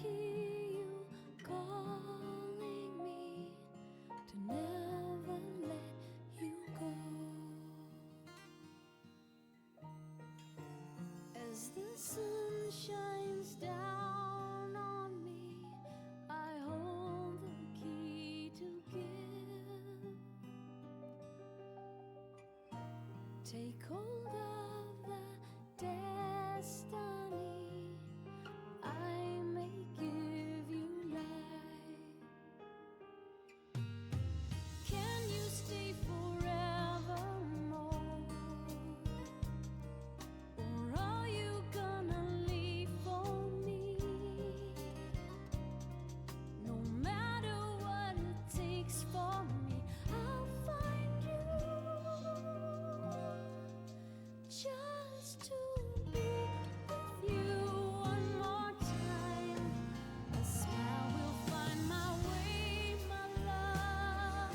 hear you calling me to never let you go. As the sun shines down on me, I hold the key to give. Take hold of the destiny I may give you life. Can you stay forevermore? Or are you gonna leave for me? No matter what it takes for me, I'll find you just to be with you one more time. A smile will find my way, my love.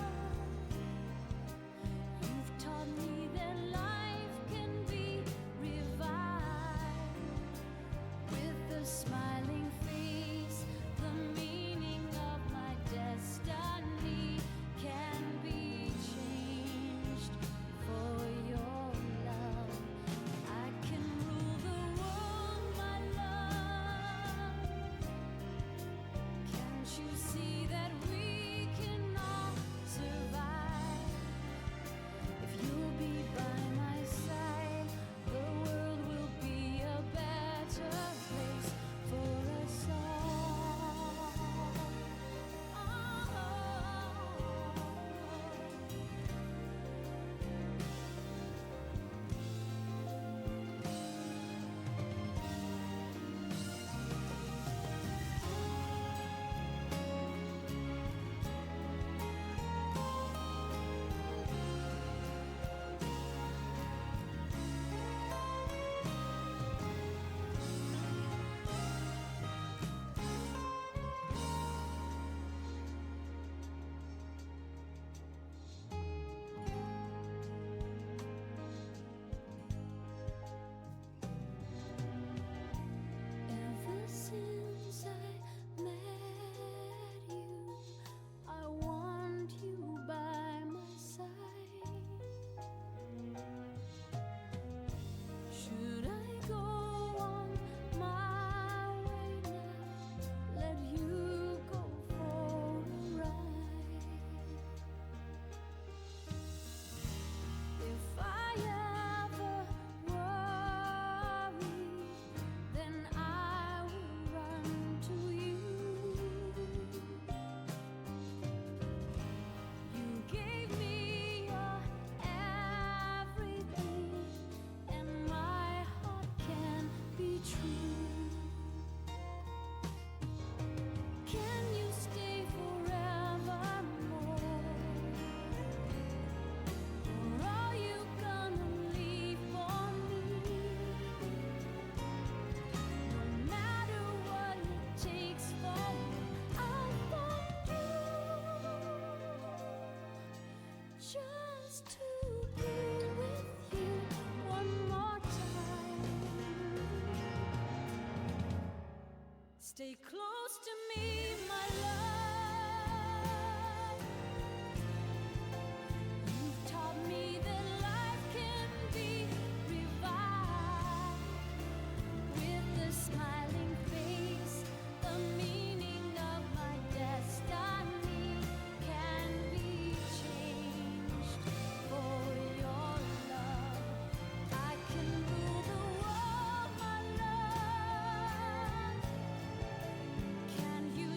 You've taught me that life can be revived with a smiling face. The meaning of my destiny can be changed for your love. I can rule the world, my love. Can't you see that we can all survive? If you'll be by my side, the world will be a better place for us all. Ever since I met you, I want you by my side. Should I go on my way now, let you go for a ride? If I ever worry, then I will run to you. You gave me your everything, and my heart can be true. Can you stay forevermore? Or are you gonna leave for me? No matter what it takes for me, I'll find you just to be with you one more time. Stay close to me, my love. You've taught me that life can be revived with a smiling face. The meaning of my destiny can be changed for your love. I can rule the world, my love. Can you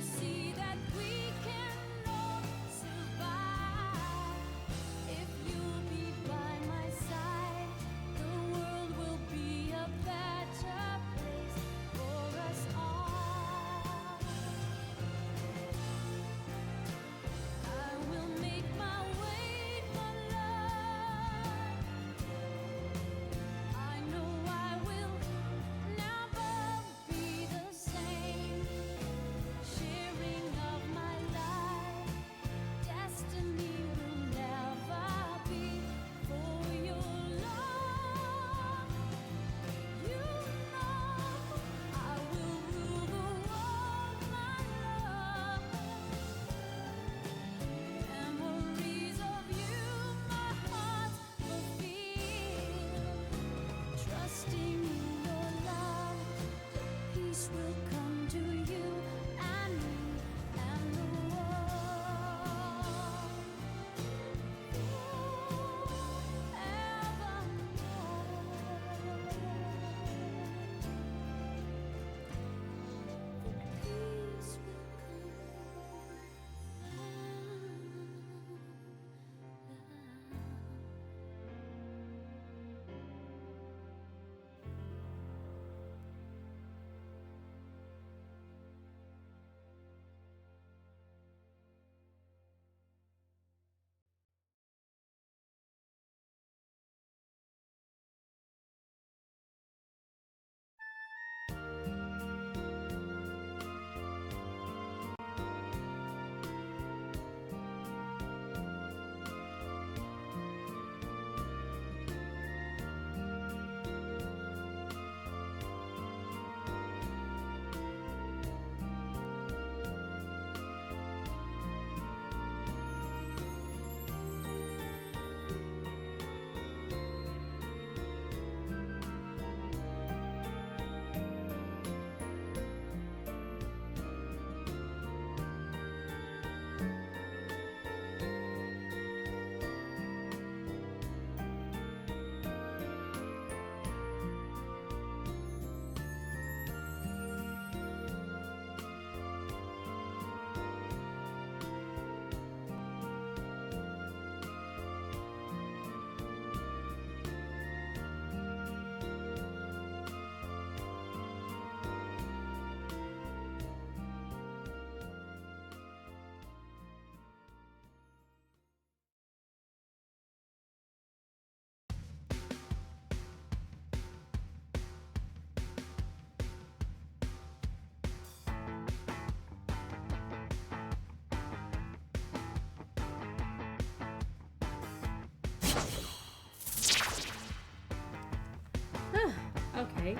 Okay.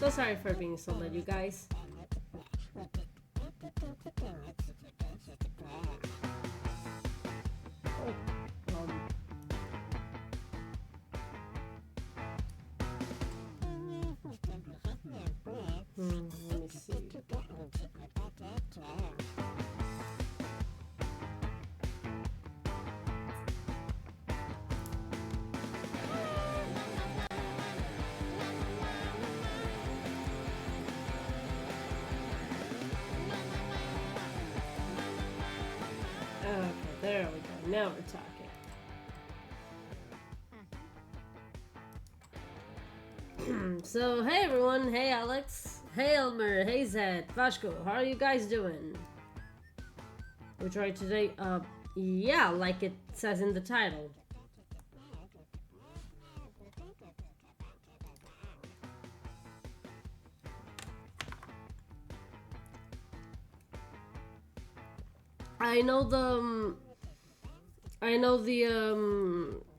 So sorry for being so late, you guys. Let me see. Okay, there we go. Now we're talking. So, hey everyone. Hey Alex. Hey Elmer. Hey Zed. Vashko. How are you guys doing? We tried today. Yeah, like it says in the title. I know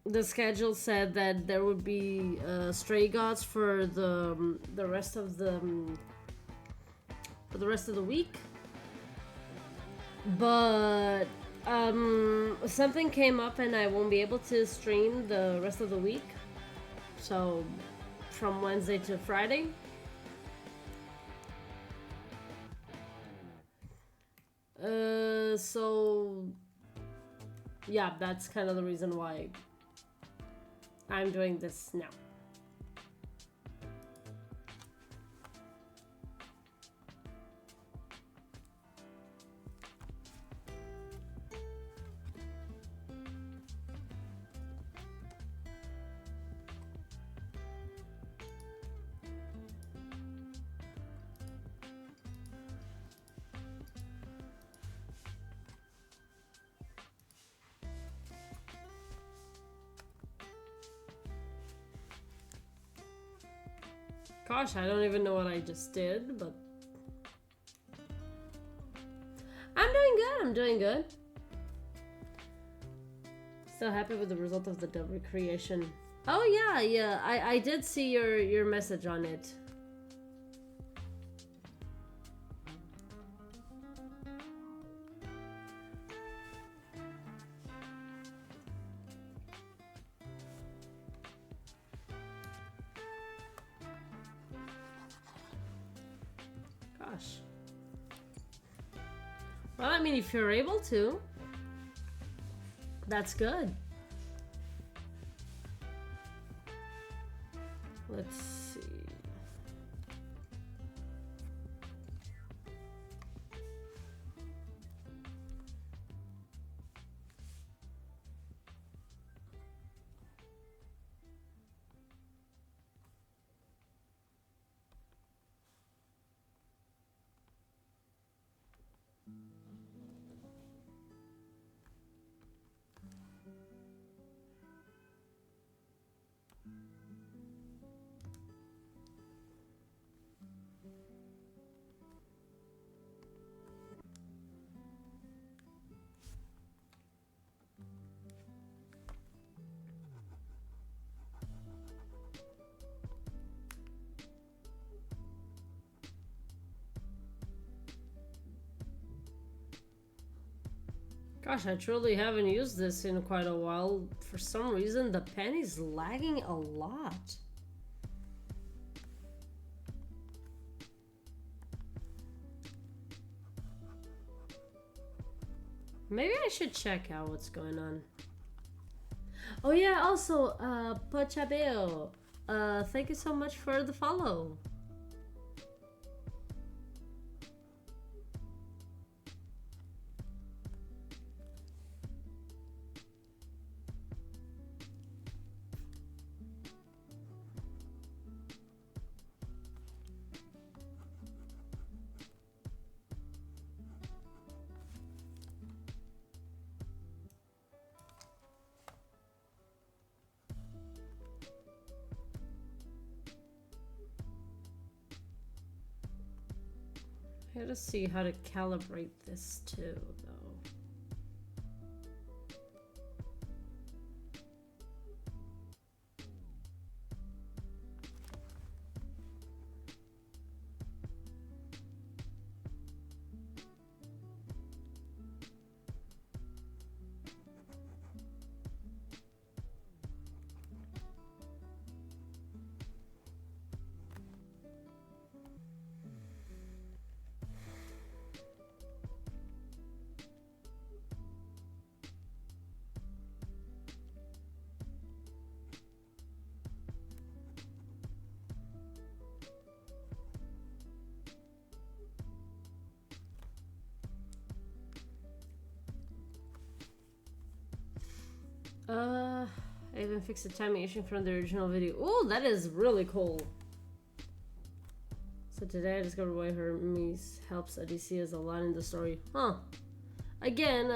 the schedule said that there would be stray gods for the rest of the week, but something came up and I won't be able to stream the rest of the week. So from Wednesday to Friday. So yeah, that's kind of the reason why I'm doing this now. Gosh, I don't even know what I just did, but I'm doing good. I'm doing good. Still happy with the result of the dub recreation. Oh yeah. I did see your message on it. Gosh. Well, I mean, if you're able to, that's good. Let's see. Gosh, I truly haven't used this in quite a while. For some reason, the pen is lagging a lot. Maybe I should check out what's going on. Oh yeah, also, Pochabeo, thank you so much for the follow. I gotta see how to calibrate this too, though. I even fixed the animation from the original video. Oh, that is really cool. So today I discovered why Hermes helps Odysseus a lot in the story. Huh. Again,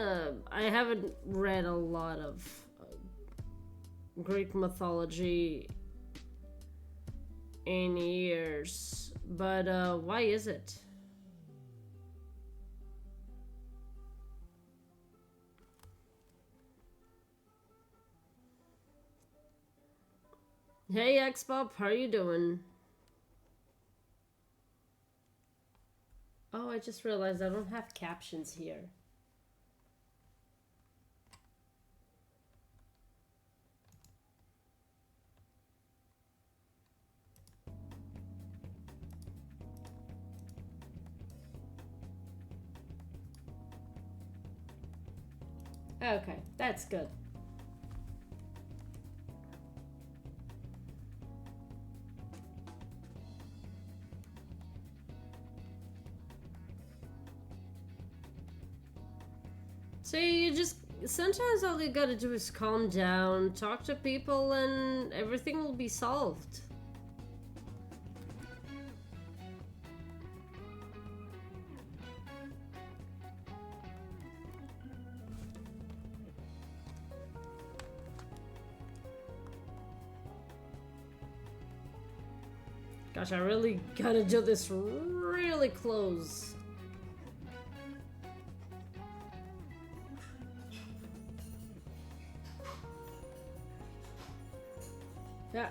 I haven't read a lot of Greek mythology in years, but why is it? Hey Xbob, how are you doing? Oh, I just realized I don't have captions here. Okay, that's good. See, you just sometimes all you gotta do is calm down, talk to people, and everything will be solved. Gosh, I really gotta do this really close. Yeah.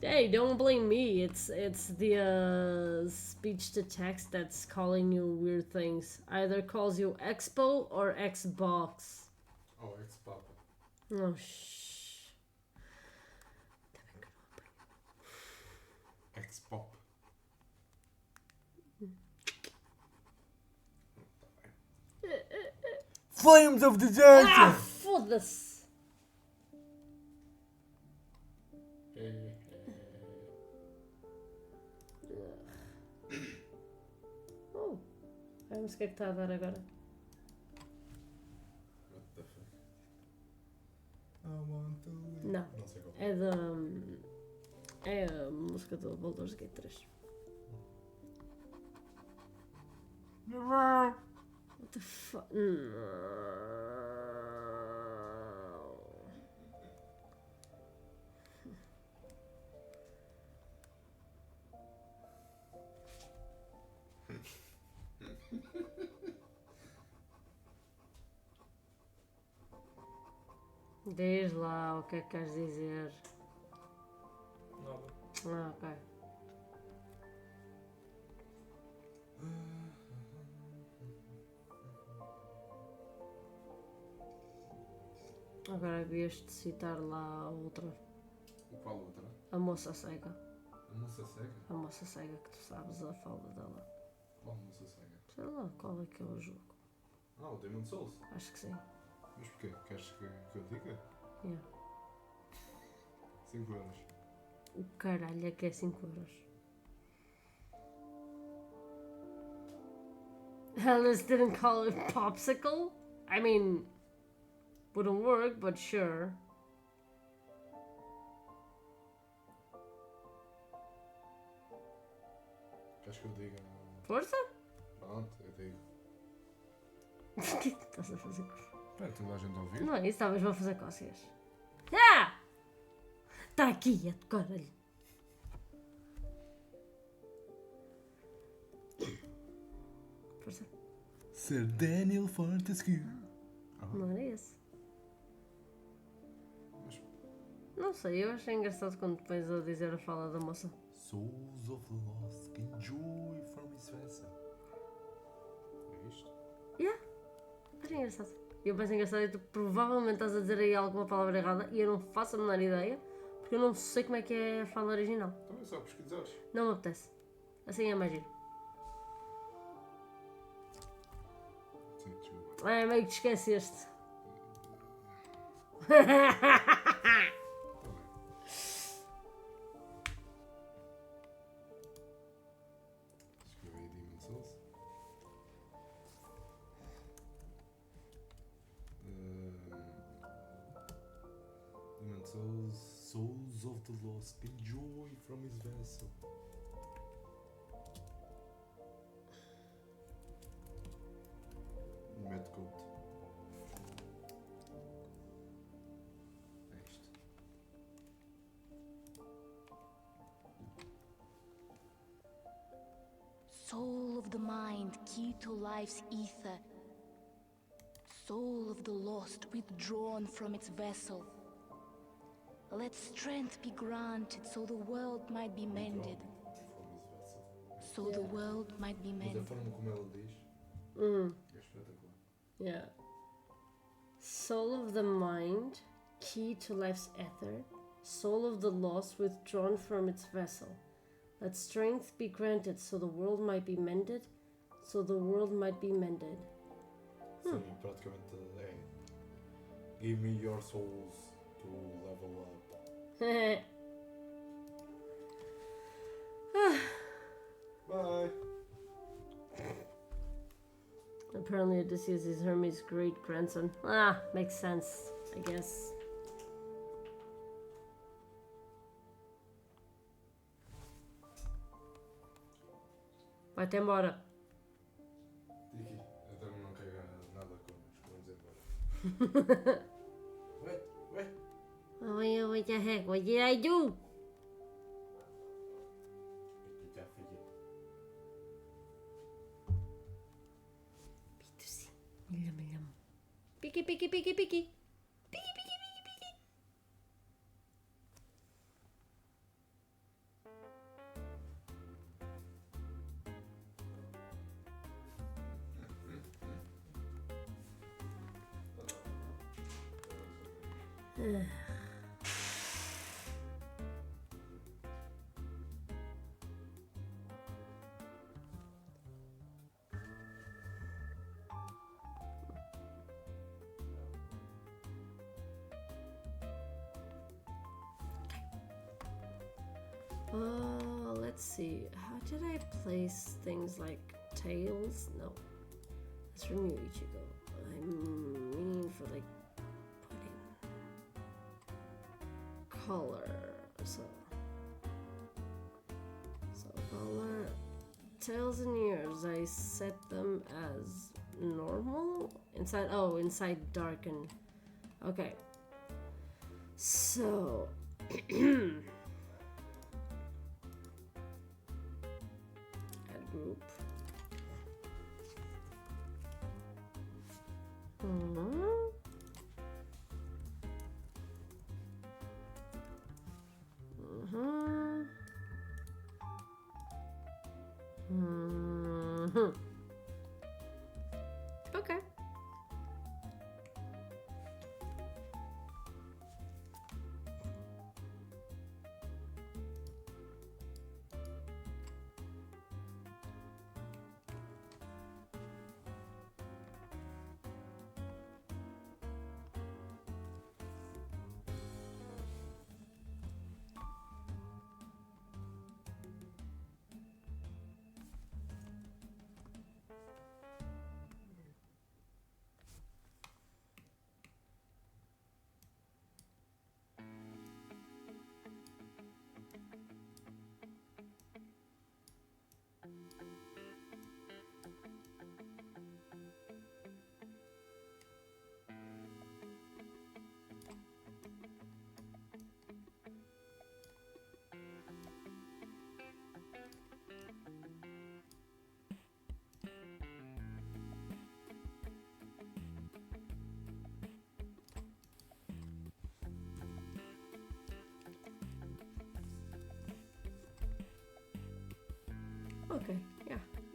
Hey, don't blame me. It's the speech to text that's calling you weird things. Either calls you Expo or Xbox. Oh, X-Pop. Oh shh. X-Pop. Flames of the desert! Ah, foda-se. Oh, eu não sei o que é que está a dar agora. What the fuck? I want to live. Não, Não sei qual. é da. É a música do Baldur's Gate 3. What the fuck? No. Diz lá o que é que queres dizer. Nada. Ah, ok. Agora havias de citar lá a outra. O qual outra? A moça cega. A moça cega? A moça cega que tu sabes a falda dela. Qual moça cega? Sei lá qual é que é o jogo. Ah, o Demon Souls. Acho que sim. Mas porquê? Queres que eu diga? Yeah. 5 euros. O caralho é que é 5 euros. Alice didn't call it popsicle? I mean, wouldn't work, but sure. Queres que eu diga? Força? Pronto, eu digo. O que é que estás a fazer? Espera, toda a gente a ouvir? Não é isso, talvez vou fazer cócegas. Ah! Está aqui, a caralho. Força. Sir Daniel Fortescue. Não era esse. Mas- Não sei, eu achei engraçado quando depois a dizer a fala da moça. Souls of the lost can joy from his vessel. É isto? Yeah, achei engraçado. E o mais engraçado é que tu provavelmente estás a dizer aí alguma palavra errada e eu não faço a menor ideia porque eu não sei como é que é a fala original. Então é só pesquisares. Não me apetece. Assim é mais giro. Sim, desculpa. É, meio que te esqueceste. Tá bem. Escrevi aí Demon Souls. Demon Souls, Souls of the Lost, can joy from his vessel. Medcoat. É isto. Soul of the mind, key to life's ether. Soul of the lost, withdrawn from its vessel. Let strength be granted so the world might be mended. From his vessel. So the world might be Mas a mended. forma como ela diz é espetacular. Yeah. Soul of the mind, key to life's ether. Soul of the lost, withdrawn from its vessel. Let strength be granted so the world might be mended. So the world might be mended. Sim, praticamente é. Give me your souls to level up. Bye! Apparently Odysseus is Hermes' great grandson. Ah, makes sense, I guess. Vai-te embora. Tiki, então não quero nada connosco, vamos embora. Ué? Oi, what the heck? What did I do? Aqui já fiquei. Pitusi. Milham, milham. Piqui, piqui, piqui, piqui. Piqui, piqui, piqui, piqui. Let's see. How did I place things like tails? No. That's from you, Ichigo. I mean for like putting color. So color, tails and ears. I set them as normal inside. Oh, inside darken. Okay. So. Add group. Okay.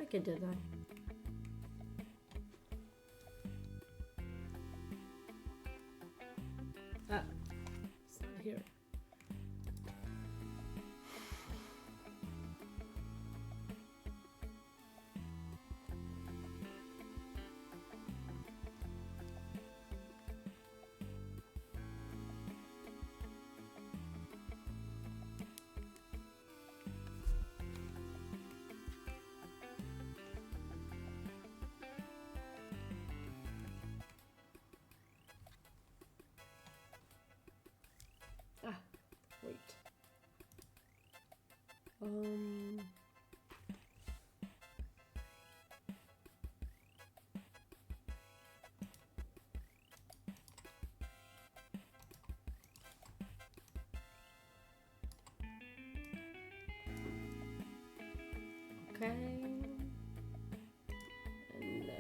I can do that. Ah, it's not here. Ah, wait. Okay. And now. Okay. And now.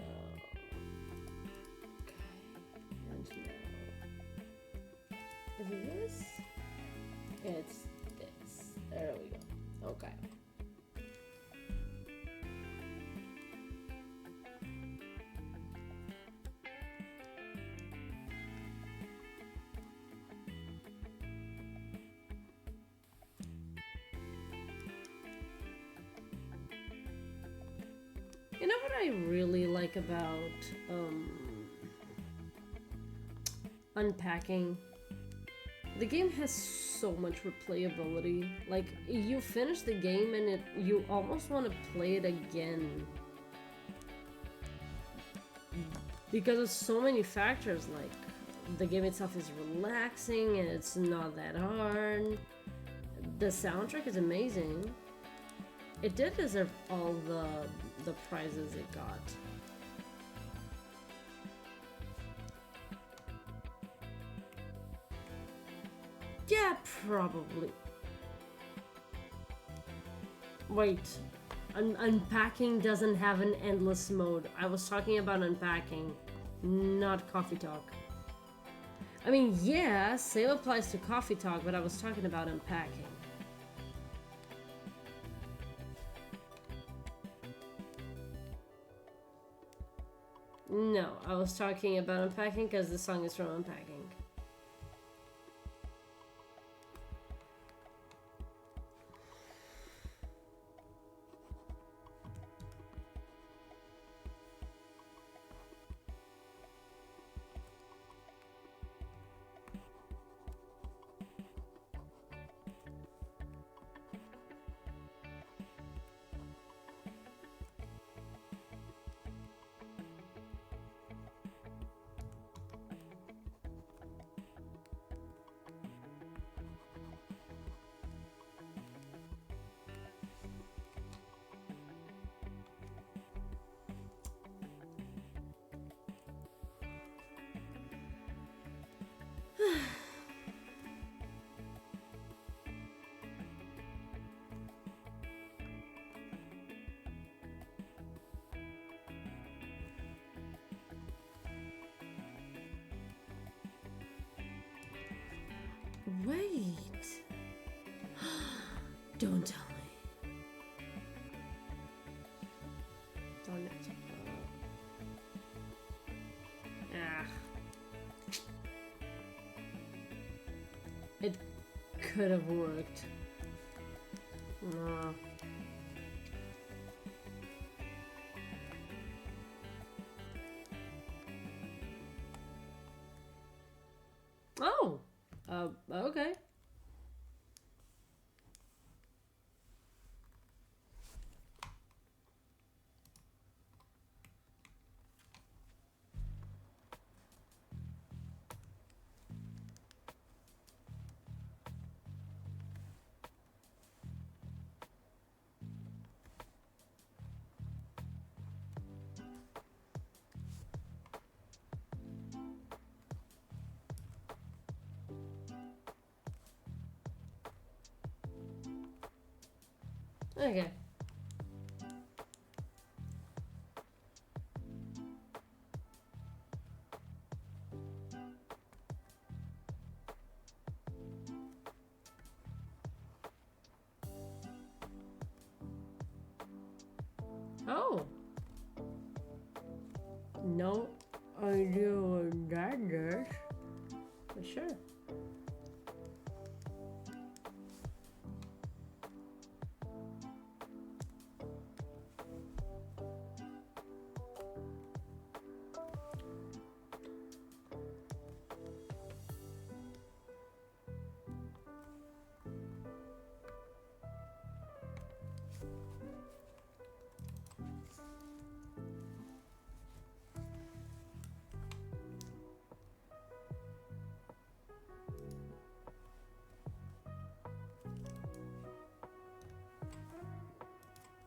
Is it this? It's this. There we go. Okay. You know what I really like about unpacking? The game has so much replayability. Like, you finish the game and you almost want to play it again. Because of so many factors, like the game itself is relaxing and it's not that hard. The soundtrack is amazing. It did deserve all the prizes it got. Yeah, probably. Wait, unpacking doesn't have an endless mode. I was talking about unpacking, not coffee talk. I mean, yeah, save applies to coffee talk, but I was talking about unpacking. No, I was talking about unpacking because the song is from unpacking. Wait. Don't tell me. Darn it. Ah. It could have worked. No. Oh. Okay. Okay. Oh. No idea what that does. But sure.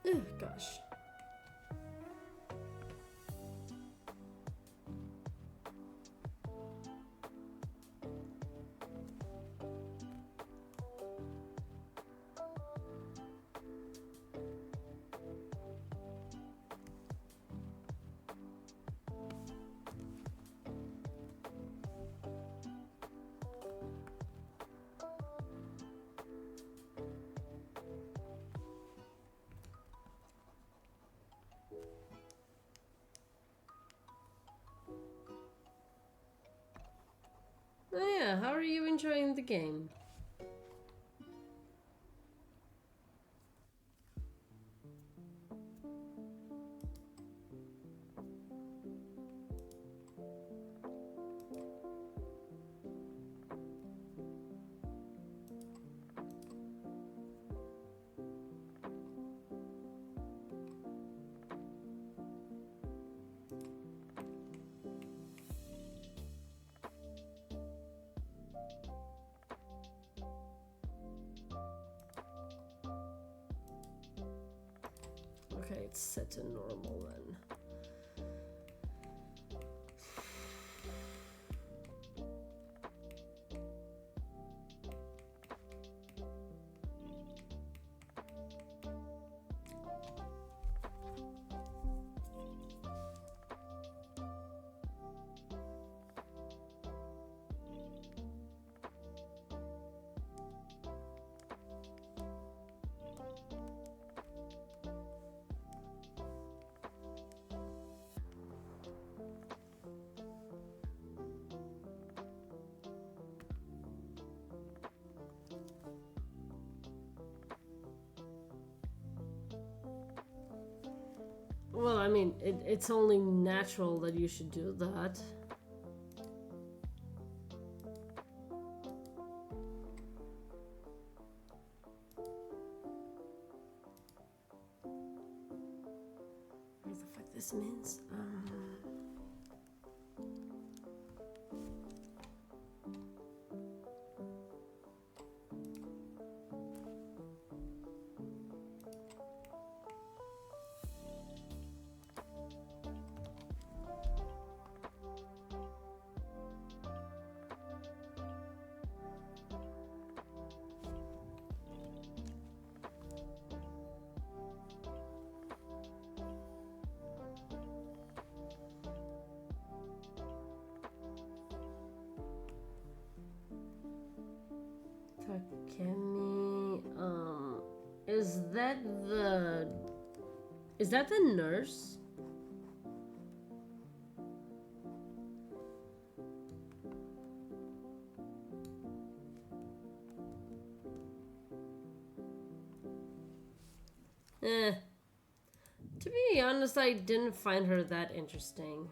Ugh, gosh. Oh yeah, how are you enjoying the game? Okay, it's set to normal then. Well, I mean, it's only natural that you should do that. What the fuck this means? Takemi, is that the nurse? To be honest, I didn't find her that interesting.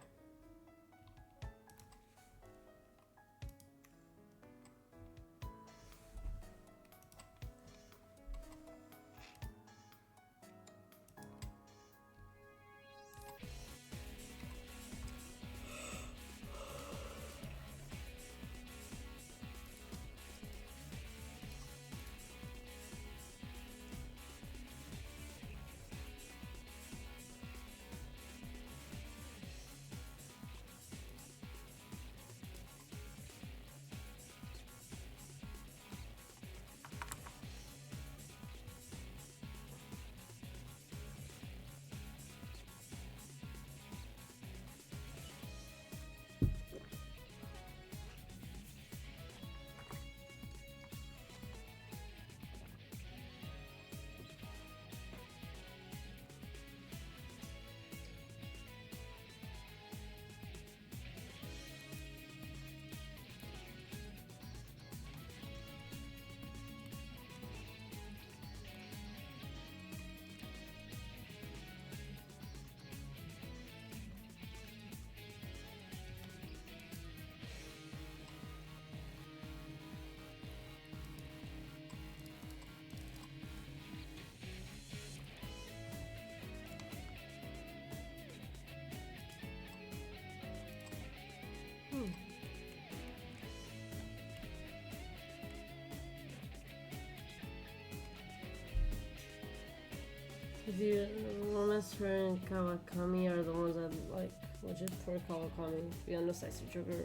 The romance and Kawakami are the ones that like legit for Kawakami. To be honest, I see Joker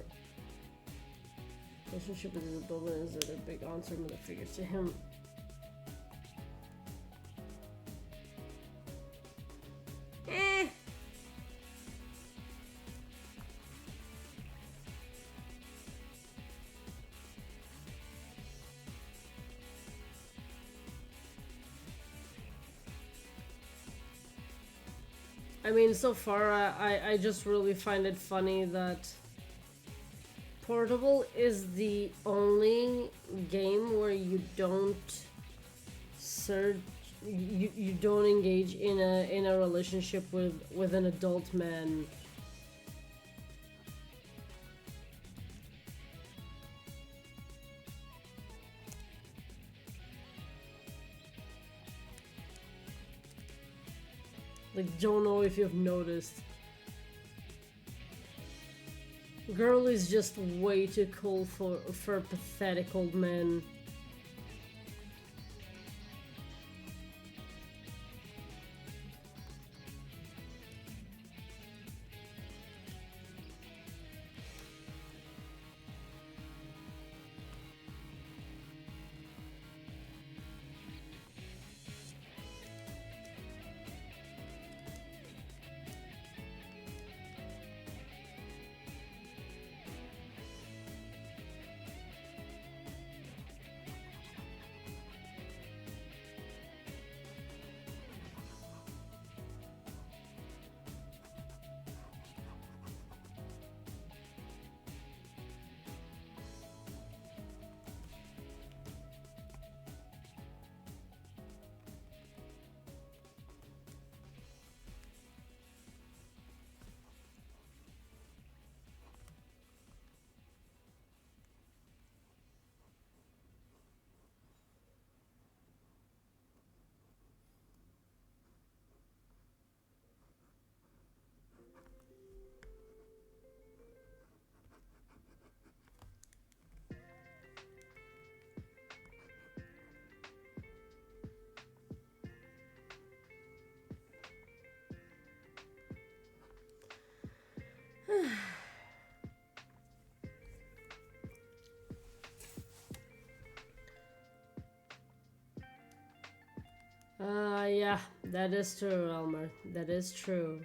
relationship with his adult is a big on some of the figures to him. Eh. I mean, so far, I just really find it funny that Portable is the only game where you don't search, you don't engage in a relationship with an adult man. Like, don't know if you've noticed. Girl is just way too cool for pathetic old men. Yeah, that is true, Elmer. That is true.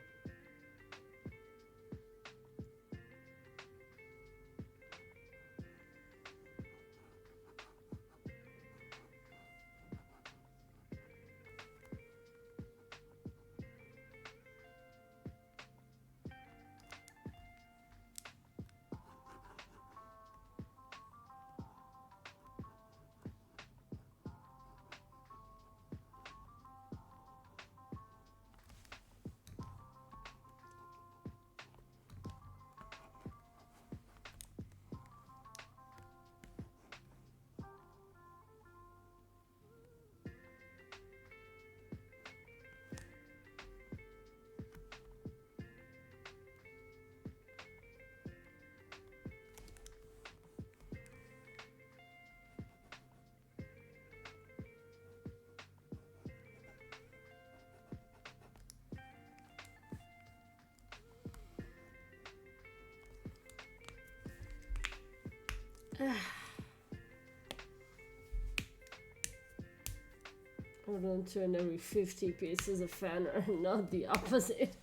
Hold on to and every 50 pieces of fan are not the opposite.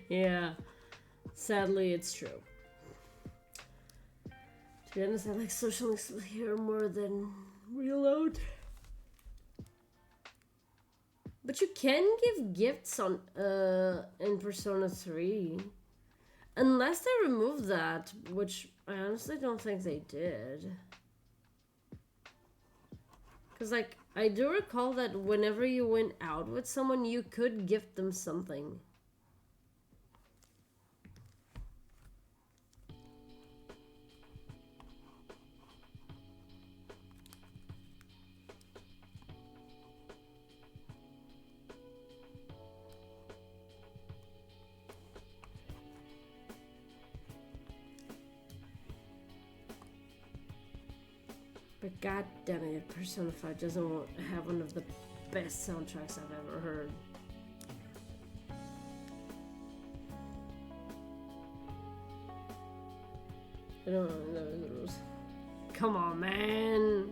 Yeah, sadly, it's true. To be honest, I like social links here more than reload. But you can give gifts on in Persona 3. Unless they remove that, which I honestly don't think they did. Because, like, I do recall that whenever you went out with someone, you could gift them something. But god damn it, Persona 5 doesn't have one of the best soundtracks I've ever heard. I don't know the rules. Come on, man.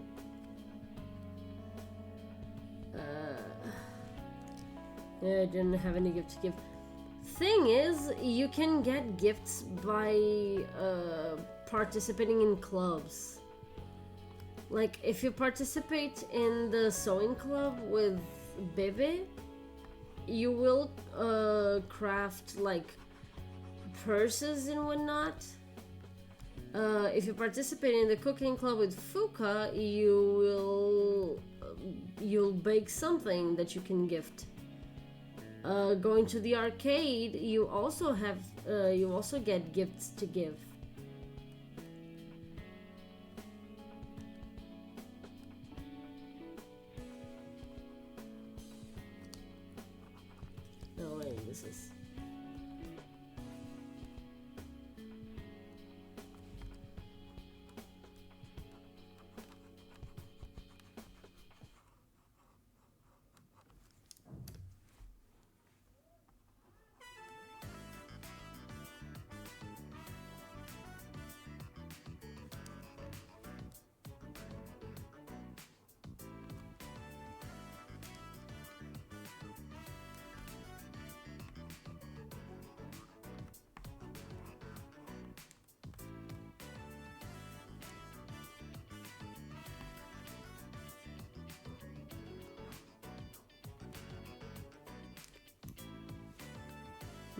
Yeah, I didn't have any gift to give. Thing is, you can get gifts by participating in clubs. Like, if you participate in the sewing club with Bebe, you will craft like purses and whatnot. If you participate in the cooking club with Fuka, you'll bake something that you can gift. Going to the arcade, you also get gifts to give. Oh wait, this is.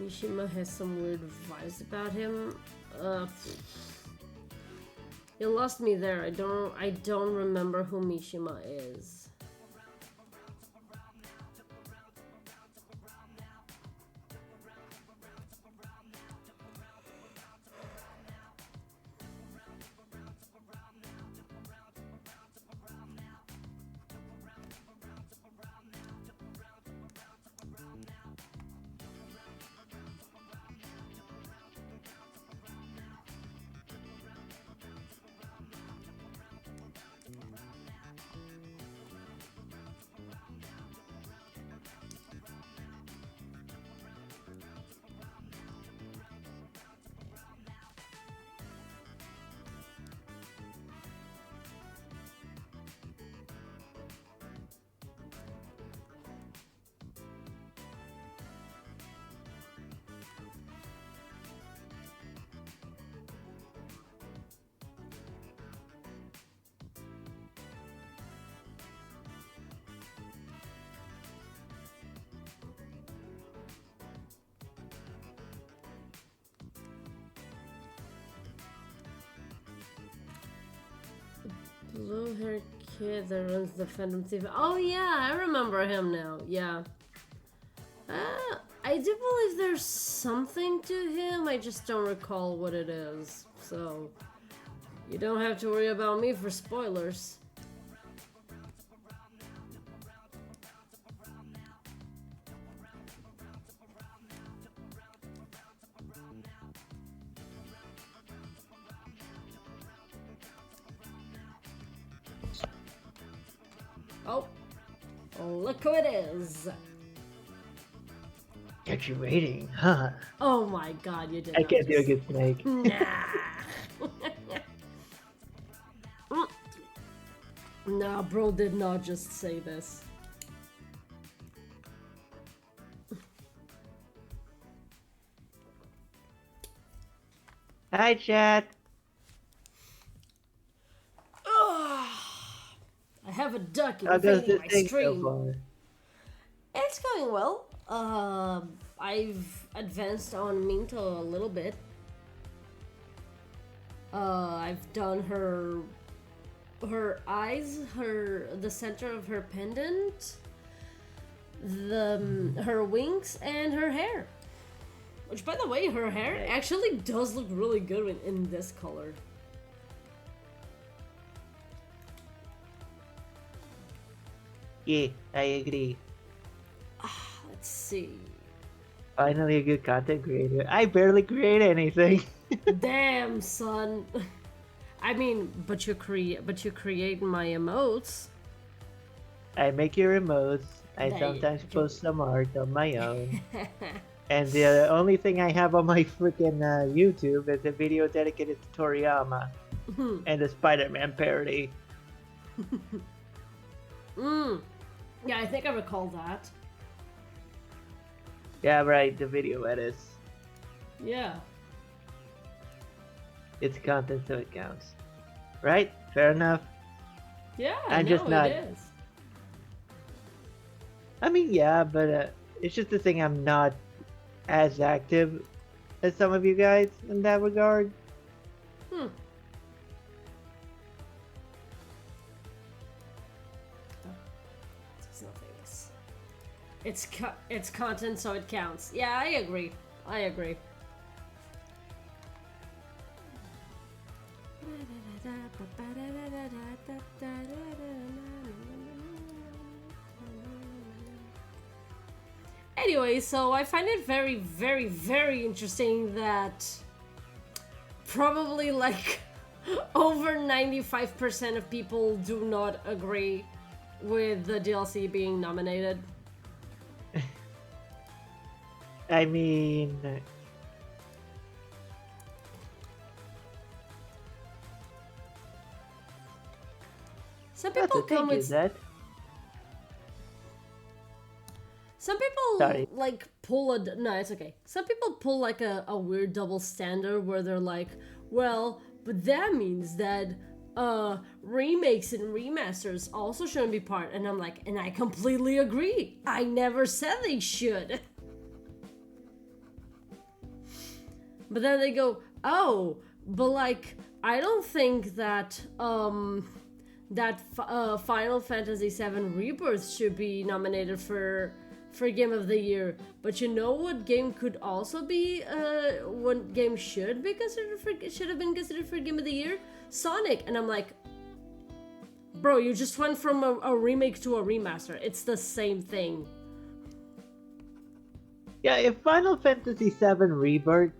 Mishima has some weird vibes about him. You lost me there. I don't remember who Mishima is. Blue-haired kid that runs the Phantom Thief. Oh yeah, I remember him now. Yeah. I do believe there's something to him. I just don't recall what it is. So, you don't have to worry about me for spoilers. Oh, look who it is. Got you waiting, huh? Oh my god, you did I not can't do a just- good snake. Nah. Nah, bro did not just say this. Hi, chat. I have a duck How goes invading this my thing so stream. far? It's going well. I've advanced on Minto a little bit. I've done her eyes, the center of her pendant, her wings, and her hair. Which, by the way, her hair actually does look really good in this color. Yeah, I agree. Let's see. Finally a good content creator. I barely create anything. Damn, son. I mean, but you create my emotes. I make your emotes. I There you sometimes go. post some art on my own. And the only thing I have on my freaking YouTube is a video dedicated to Toriyama and the Spider-Man parody. Yeah, I think I recall that. Yeah, right, the video edits. Yeah. It's content, so it counts. Right? Fair enough. Yeah, I'm no, just not- it is. I mean, yeah, but it's just the thing I'm not as active as some of you guys in that regard. It's nothing. It's content, so it counts. Yeah, I agree. I agree. Anyway, so I find it very, very, very interesting that probably like over 95% of people do not agree with the DLC being nominated. I mean, Some that's people the thing come is with that. some people Sorry. like pull a no, it's okay. Some people pull like a weird double standard where they're like, well, but that means that remakes and remasters also shouldn't be part. And I'm like, and I completely agree. I never said they should. But then they go, oh, but like I don't think that Final Fantasy VII Rebirth should be nominated for Game of the Year. But you know what game could also be what game should be considered should have been considered for Game of the Year? Sonic. And I'm like, bro, you just went from a remake to a remaster. It's the same thing. Yeah, if Final Fantasy VII Rebirth,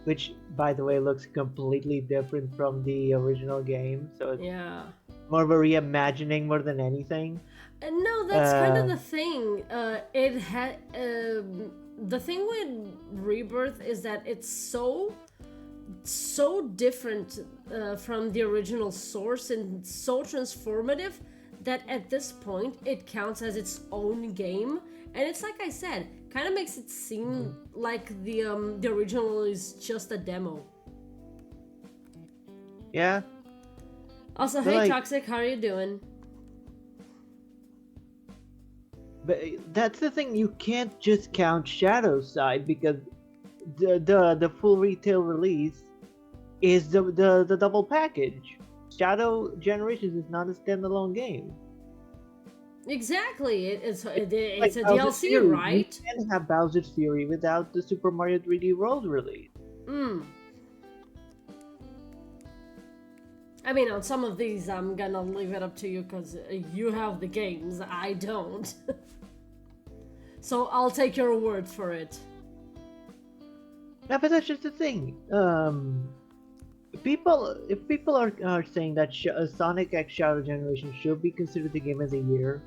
which by the way looks completely different from the original game, so it's Yeah. more of a reimagining more than anything. And no, that's kind of the thing. It had the thing with Rebirth is that it's so different from the original source and so transformative that at this point it counts as its own game. And it's like I said, kind of makes it seem like the original is just a demo. Yeah. Also, But hey like- Toxic, how are you doing? But that's the thing, you can't just count Shadow's side because the full retail release is the double package. Shadow Generations is not a standalone game. Exactly, it's a Like Bowser's DLC, Fury. right? You can't have Bowser's Fury without the Super Mario 3D World release. I mean, on some of these, I'm gonna leave it up to you because you have the games, I don't. So I'll take your word for it. Yeah, but that's just the thing. If people are saying that Sonic X Shadow Generation should be considered the game of the year,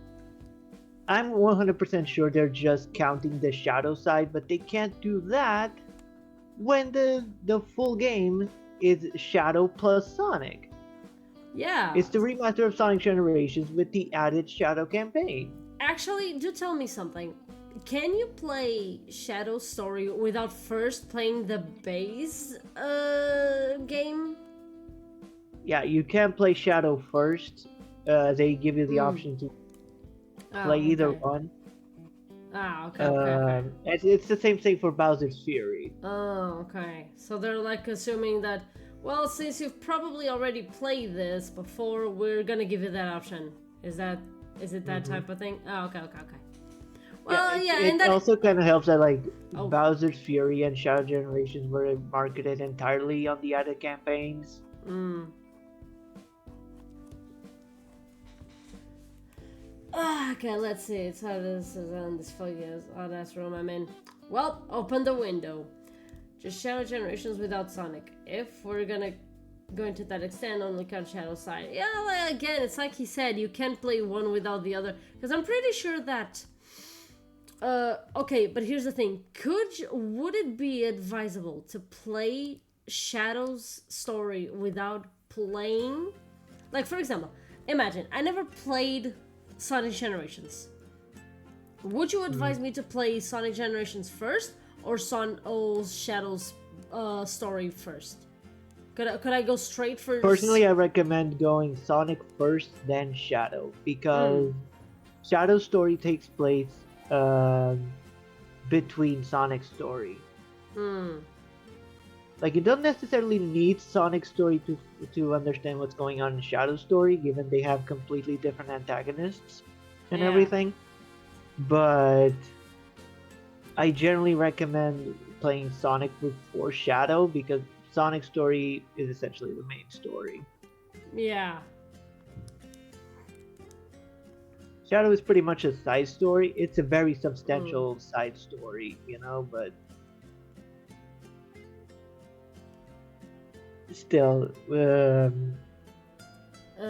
I'm 100% sure they're just counting the Shadow side, but they can't do that when the full game is Shadow plus Sonic. Yeah. It's the remaster of Sonic Generations with the added Shadow campaign. Actually, do tell me something. Can you play Shadow Story without first playing the base game? Yeah, you can play Shadow first. They give you the option to play either okay. one. Ah, okay. It's the same thing for Bowser's Fury. Oh, okay. So they're like assuming that, well, since you've probably already played this before, we're gonna give you that option. Is it that type of thing? Oh, okay. Well, yeah, it and that also kind of helps that like Oh. Bowser's Fury and Shadow Generations were marketed entirely on the added campaigns. Okay, let's see. It's how this is on this focus. Oh, that's room I'm in. Well, open the window. Just Shadow Generations without Sonic. If we're gonna going to that extent on the Count Shadow side. Yeah, like, again, it's like he said, you can't play one without the other. Because I'm pretty sure that... okay, but here's the thing. Would it be advisable to play Shadow's story without playing... Like, for example, imagine, I never played Sonic Generations. Would you advise me to play Sonic Generations first, or Shadow's story first? Could I go straight for... Personally, I recommend going Sonic first, then Shadow, because Shadow's story takes place between Sonic's story. Like, you don't necessarily need Sonic's story to understand what's going on in Shadow's story, given they have completely different antagonists and everything. But I generally recommend playing Sonic before Shadow, because Sonic's story is essentially the main story. Yeah. Shadow is pretty much a side story. It's a very substantial side story, you know, but still, now I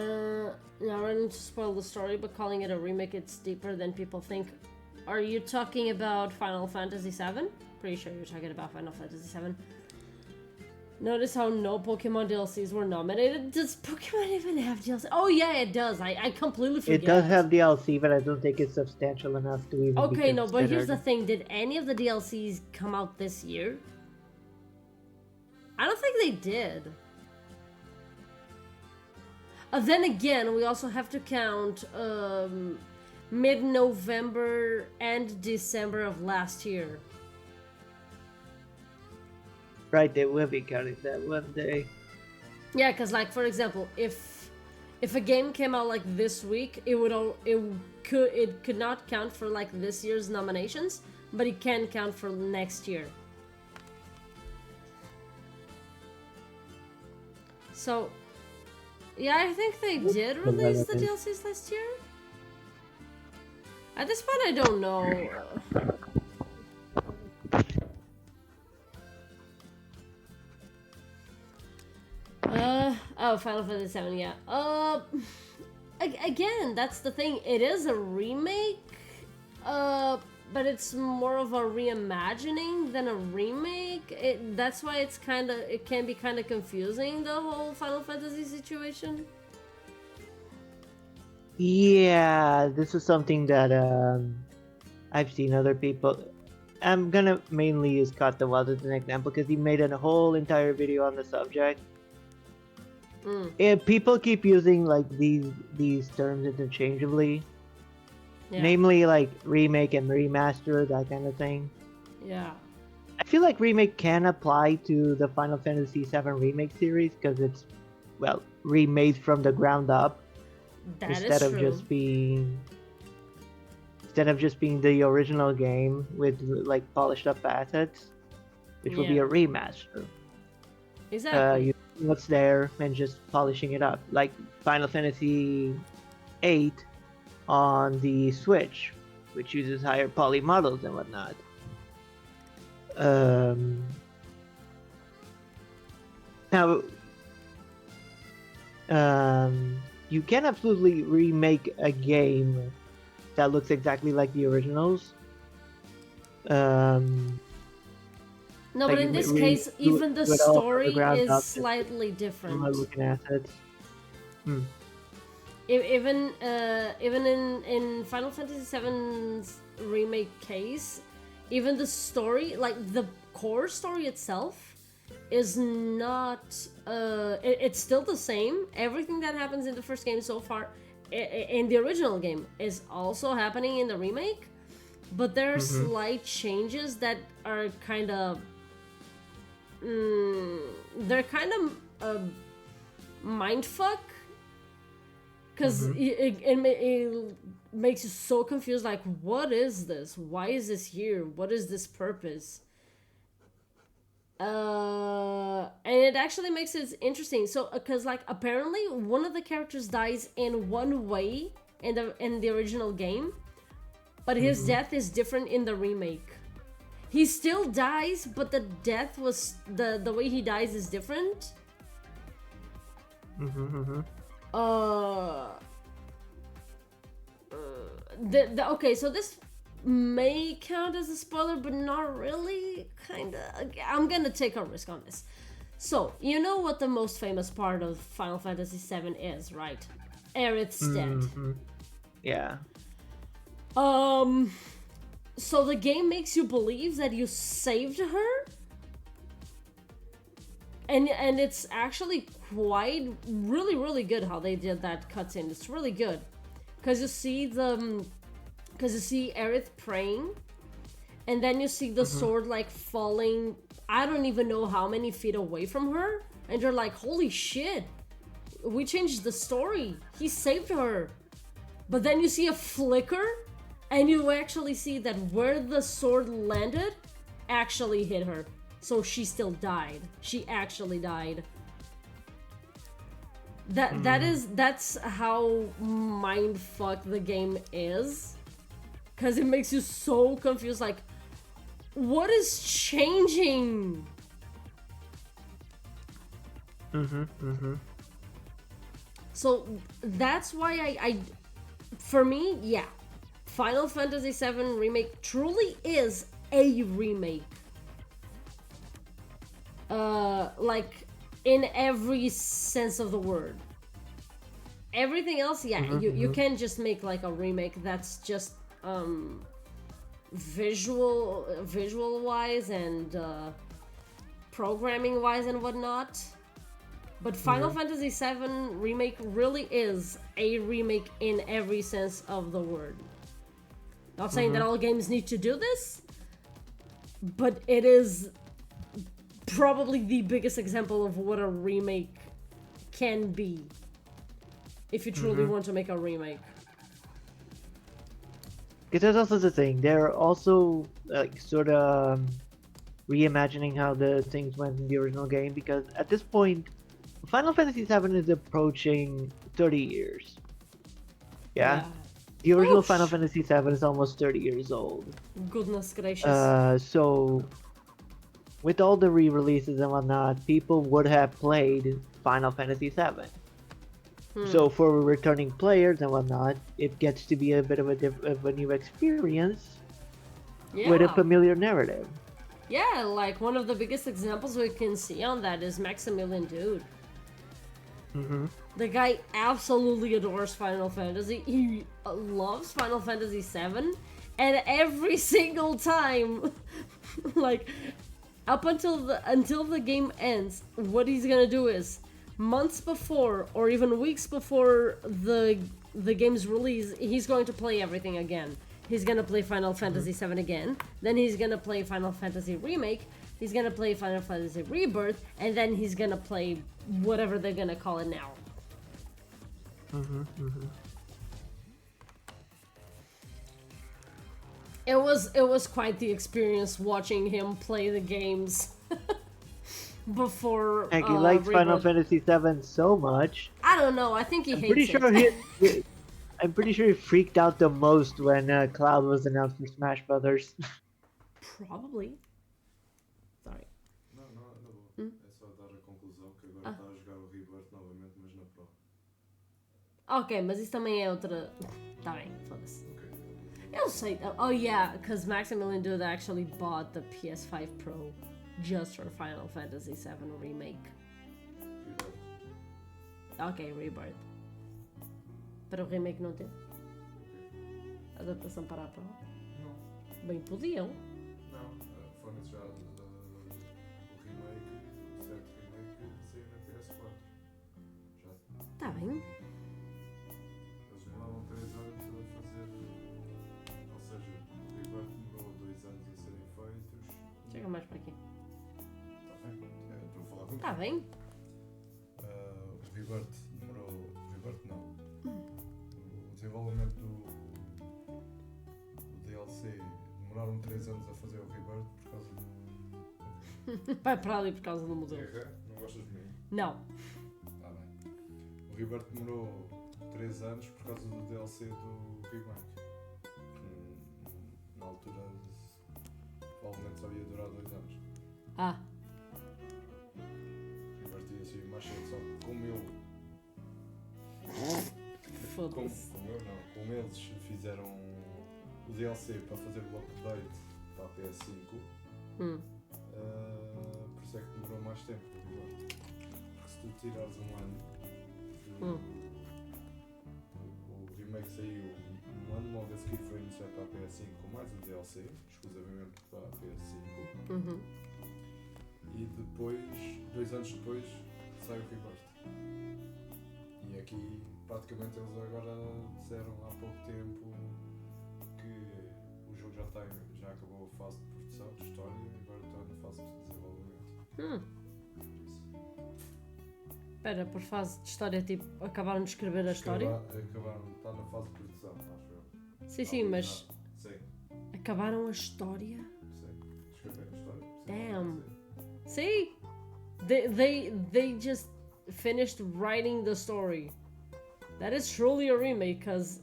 don't need to spoil the story, but calling it a remake, it's deeper than people think. Are you talking about Final Fantasy VII? Pretty sure you're talking about Final Fantasy VII. Notice how no Pokemon DLCs were nominated? Does Pokemon even have DLC? Oh yeah, it does. I completely forget. it does have DLC, but I don't think it's substantial enough to even be Okay, no, but here's the considered. thing. Did any of the DLCs come out this year? I don't think they did. Then again, we also have to count mid-November and December of last year. Right, they will be counting that one day. Yeah, because like for example, if a game came out like this week, it could not count for like this year's nominations, but it can count for next year. So, yeah, I think they did release the DLCs last year. At this point, I don't know. Oh, Final Fantasy VII, yeah. Again, that's the thing. It is a remake, but it's more of a reimagining than a remake. That's why it can be kind of confusing, the whole Final Fantasy situation. Yeah, this is something that I've seen other people. I'm gonna mainly use Cut the Wild as an example because he made a whole entire video on the subject. And people keep using like these terms interchangeably, namely like remake and remaster, that kind of thing. Yeah. I feel like remake can apply to the Final Fantasy VII remake series because it's, well, remade from the ground up. Instead of just being the original game with like polished up assets, which will be a remaster. Exactly. You see what's there and just polishing it up, like Final Fantasy VIII on the Switch, which uses higher poly models and whatnot. Now, you can absolutely remake a game that looks exactly like the originals. No, like but in this case, even the story is slightly different. Looking assets. Even in Final Fantasy VII's remake case, even the story, like the core story itself, is not. It's still the same. Everything that happens in the first game so far, in the original game, is also happening in the remake, but there are slight changes that are kind of. They're kind of mindfuck, because it makes you so confused. Like, what is this? Why is this here? What is this purpose? And it actually makes it interesting. So, because like apparently one of the characters dies in one way in the original game, but his death is different in the remake. He still dies, but the death was the way he dies is different. Uh, okay, so this may count as a spoiler, but not really. Kinda. I'm gonna take a risk on this. So, you know what the most famous part of Final Fantasy VII is, right? Aerith's dead. Yeah. So the game makes you believe that you saved her? And it's actually quite really good how they did that cutscene. It's really good. Cause you see Aerith praying, and then you see the sword like falling, I don't even know how many feet away from her, and you're like, holy shit, we changed the story. He saved her. But then you see a flicker, and you actually see that where the sword landed actually hit her. So she still died. She actually died. That's how mindfuck the game is. Cause it makes you so confused, like, what is changing? So that's why I for me, yeah, Final Fantasy VII Remake truly is a remake. Like, in every sense of the word. Everything else, yeah, you can just make like a remake that's just visual wise and programming wise and whatnot. But Final Fantasy VII Remake really is a remake in every sense of the word. Not saying that all games need to do this, but it is probably the biggest example of what a remake can be. If you truly want to make a remake. Because there's also the thing, they're also like sort of reimagining how the things went in the original game, because at this point, Final Fantasy VII is approaching 30 years. Yeah? The original Ouch. Final Fantasy VII is almost 30 years old. Goodness gracious. So, with all the re-releases and whatnot, people would have played Final Fantasy VII. So for returning players and whatnot, it gets to be a bit of a new experience with a familiar narrative. Yeah, like one of the biggest examples we can see on that is Maximilian Dude. The guy absolutely adores Final Fantasy. He loves Final Fantasy VII, and every single time, like up until the game ends, what he's gonna do is, months before or even weeks before the game's release, he's going to play everything again. He's gonna play Final Fantasy VII again, then he's gonna play Final Fantasy Remake, he's gonna play Final Fantasy Rebirth, and then he's gonna play whatever they're gonna call it now. It was quite the experience watching him play the games. Before Heck, he likes Final Rebirth. Fantasy VII so much. I don't know. I think he hates Pretty it. sure I'm pretty sure he freaked out the most when Cloud was announced for Smash Brothers. Probably. Sorry. Não, não, na boa. É só dar a conclusão que agora está a jogar o Rebirth novamente, mas na Pro. Ok, mas isso também é outra. Tá bem, foda-se. Ok. Eu sei. Oh yeah, because Maximilian Dude actually bought the PS5 Pro just for Final Fantasy VII Remake. Rebirth. Ok, Rebirth. Para o remake não teve? Adaptação para a Pro? Não. Bem, podiam. Não. Foram já o remake, o certo remake saiu na PS4. Já. Tá bem. Eles demoraram 3 anos a fazer. Ou seja, o Rebirth demorou 2 anos a serem feitos. Chega mais para aqui. Está bem? Estou a falar contigo. Tá bem. O Rebirth demorou. Rebirth não. O desenvolvimento do DLC demoraram 3 anos a fazer o Rebirth por causa do. Vai para ali por causa do modelo. Não gostas de mim? Não. Tá bem. O Rebirth demorou 3 anos por causa do DLC do Remake. Que na altura provavelmente só ia durar 2 anos. Ah. O Rebirth ia sair mais cedo, só que como eu Foda-se. Como eu não, como eles fizeram o DLC para fazer o update para a PS5, Hum. por isso é que demorou mais tempo. Porque se tu tirares um ano, Hum. o remake saiu um ano logo a seguir, foi anunciado para a PS5 com mais um DLC, exclusivamente para a PS5, Uhum. e depois, 2 anos depois, sai o Rebirth. E aqui, praticamente, eles agora disseram há pouco tempo que o jogo já acabou a fase de produção, de história, e agora está na fase de desenvolvimento. Por isso, Espera, por fase de história, tipo, acabaram de escrever a história? Acabaram, está na fase de produção, acho eu. Sim, mas Sim, acabaram a história? sim. Escrever a história. sim, Damn. sim. See? They just finished writing the story. That is truly a remake, because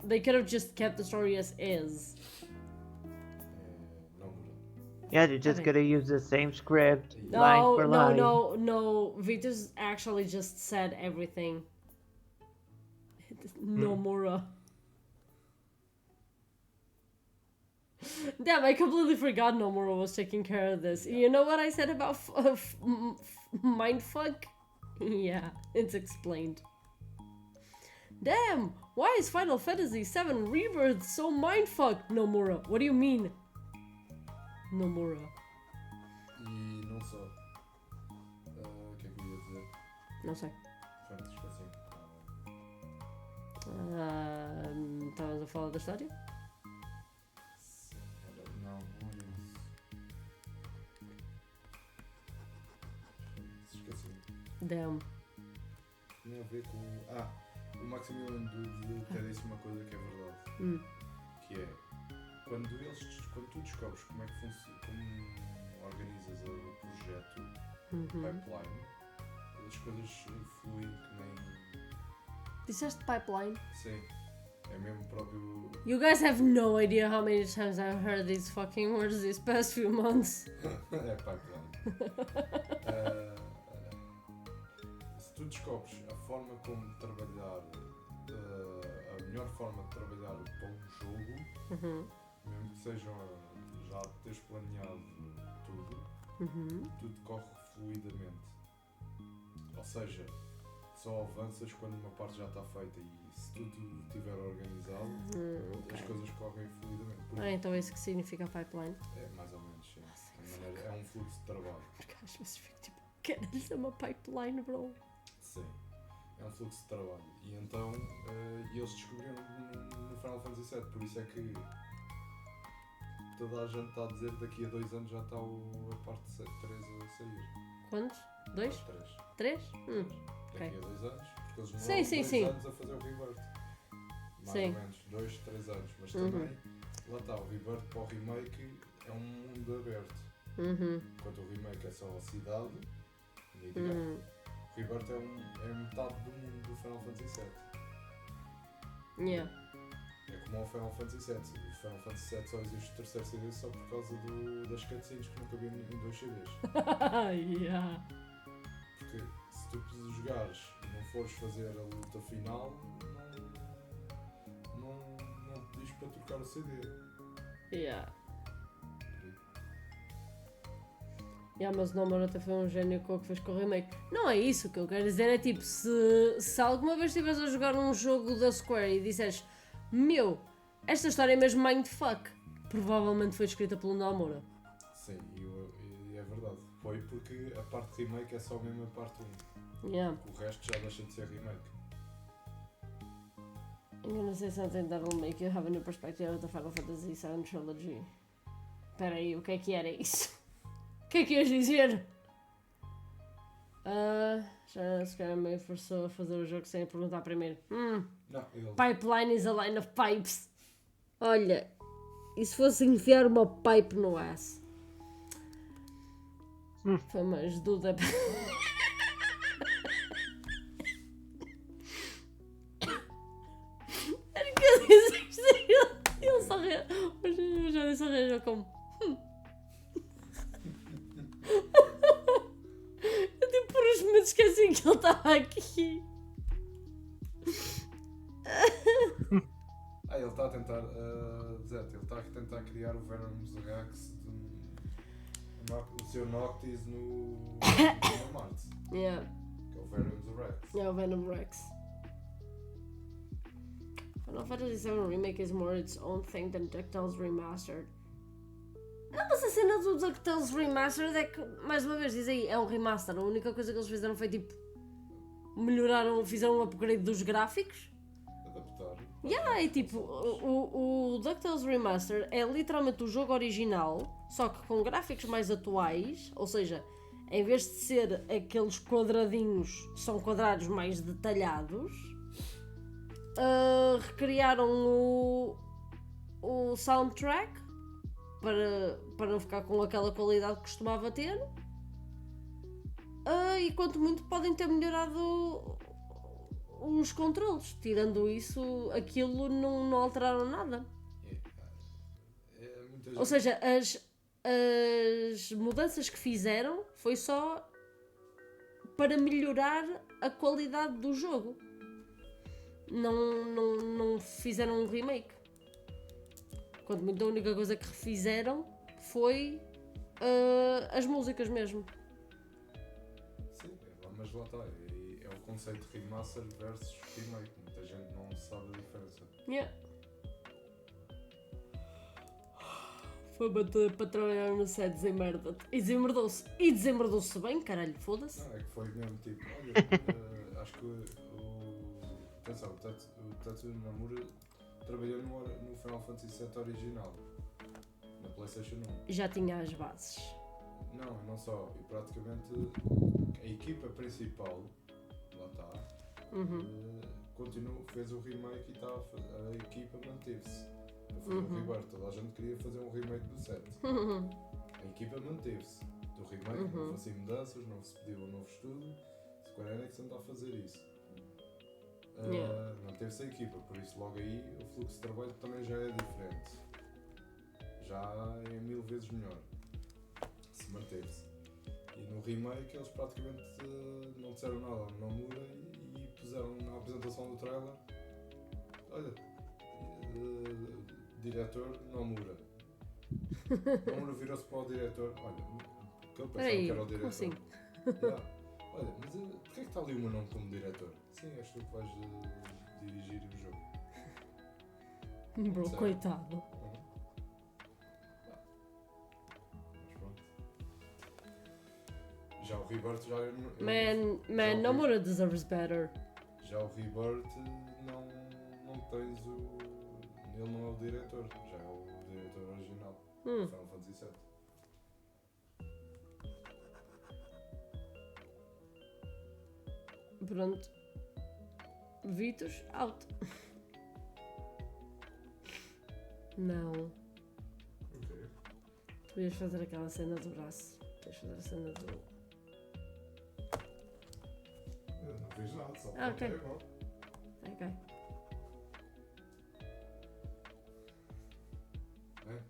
they could have just kept the story as is. Não muda. Yeah, they're just Okay. gonna use the same script, line No, for no, line. no. Vitus actually just said everything. Nomura. Damn, I completely forgot Nomura was taking care of this. You know what I said about mindfuck? Yeah, it's explained. Damn, why is Final Fantasy VII Rebirth so mindfuck, Nomura? What do you mean? Nomura. E não só. O que é que eu ia dizer? Não sei. Pronto, esqueci. Estavas a falar da história? Não é isso. Esqueci. Damn. Tinha a ver com. O Maximilian Dude até disse uma coisa que é verdade. Que é. Quando tu descobres como é que funciona, como organizas o projeto, pipeline, as coisas fluem que nem. Disseste pipeline? Sim. É mesmo próprio. You guys have no idea how many times I've heard these fucking words these past few months. É pipeline. Se tu descobres a forma como trabalhar, a melhor forma de trabalhar para um jogo, mesmo que seja já teres planeado tudo corre fluidamente. Ou seja, só avanças quando uma parte já está feita e se tudo estiver organizado, as coisas correm fluidamente. Porque Então é isso que significa pipeline. é mais ou menos, sim. É um fluxo de trabalho. Porque às vezes fico tipo, caralho, é uma pipeline, bro. Sim, é um fluxo de trabalho. E então eles descobriram no Final Fantasy VII, por isso é que toda a gente está a dizer que daqui a 2 anos já está a parte 3 a sair. Quantos? 2? Parte 3? 3. Ok. Daqui a 2 anos, porque eles Sim, demoram sim, 2 sim. anos a fazer o Rebirth. Mais Sim. ou menos, 2, 3 anos. Mas também, lá está, o Rebirth para o remake é um mundo aberto. Enquanto o remake é só a cidade, o Rebirth é metade do mundo do Final Fantasy VII. Yeah. É como ao Final Fantasy VII. O Final Fantasy VII só existe o terceiro CD só por causa das cutscenes que não cabiam em 2 CDs. Yeah. Porque se tu jogares e não fores fazer a luta final, não te diz para trocar o CD. Yeah. Yeah, mas o Nomura até foi um gênio com o que fez com o remake. Não é isso, o que eu quero dizer é tipo, se alguma vez estiveres a jogar um jogo da Square e disseres meu, esta história é mesmo mindfuck, provavelmente foi escrita pelo Nomura. Sim, e é verdade. Foi porque a parte remake é só mesmo a parte 1. Yeah. O resto já deixa de ser remake. I'm gonna say something that'll make you have a new perspective of the Final Fantasy VII Trilogy. Espera aí, o que é que era isso? O que é que ias dizer? Já se calhar meio forçou a fazer o jogo sem perguntar primeiro. Não, ele... Pipeline is a line of pipes. Olha, e se fosse enfiar uma pipe no ass? Foi mais dúvida. Era que eu disse isto. Ele só riu. Eu já disse a rir, como. Eu tipo por uns momentos esqueci que ele estava aqui. ele está a tentar. Zé, ele está a tentar criar o Venom's Rex, o seu Noctis no Marte. Yeah. Que é o Venom's Rex. Yeah, o Venom Rex. Final Fantasy VII Remake is more its own thing than DuckTales Remastered. Não, mas a cena do DuckTales Remastered é que, mais uma vez, diz aí, é um remaster. A única coisa que eles fizeram foi tipo. Melhoraram, fizeram um upgrade dos gráficos. Adaptar. Yeah, e tipo, o DuckTales Remastered é literalmente o jogo original, só que com gráficos mais atuais, ou seja, em vez de ser aqueles quadradinhos, são quadrados mais detalhados. Recriaram o soundtrack para não ficar com aquela qualidade que costumava ter. E quanto muito podem ter melhorado os controles. Tirando isso, aquilo não alteraram nada. Ou seja, as mudanças que fizeram foi só para melhorar a qualidade do jogo. Não fizeram um remake. Quanto muito a única coisa que refizeram foi as músicas mesmo. Sim, mas lá está. É o conceito de remaster versus remake. Muita gente não sabe a diferença. Yeah. Foi para trabalhar no set, desemmerda-te. E desemmerdou-se. E desemmerdou-se bem, caralho, foda-se. Não, é que foi mesmo tipo, olha, acho que atenção, o Tetsuya Nomura trabalhou no Final Fantasy VII original, na PlayStation 1. Já tinha as bases. Não só, e praticamente a equipa principal, lá está, fez o remake e a equipa manteve-se. Não foi o Rebirth, toda a gente queria fazer um remake do 7. A equipa manteve-se do remake, não fossem mudanças, não se pediu um novo estudo. Square Enix anda a fazer isso. Manteve-se a equipa, por isso logo aí o fluxo de trabalho também já é diferente. Já é 1000 vezes melhor. Se manteve-se. E no remake eles praticamente não disseram nada ao Nomura e puseram na apresentação do trailer. Olha, diretor Nomura. Nomura virou-se para o diretor. Olha, que ele pensava que era o diretor. Como assim? Yeah. Olha, mas porquê é que está ali o meu nome como diretor? Sim, és tu que vais dirigir o jogo. Bro, Certo. coitado. Mas pronto. Já o Rebirth já... Man, Nomura deserves better. Já o Rebirth não tens o... Ele não é o diretor, já é o diretor original. Final Fantasy VII. Pronto. Vitus, out. Não. Ok. Tu ias fazer aquela cena do braço. Tu ias fazer a cena do... Eu não fiz nada, só Ah, ok. é bom. Ok.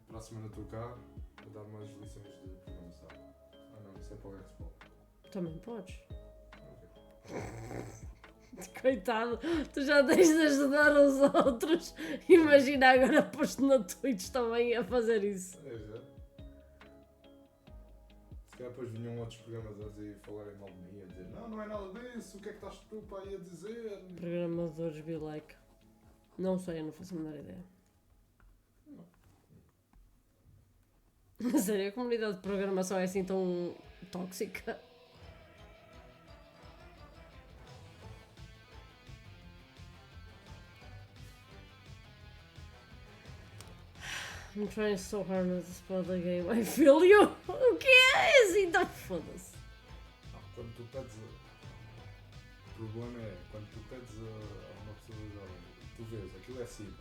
Próxima na tua cá, vou dar mais lições de programação. Ah não, isso é para o Expo. Também podes. Ok. Coitado, tu já tens de ajudar os outros. Imagina agora posto na Twitch também a fazer isso. É, já. Se calhar depois vinham outros programadores e falarem mal de mim, a dizer não é nada disso, o que é que estás tu para aí a dizer? Programadores be like. Não sei, eu não faço a menor ideia. Sério, a comunidade de programação é assim tão tóxica? I'm trying so hard not to spoil the game. I feel you! O que é assim? Então foda-se. Não, quando tu pedes o problema é, quando tu pedes a uma pessoa jovem, tu vês, aquilo é simples.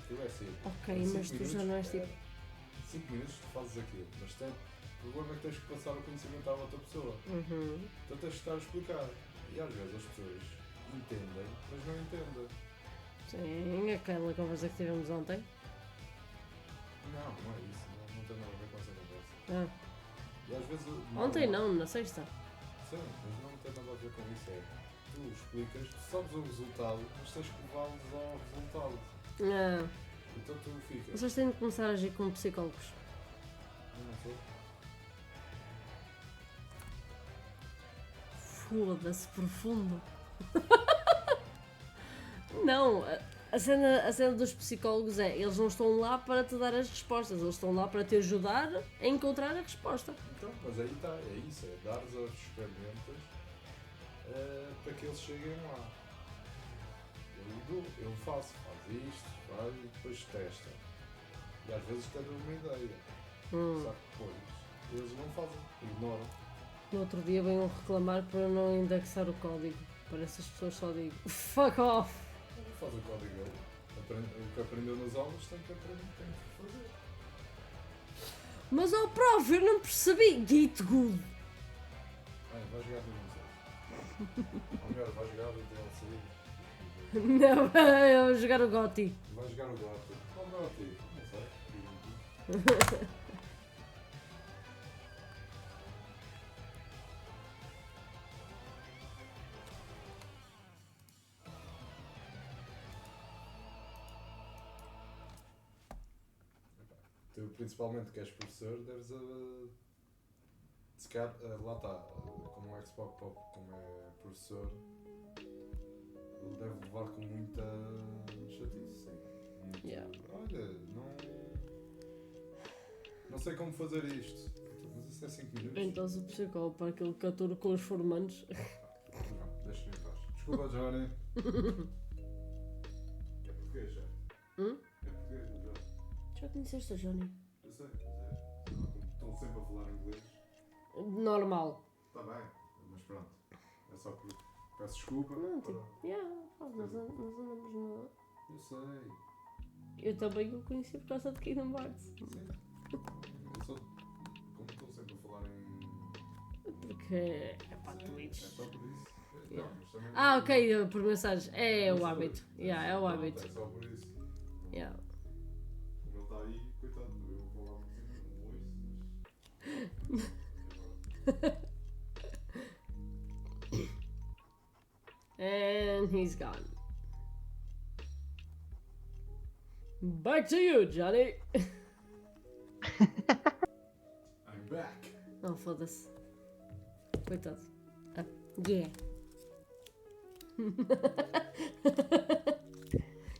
Aquilo é simples. Ok, Em mas 5 tu já minutos, não és tipo... 5 minutos tu fazes aquilo, mas o problema é que tens que passar o conhecimento à outra pessoa. Então tens de estar a explicar. E às vezes as pessoas entendem, mas não entendem. Sim, aquela conversa que tivemos ontem. Não é isso, não tem nada a ver com essa conversa. Ah, E às vezes... ontem não, na sexta. Sim, mas não tem nada a ver com isso. É, tu explicas, tu sabes o resultado, mas tens que levá-los ao resultado. Ah, Então tu ficas. vocês têm de começar a agir como psicólogos. Eu não sou. Foda-se, profundo. Não, a cena dos psicólogos é, eles não estão lá para te dar as respostas, eles estão lá para te ajudar a encontrar a resposta. Então, mas aí está, é isso, é dar as ferramentas para que eles cheguem lá. Eu faço, faz isto, faz e depois testa. E às vezes até dou uma ideia. Só que depois eles não fazem, ignoram. No outro dia venham reclamar para não indexar o código. Parece as pessoas só digam fuck off. Não faz o código dele. O que aprendeu nas aulas tem que aprender, tem que fazer. Mas ó prof, eu não percebi. Git good. Vai jogar do museu. Ou melhor, vai jogar do DLC. Não, eu vou jogar o Gotti. Vai jogar o Gotti. Qual Gotti? Não sei. Tu, principalmente que és professor, deves se calhar, lá está, como o Xbox Pop, como é professor, ele deve levar com muita chatice, sim. Muito, Yeah. olha, não sei como fazer isto. Mas isso é 5 minutos. Então o psicólogo para aquele que atura com os formandos. Não, deixa-me em paz. Desculpa, Johnny. É português, já? É português, não já? Já conheceste o Johnny? Eu sei, mas é. Estão sempre a falar inglês. Normal. Está bem, mas pronto. É só por. Peço desculpa. Não, tipo, nós andamos no... Eu sei. Eu também o conheci por causa de Kingdom Hearts. Sim. Eu sou. Como estão sempre a falar em. Porque é para Sim, é Twitch. só por isso. Yeah. Não, mas também. Ah, ok, por mensagens. É o Mas hábito. é É o pronto, hábito. É só por isso. Yeah. Como ele está aí, coitado, eu vou lá por cima, não ouço, And he's gone. Back to you, Johnny. I'm back! Não, foda-se. Coitado. Ah, yeah.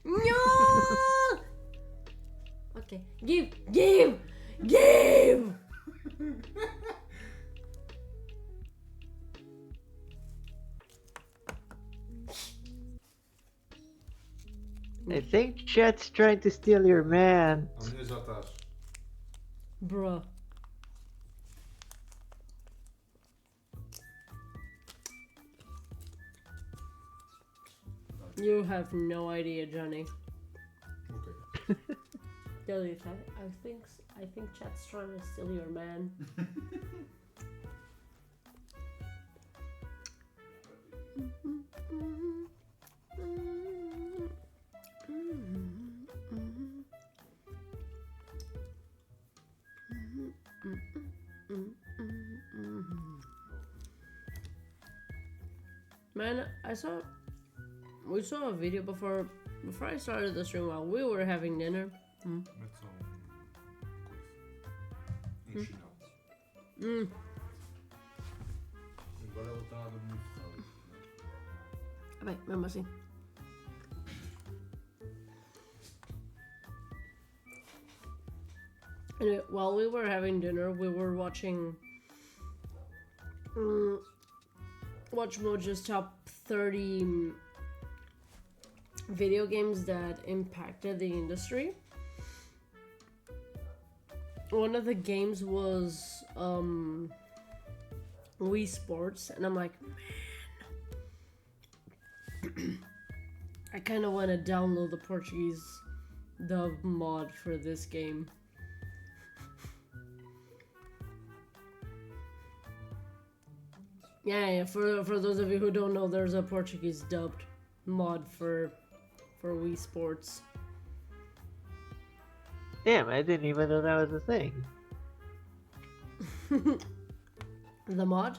No! Ok. Give! I think Chet's trying to steal your man. Amanhã já estás. Bruh. You have no idea, Johnny. Ok. Tell you, I think Chat's trying to steal your man. Man, we saw a video before I started the stream while we were having dinner. Mete só coisa. Chinelo. Agora ela está a dar muito errado. Bem, mesmo assim. Anyway, while we were having dinner, we were watching Watch Mojo's top 30 video games that impacted the industry. One of the games was Wii Sports, and I'm like, man, I kind of want to download the Portuguese dub mod for this game. Yeah, for those of you who don't know, there's a Portuguese dubbed mod for Wii Sports. Damn, I didn't even know that was a thing. The mod?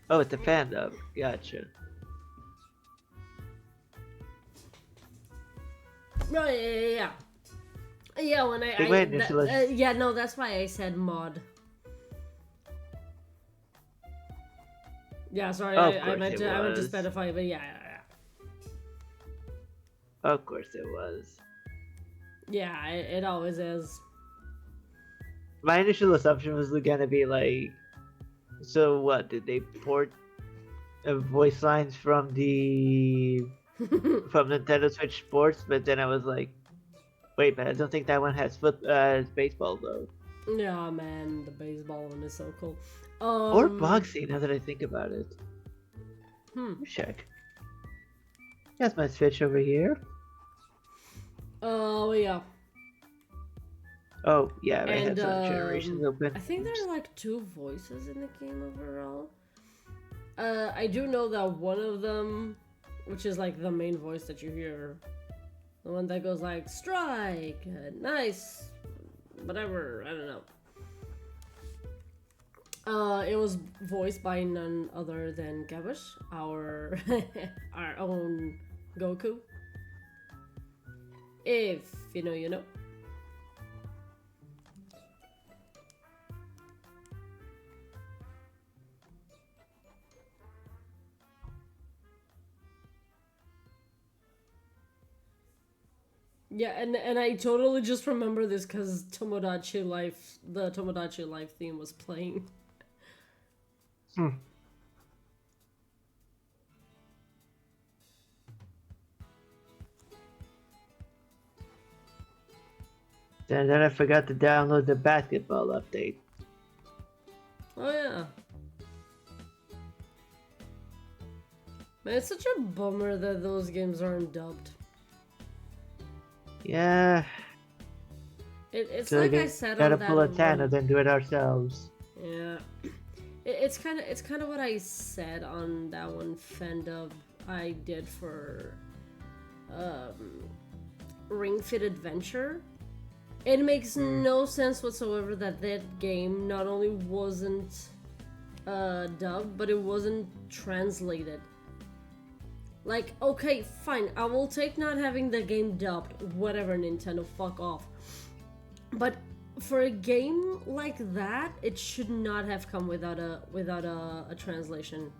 Oh, it's a fandom. Gotcha. No, yeah. Yeah, when Think my initial yeah, no, that's why I said mod. Yeah, sorry, Of I course meant it to was. specify, but yeah. Of course it was. Yeah, it always is. My initial assumption was gonna be like, so what? Did they port voice lines from Nintendo Switch Sports? But then I was like, wait, but I don't think that one has baseball though, Yeah, man, the baseball one is so cool. or boxing. Now that I think about it, Hmm. check. That's my Switch over here. Oh, yeah. Oh yeah, I And had some generations open. I think there are like 2 voices in the game overall. I do know that one of them, which is like the main voice that you hear, the one that goes like strike, nice, whatever, I don't know. It was voiced by none other than Gavish, our our own Goku. If you know, you know. Yeah, and I totally just remember this because the Tomodachi Life theme was playing. Hmm. Then I forgot to download the basketball update. Oh yeah. Man, it's such a bummer that those games aren't dubbed. Yeah. It's So like we I said gotta on that pull a Tana, one. then do it ourselves. Yeah. It's kind of what I said on that one fan dub I did for Ring Fit Adventure. It makes no sense whatsoever that game not only wasn't dubbed, but it wasn't translated. Like, okay, fine, I will take not having the game dubbed. Whatever, Nintendo, fuck off. But for a game like that, it should not have come without a translation.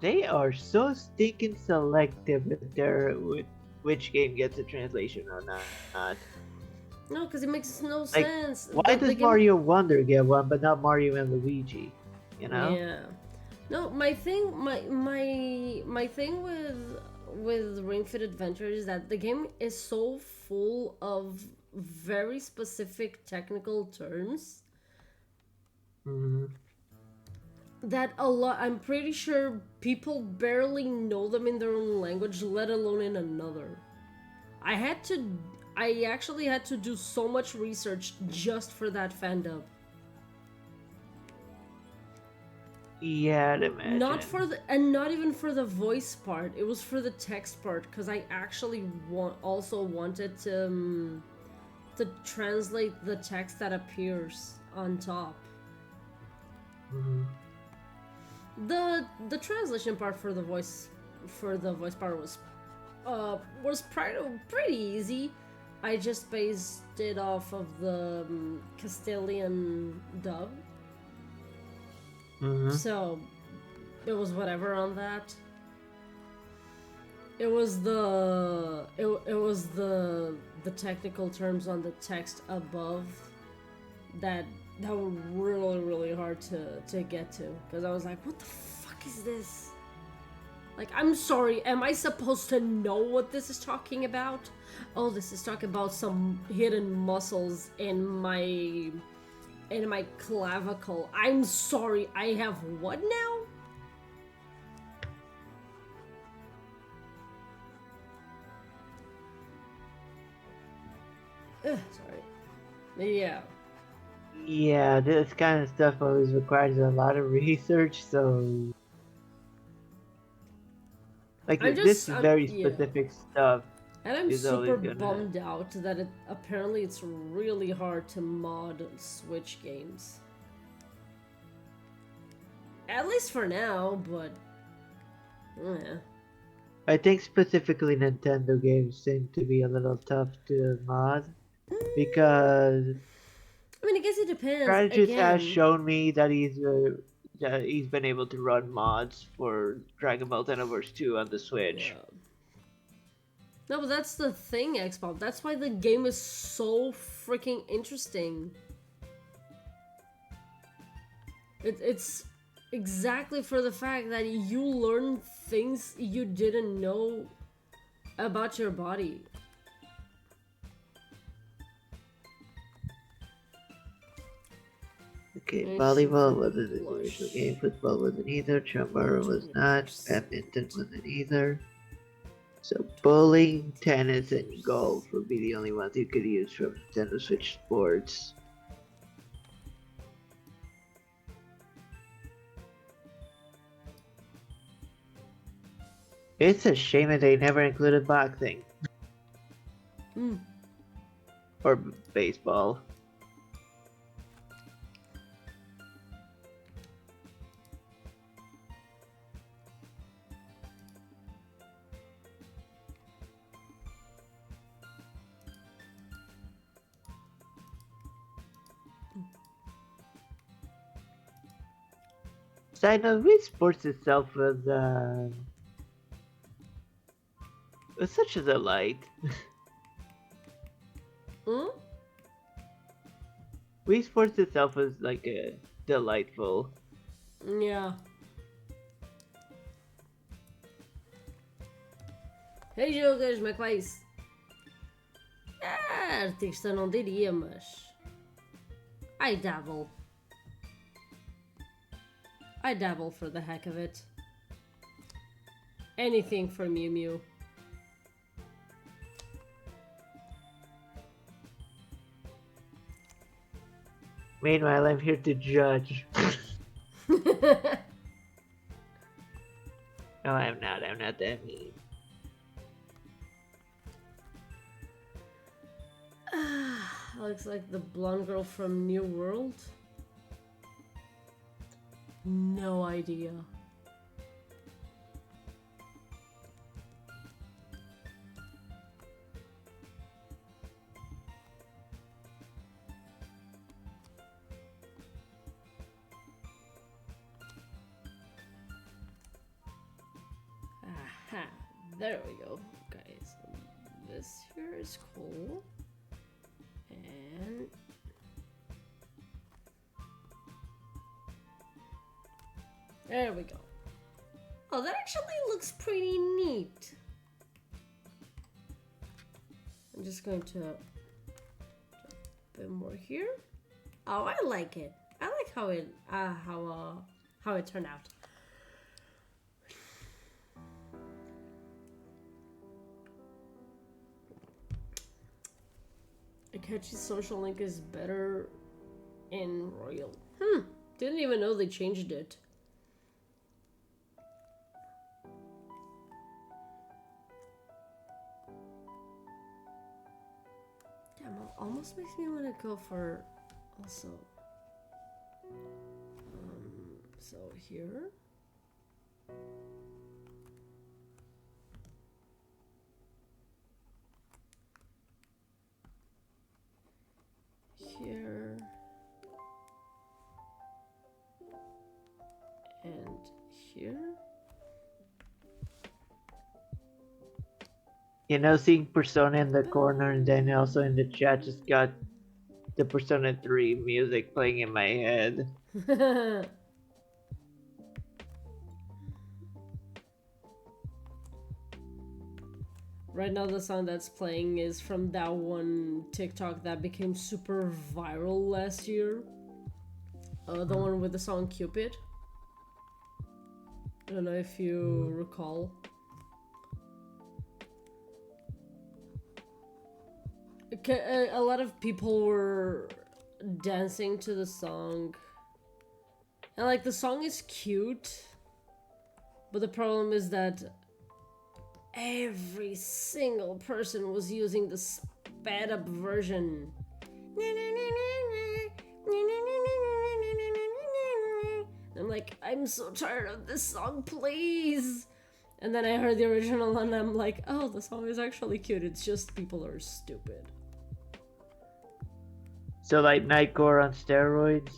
They are so stinking selective with which game gets a translation or not. No, because it makes no Like, sense. why The does game- Mario Wonder get one, but not Mario and Luigi? You know? Yeah. No, my thing with Ring Fit Adventure is that the game is so full of very specific technical terms Hmm. that I'm pretty sure people barely know them in their own language, let alone in another. I actually had to do so much research just for that fandom. Yeah, I'd imagine. Not even for the voice part. It was for the text part because I actually also wanted to translate the text that appears on top. Mhm. The translation part for the voice part was pretty easy. I just based it off of the Castilian dub. Mhm. So it was whatever on that. It was the technical terms on the text above that were really hard to get to, because I was like, what the fuck is this? Like, I'm sorry, am I supposed to know what this is talking about? Oh, this is talking about some hidden muscles in my clavicle. I'm sorry, I have what now? Sorry. Yeah. Yeah, this kind of stuff always requires a lot of research, so like I'm this just- very yeah. specific stuff. And I'm Is always super gonna- bummed out that apparently it's really hard to mod Switch games. At least for now, but yeah. I think specifically Nintendo games seem to be a little tough to mod because I mean, I guess it depends. Strategist has Again, shown me that he's been able to run mods for Dragon Ball Xenoverse 2 on the Switch. yeah. No, but that's the thing, Xbox. That's why the game is so freaking interesting. It's exactly for the fact that you learn things you didn't know about your body. Okay, Nice. volleyball wasn't in the Blush. original game, football wasn't either, Chambara was not, badminton wasn't either. So bowling, tennis, and golf would be the only ones you could use from Nintendo Switch Sports. It's a shame that they never included boxing. Hmm. Or baseball. Side note, Wii Sports itself was such a delight. Hmm? Wii Sports itself was like a delightful. Yeah. Hey jogas, como é que vai isso? Ah, artista não diria, mas... I dabble. I dabble for the heck of it. Anything for Mew Mew. Meanwhile, I'm here to judge. No, I'm not. I'm not that mean. Looks like the blonde girl from New World. No idea. Aha, there we go. Okay, so this here is cool. And there we go. Oh, that actually looks pretty neat. I'm just going to a bit more here. Oh, I like it. I like how it turned out. A catchy social link is better in Royal. Didn't even know they changed it. Damn, it almost makes me want to go for also. So here. Here. And here. You know, seeing Persona in the corner and then also in the chat just got the Persona 3 music playing in my head. Right now the song that's playing is from that one TikTok that became super viral last year. The one with the song Cupid. I don't know if you recall. A lot of people were dancing to the song. And like the song is cute. But the problem is that every single person was using the sped up version. I'm I'm like, I'm so tired of this song, please. And then I heard the original and I'm like, oh, the song is actually cute. It's just people are stupid. So like Nightcore on steroids?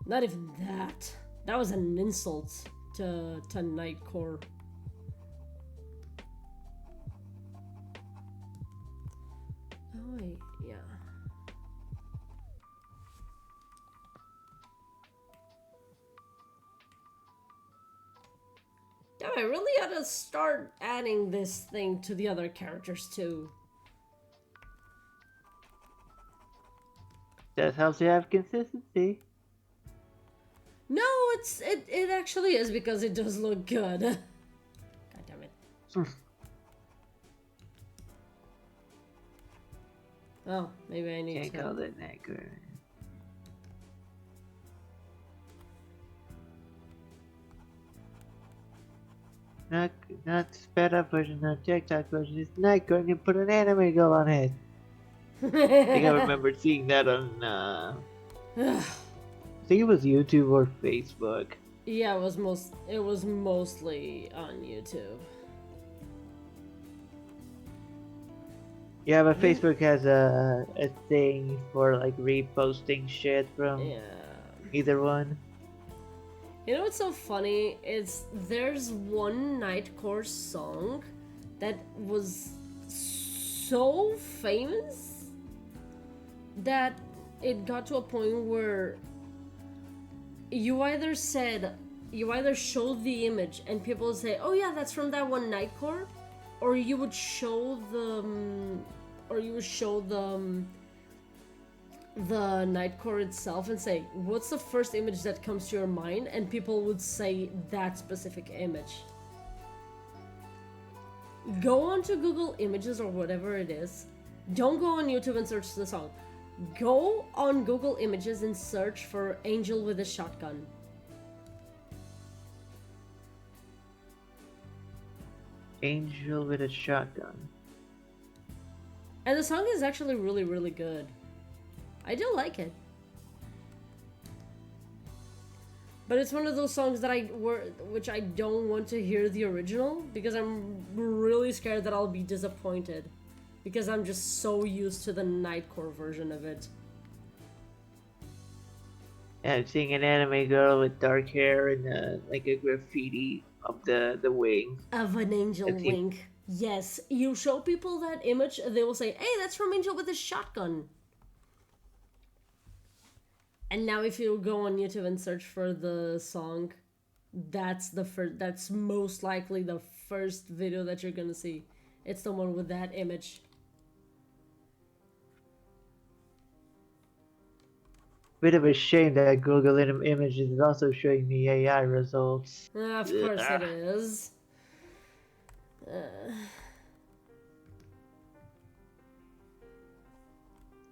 Not even that. That was an insult to Nightcore. Oh wait, yeah. Yeah, I really ought to start adding this thing to the other characters too. That helps you have consistency. No, it actually is because it does look good. God damn it. Oh, maybe I need Can't to. call it Nightcore. Not sped up version, not TikTok version. It's Nightcore and you put an anime girl on it. I think I remember seeing that on I think it was YouTube or Facebook. Yeah, it was mostly on YouTube. Yeah, but Facebook has a thing for like reposting shit from Yeah. either one. You know what's so funny? There's one Nightcore song that was so famous that it got to a point where you either showed the image and people would say, oh yeah, that's from that one Nightcore, or you would show the Nightcore itself and say, what's the first image that comes to your mind? And people would say that specific image. Go onto Google Images or whatever it is. Don't go on YouTube and search the song. Go on Google Images and search for Angel with a Shotgun. Angel with a shotgun. And the song is actually really, really good. I do like it. But it's one of those songs that which I don't want to hear the original because I'm really scared that I'll be disappointed because I'm just so used to the Nightcore version of it. Yeah, seeing an anime girl with dark hair and like a graffiti of the wing. Of an angel It's wing. Yes, you show people that image, they will say, hey, that's from Angel with a Shotgun. And now if you go on YouTube and search for the song, that's most likely the first video that you're gonna see. It's the one with that image. Bit of a shame that Google Images is also showing me AI results. Of course it is.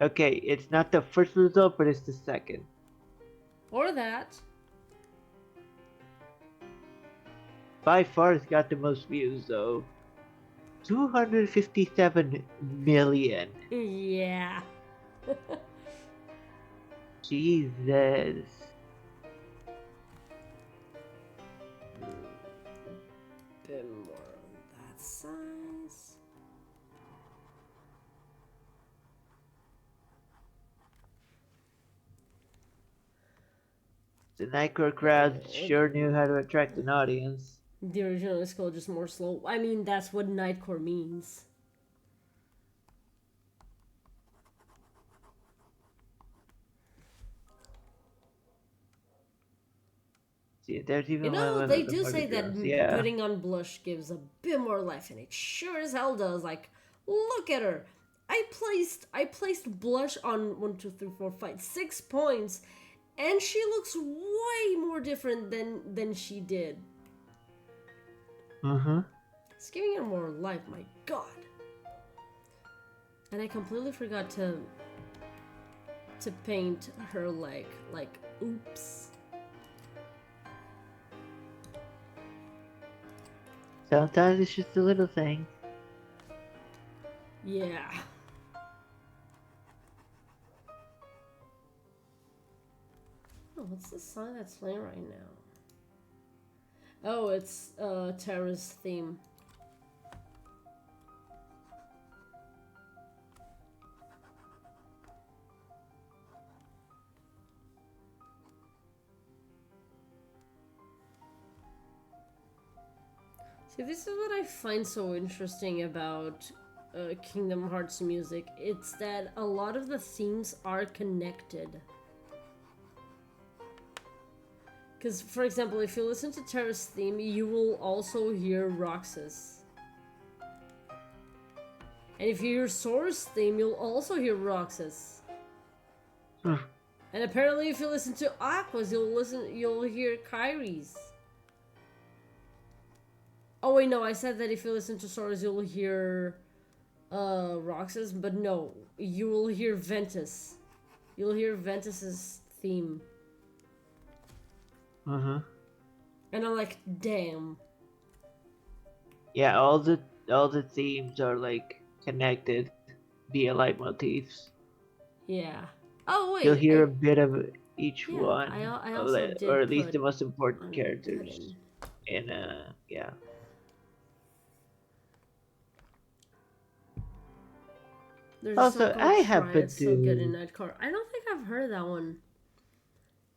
Okay, it's not the first result, but it's the second. Or that. By far, it's got the most views though. 257 million. Yeah. Jesus. Bit more on that size. The Nightcore crowd sure knew how to attract an audience. The original is called just more slow. I mean, that's what Nightcore means. See, there's even You know, one they of the do party say that girls. Yeah. putting on blush gives a bit more life, and it sure as hell does. Like, look at her. I placed blush on 1, 2, 3, 4, 5, 6 points, and she looks way more different than she did. It's giving her more life, my god. And I completely forgot to paint her leg. Like, oops. Sometimes it's just a little thing. Yeah. Oh, what's the song that's playing right now? Oh, it's Terra's theme. See, this is what I find so interesting about Kingdom Hearts music. It's that a lot of the themes are connected. Because, for example, if you listen to Terra's theme, you will also hear Roxas. And if you hear Sora's theme, you'll also hear Roxas. Hmm. And apparently, if you listen to Aqua's, you'll hear Kyrie's. Oh wait, no, I said that if you listen to Sora's, you'll hear Roxas, but no, you will hear Ventus. You'll hear Ventus's theme. Uh-huh. And I'm like, damn. Yeah, all the themes are like connected via leitmotifs. Yeah. Oh You'll wait, hear a bit of each yeah, one, I also did or at least put the most important that characters. in. And yeah. There's a song Also, called I Try, happen it's so good in to. Nightcore. I don't think I've heard that one.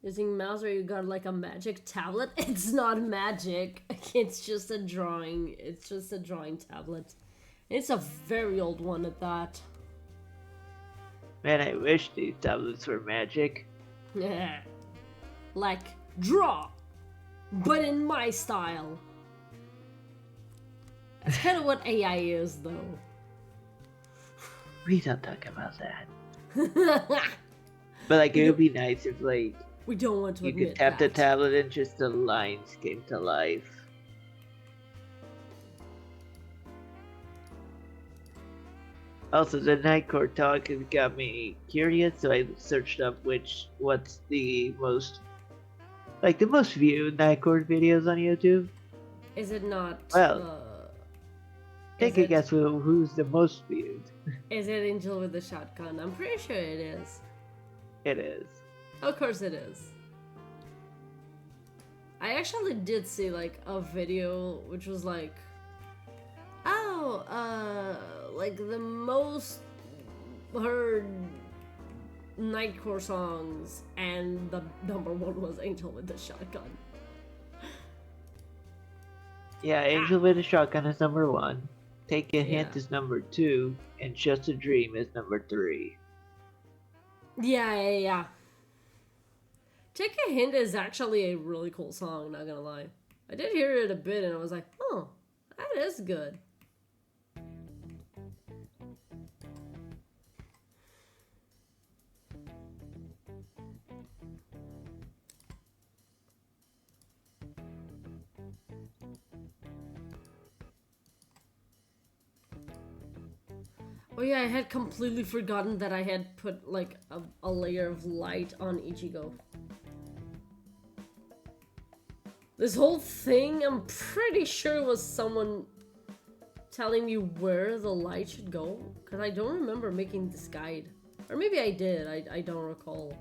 Using mouse where you got like a magic tablet? It's not magic. It's just a drawing. It's just a drawing tablet. It's a very old one at that. Man, I wish these tablets were magic. Yeah. Like, draw! But in my style. That's kind of what AI is, though. We don't talk about that. But like, it would be nice if like We don't want to you admit could tap the that. tablet and just the lines came to life. Also, the Nightcore talk has got me curious, so I searched up what's the most viewed Nightcore videos on YouTube. Is it not, Well, take is a guess who's the most viewed. Is it Angel with the Shotgun? I'm pretty sure it is. It is. Of course it is. I actually did see like a video which was like, oh, like the most heard Nightcore songs, and the number one was Angel with the Shotgun. Yeah, Angel with a Shotgun is number 1. Take a Hint Yeah. is number 2, and Just a Dream is number 3. Yeah. Take a Hint is actually a really cool song, not gonna lie. I did hear it a bit and I was like, oh, that is good. Oh yeah, I had completely forgotten that I had put like a layer of light on Ichigo. This whole thing, I'm pretty sure was someone telling me where the light should go, because I don't remember making this guide. Or maybe I did, I don't recall.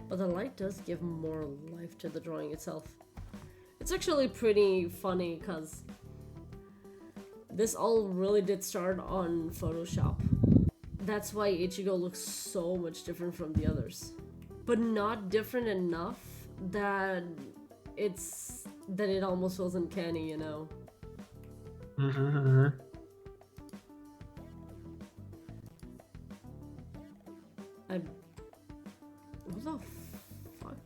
But the light does give more life to the drawing itself. It's actually pretty funny, because this all really did start on Photoshop. That's why Ichigo looks so much different from the others. But not different enough that it almost feels uncanny, you know? Who the fuck?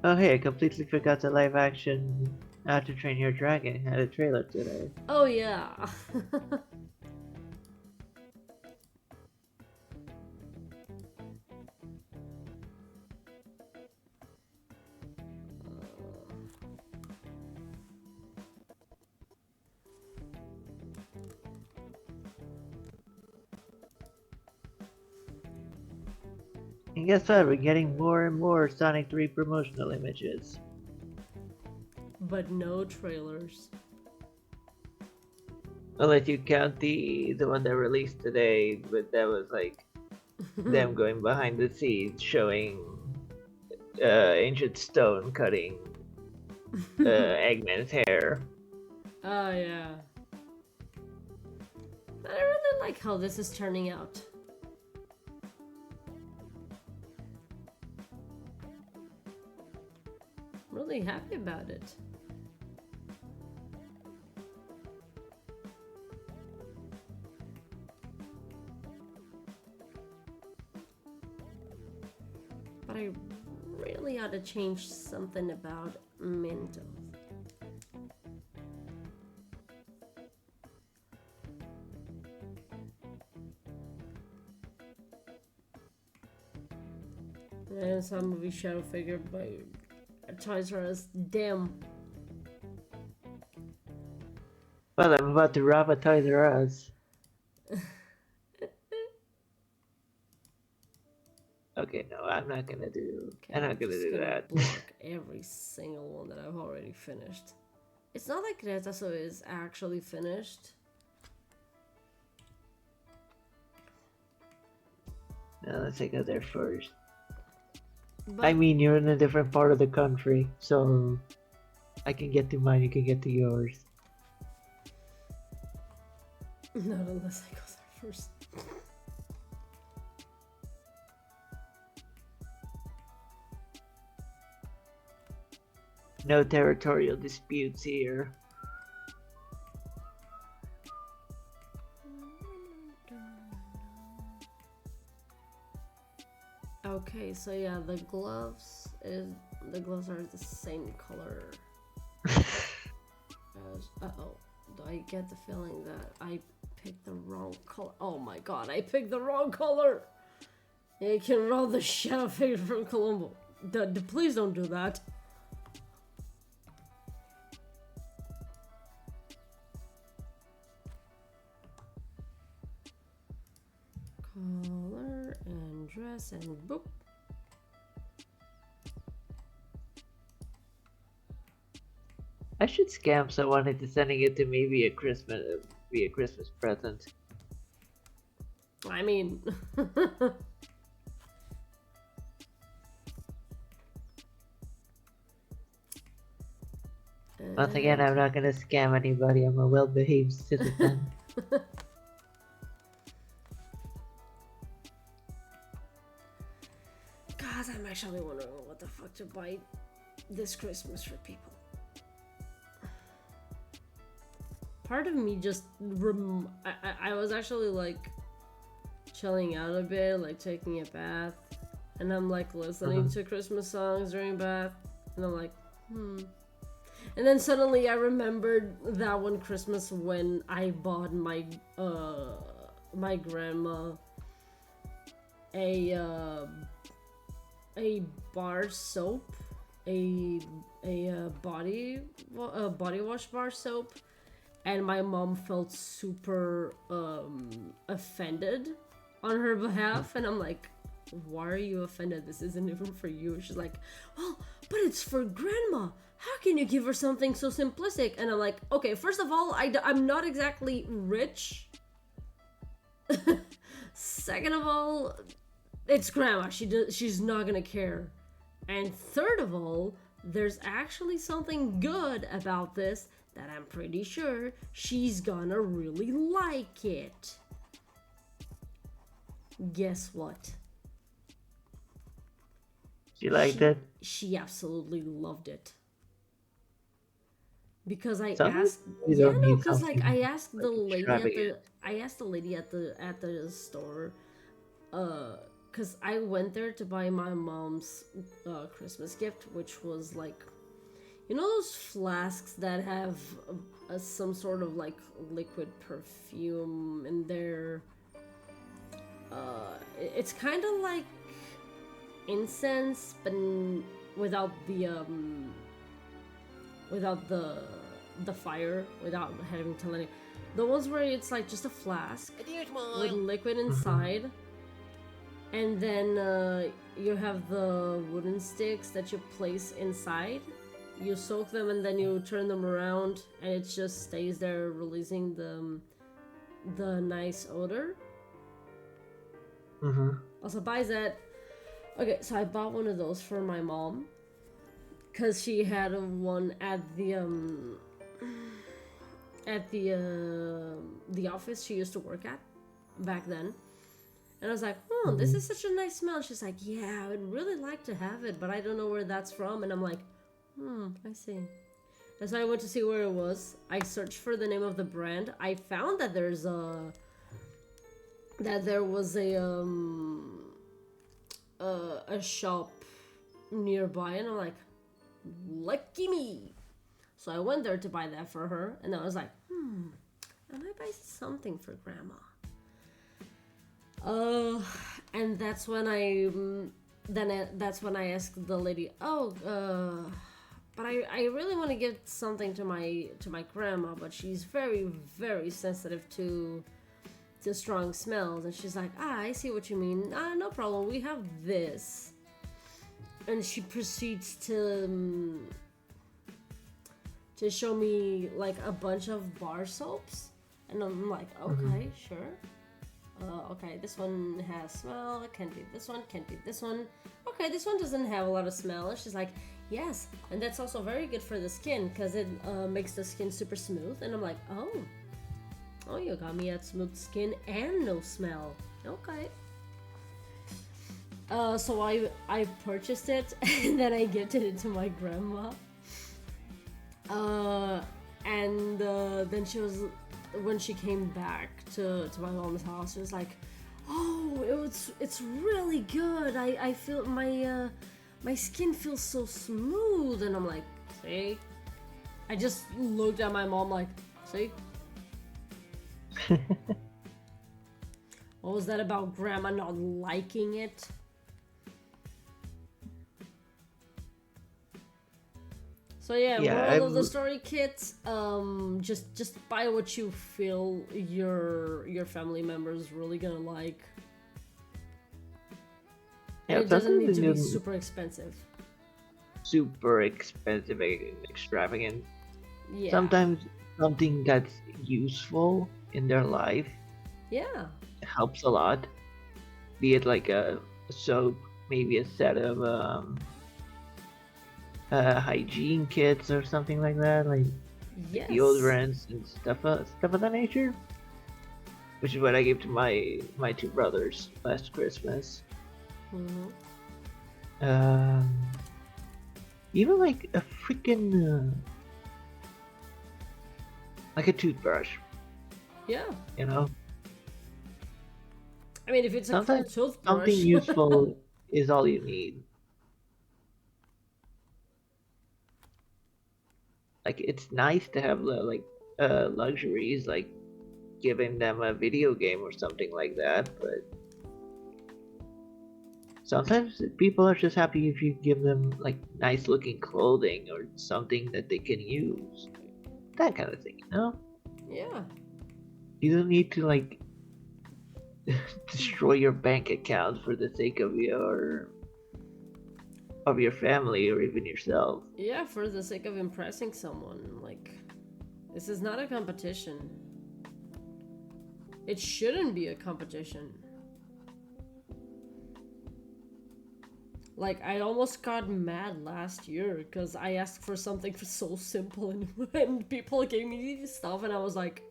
Oh hey, I completely forgot the live action How to Train Your Dragon had a trailer today. Oh yeah. And guess what? We're getting more and more Sonic 3 promotional images. But no trailers. Unless you count the one that released today, but that was like them going behind the scenes showing Ancient Stone cutting Eggman's hair. Oh yeah. But I really like how this is turning out. I'm really happy about it. But I really ought to change something about Minto. And some movie Shadow Figure by Toys R Us. Damn. Well, I'm about to rob a Toys R Us. Okay, no, I'm not gonna do. I'm not gonna do that. Block every single one that I've already finished. It's not like Retaso is actually finished. No, let's go there first. But I mean, you're in a different part of the country, so I can get to mine, you can get to yours. not unless I go there first. No territorial disputes here. Okay, so yeah, the gloves are the same color as do I get the feeling that I picked the wrong color? Oh my god, I picked the wrong color! You can roll the Shadow Figure from Colombo. Please don't do that. Color and dress and boop. I should scam someone into sending it to me via Christmas present. I mean, Once again, I'm not gonna scam anybody. I'm a well-behaved citizen. God, I'm actually wondering what the fuck to buy this Christmas for people. Part of me just I was actually like chilling out a bit, like taking a bath, and I'm like listening to Christmas songs during bath, and I'm like, And then suddenly I remembered that one Christmas when I bought my my grandma a bar soap, a body wash bar soap, and my mom felt super offended on her behalf, and I'm like, why are you offended? This isn't even for you. She's like, well, but it's for grandma. How can you give her something so simplistic? And I'm like, okay, first of all, I'm not exactly rich. Second of all, it's grandma. She's not gonna care. And third of all, there's actually something good about this that I'm pretty sure she's gonna really like it. Guess what? You liked it? She absolutely loved it. Because I Some asked, you yeah, don't no, need because like something, I asked the lady at the, extravagant. I asked the lady at the store, because I went there to buy my mom's Christmas gift, which was like, you know those flasks that have some sort of like liquid perfume in there. It's kind of like incense, but without the fire, without having to let it. The ones where it's like just a flask with liquid inside. and then you have the wooden sticks that you place inside. You soak them and then you turn them around, and it just stays there, releasing the nice odor. Mm-hmm. Also buys that. Okay, so I bought one of those for my mom because she had one at the office she used to work at back then. And I was like, oh, this is such a nice smell. She's like, yeah, I would really like to have it, but I don't know where that's from. And I'm like, I see. And so I went to see where it was. I searched for the name of the brand. I found that there was a shop nearby, and I'm like, lucky me. So I went there to buy that for her, and I was like, I might buy something for grandma. And that's when that's when I asked the lady, but I really want to give something to my grandma, but she's very, very sensitive to strong smells. And she's like, I see what you mean. No problem. We have this. And she proceeds to show me like a bunch of bar soaps, and I'm like, okay, sure. Okay, this one has smell. It can't be this one. Can't be this one. Okay, this one doesn't have a lot of smell. And she's like, yes, and that's also very good for the skin because it makes the skin super smooth. And I'm like, oh, you got me at smooth skin and no smell. Okay. So I purchased it and then I gifted it to my grandma. And then when she came back to my mom's house, she was like, oh, it's really good. I feel my skin feels so smooth. And I'm like, see? I just looked at my mom like, see? What was that about grandma not liking it? So yeah, moral of the story, kids, just buy what you feel your family members really gonna like. And it doesn't need to be super expensive. Super expensive and extravagant. Yeah. Sometimes something that's useful in their life helps a lot. Be it like a soap, maybe a set of hygiene kits or something like that, like deodorants and stuff of that nature. Which is what I gave to my two brothers last Christmas. Even like a freaking like a toothbrush. Yeah. You know. I mean, if it's a cool toothbrush, something useful is all you need. Like, it's nice to have luxuries, like giving them a video game or something like that, but sometimes people are just happy if you give them like nice looking clothing or something that they can use. That kind of thing, you know? Yeah. You don't need to like destroy your bank account for the sake of your family or even yourself. Yeah, for the sake of impressing someone. Like, this is not a competition. It shouldn't be a competition. Like, I almost got mad last year because I asked for something so simple and people gave me stuff and I was like,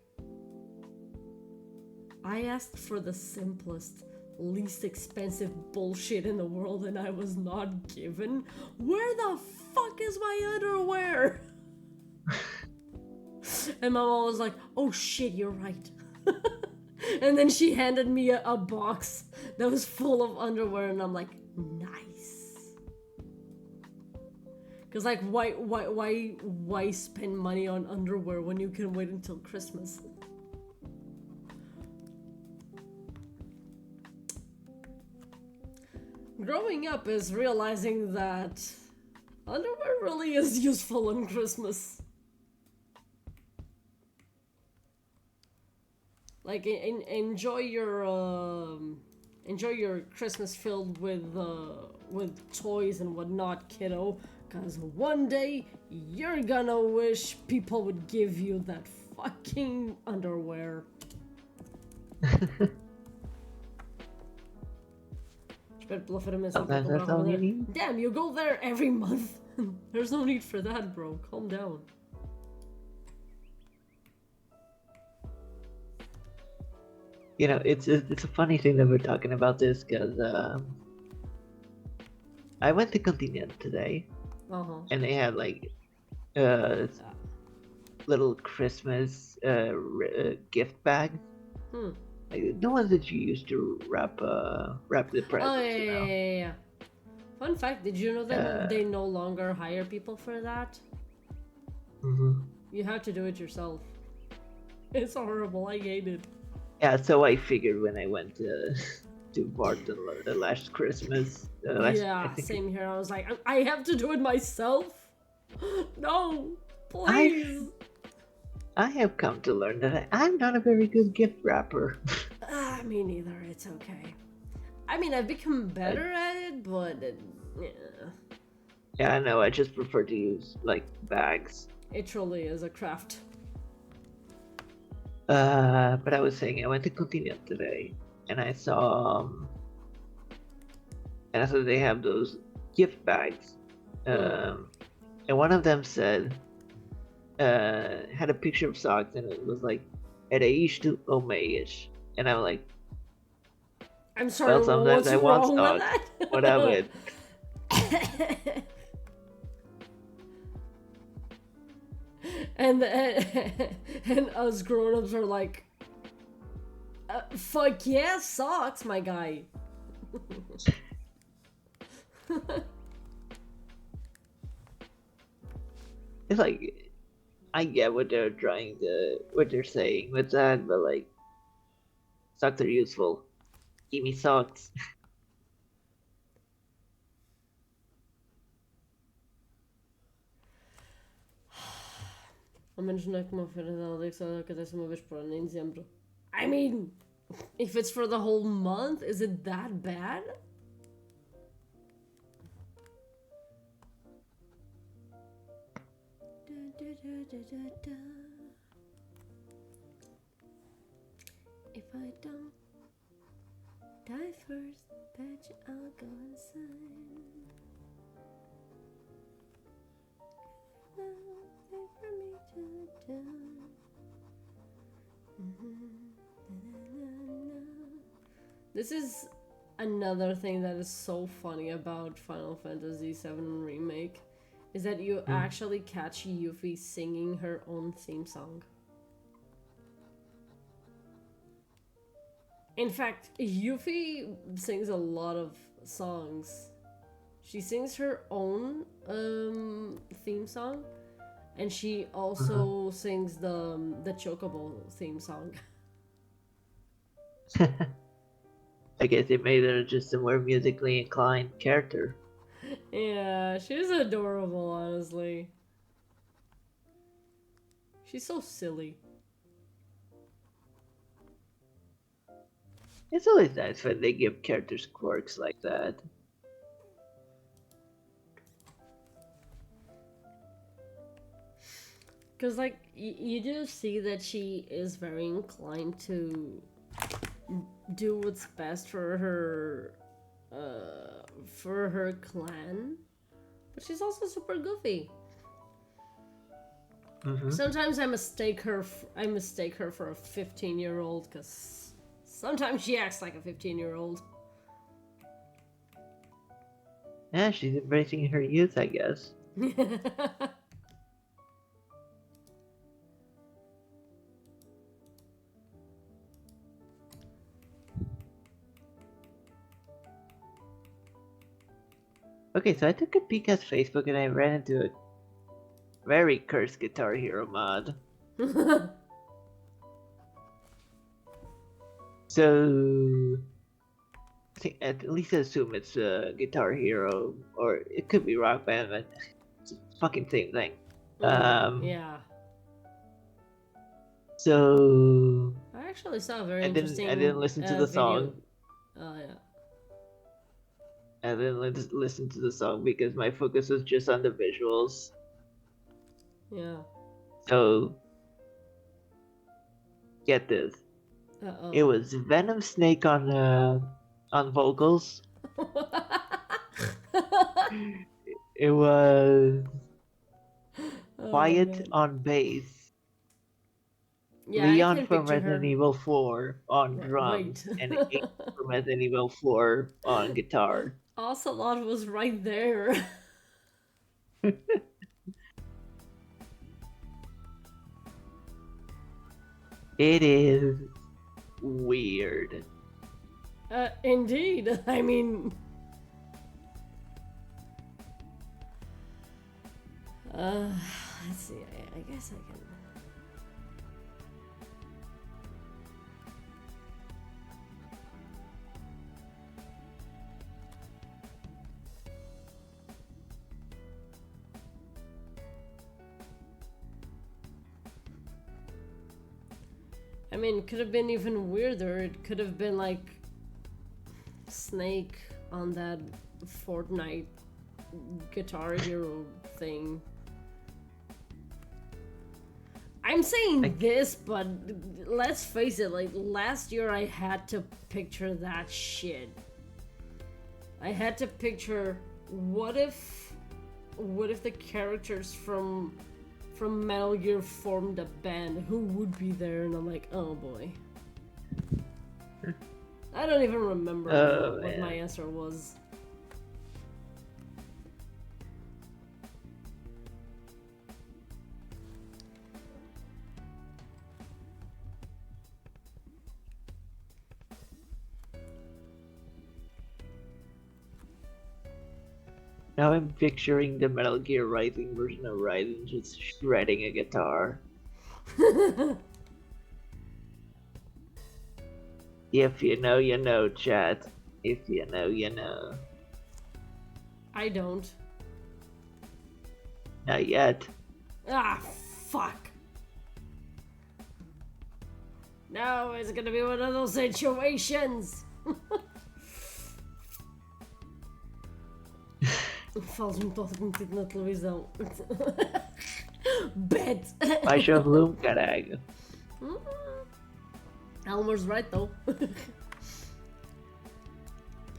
I asked for the simplest, least expensive bullshit in the world and I was not given? Where the fuck is my underwear? And my mom was like, oh shit, you're right. And then she handed me a box that was full of underwear and I'm like, nice. Cause like, why spend money on underwear when you can wait until Christmas? Growing up is realizing that underwear really is useful on Christmas. Like, enjoy your enjoy your Christmas filled with toys and whatnot, kiddo. Cause one day you're gonna wish people would give you that fucking underwear. Sometimes that's all you need. Damn, you go there every month. There's no need for that, bro. Calm down. You know, it's a funny thing that we're talking about this because I went to Continent today, and they had like little Christmas gift bags. Like, the ones that you used to wrap the presents. Oh you know? yeah. Fun fact: did you know that they no longer hire people for that? You have to do it yourself. It's horrible. I hate it. Yeah, so I figured when I went to Barton last Christmas. Yeah, same here. I was like, I have to do it myself. No, please. I have come to learn that I'm not a very good gift wrapper. Me neither. It's okay. I mean, I've become better at it, but yeah. Yeah, I know. I just prefer to use like bags. It truly is a craft. But I was saying I went to Continent today, and I saw they have those gift bags, and one of them said had a picture of socks, and it was like "Ereish o meias," and I'm like, I'm sorry. well, sometimes what's I want wrong with socks. that? What of it? and us grown-ups are like, fuck yeah, socks, my guy. It's like I get what they're saying with that, but like socks are useful. Give me socks. Imagina que uma feira de Alex acontece uma vez por ano em dezembro. I mean, if it's for the whole month, is it that bad? If I don't die first, bet you I'll go inside. Nothing for me to do. This is another thing that is so funny about Final Fantasy VII Remake, is that you actually catch Yuffie singing her own theme song. In fact, Yuffie sings a lot of songs. She sings her own theme song, and she also sings the Chocobo theme song. I guess they made her just a more musically inclined character. Yeah, she's adorable, honestly. She's so silly. It's always nice when they give characters quirks like that. Because, like, you do see that she is very inclined to do what's best for her clan, but she's also super goofy. Sometimes I mistake her for a 15-year-old, because sometimes she acts like a 15-year-old. Yeah, she's embracing her youth, I guess. Okay, so I took a peek at Facebook and I ran into a very cursed Guitar Hero mod. So, I think at least I assume it's Guitar Hero, or it could be Rock Band, but it's the fucking same thing. Yeah. So I actually saw a very I interesting didn't listen to the video. song. Oh yeah. and then let's listen to the song because my focus was just on the visuals. Yeah. So get this. Uh It was Venom Snake on vocals. It was Oh Quiet man. on bass. Yeah, I Leon can from picture Resident her. Evil 4 on Right. drums and Ace from Resident Evil 4 on guitar. Ocelot was right there. It is weird. Indeed. I mean, let's see. I guess I can. I mean, it could have been even weirder. It could have been like Snake on that Fortnite Guitar Hero thing. I'm saying this, but let's face it, like last year I had to picture that shit. I had to picture what if the characters from Metal Gear formed a band, who would be there? And I'm like, oh boy. I don't even remember Oh, what my man. answer was. Now I'm picturing the Metal Gear Rising version of Raiden just shredding a guitar. If you know, you know, chat. If you know, you know. I don't. Not yet. Ah, fuck. No, it's gonna be one of those situations. Fales-me todo metido na televisão. Bet. Baixa o volume, caralho. Elmer's right though.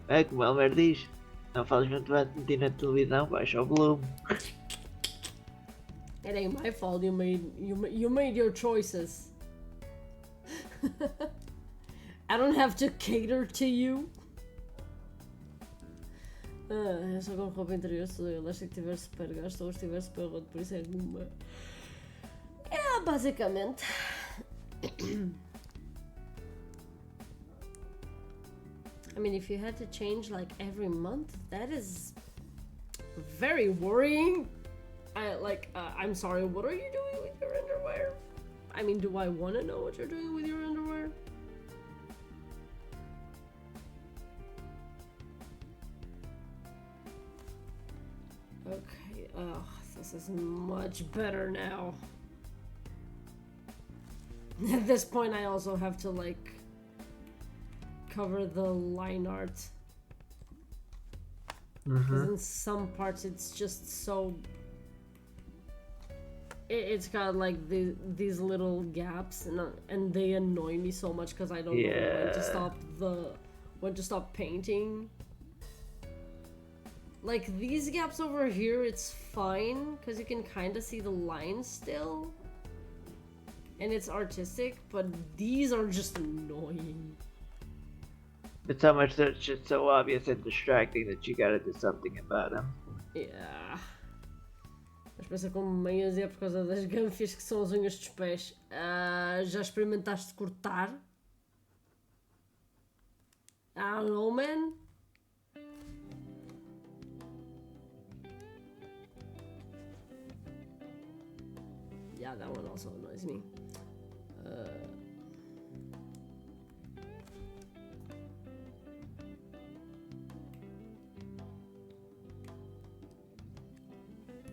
É como o Elmer diz. Não fales muito meter na televisão, baixa o volume. It ain't my fault. You made your choices. I don't have to cater to you. Eu só com roupa interior, se o elástico tiver super gasto ou estiver super roto, por isso é uma. É, basicamente. I mean, if you had to change like every month, that is very worrying. I'm sorry, what are you doing with your underwear? I mean, do I want to know what you're doing with your underwear? Okay, oh, this is much better now. At this point, I also have to, like, cover the line art. Because in some parts, it's just so... It's got, like, these little gaps, and they annoy me so much because I don't know when to stop painting. Like, these gaps over here, it's fine, because you can kind of see the lines still. And it's artistic, but these are just annoying. It's so much that it's just so obvious and distracting that you gotta do something about them. Yeah. Mas pensa como meias é por causa das gânfias que são as unhas dos pés. Já experimentaste cortar? I don't know, man. Yeah, that one also annoys me.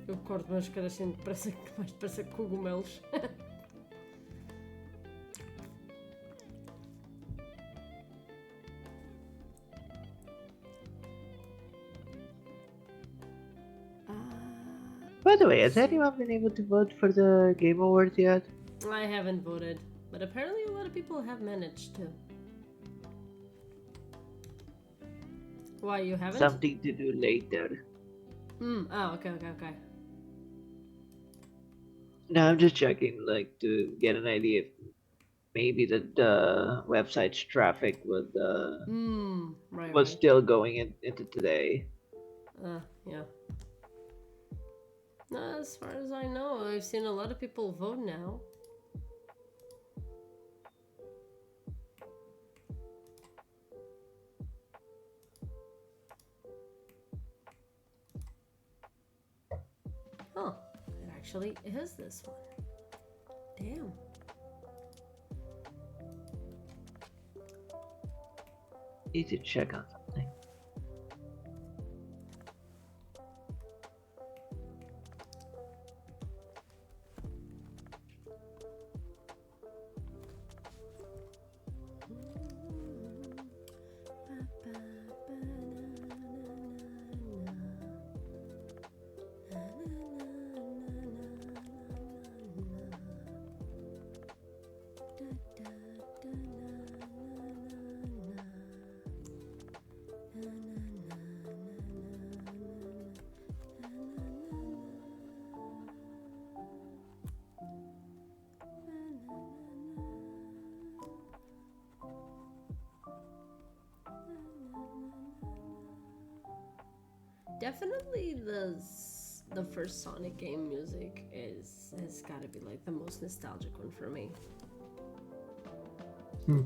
Eu corto umas caras assim, mais parece cogumelos. By the way, has anyone been able to vote for the Game Awards yet? I haven't voted, but apparently a lot of people have managed to. Why, you haven't? Something to do later. Oh, okay. No, I'm just checking, like, to get an idea if maybe the website's traffic Right, was right. still going into today. Yeah. No, as far as I know, I've seen a lot of people vote now. Oh, it actually is this one. Damn. Need to check on something. Definitely the first Sonic game music has got to be like the most nostalgic one for me. I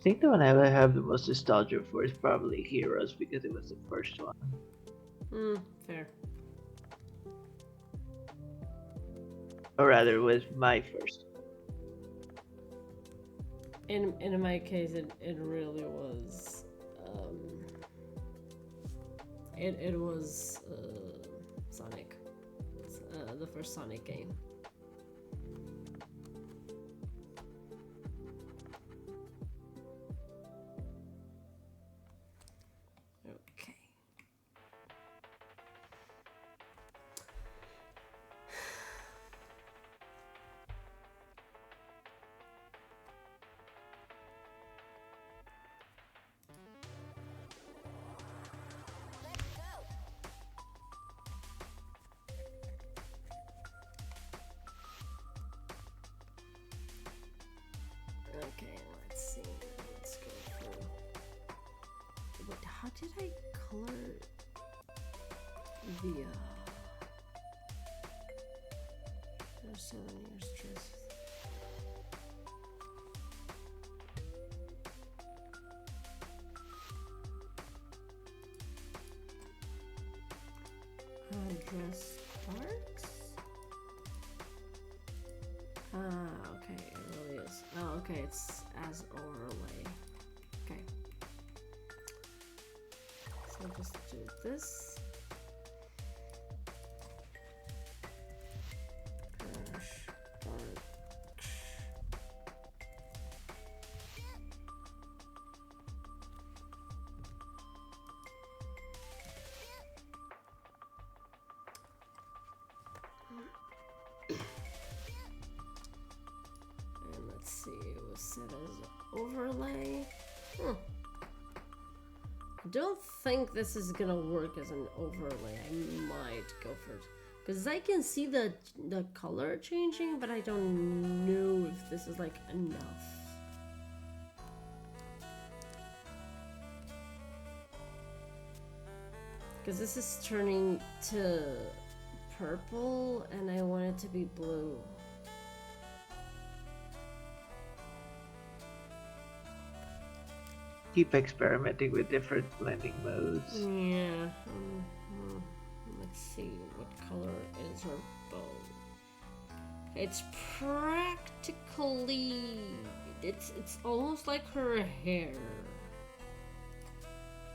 think the one I would have the most nostalgia for is probably Heroes because it was the first one. Fair. Or rather, it was my first. In my case, it really was. It was Sonic, the first Sonic game. Okay. Okay, let's see. Let's go through. Wait, how did I color the there's 7 years stress. Dress parts? Okay, it really is. Oh, okay, it's as overlay. Okay. So I'll just do this. Brush, dark. And let's see, it was set as overlay. I don't think this is gonna work as an overlay. I might go for it. Because I can see the color changing, but I don't know if this is like enough. Because this is turning to purple and I want it to be blue. Keep experimenting with different blending modes. Yeah. Let's see what color is her bow. It's practically it's almost like her hair.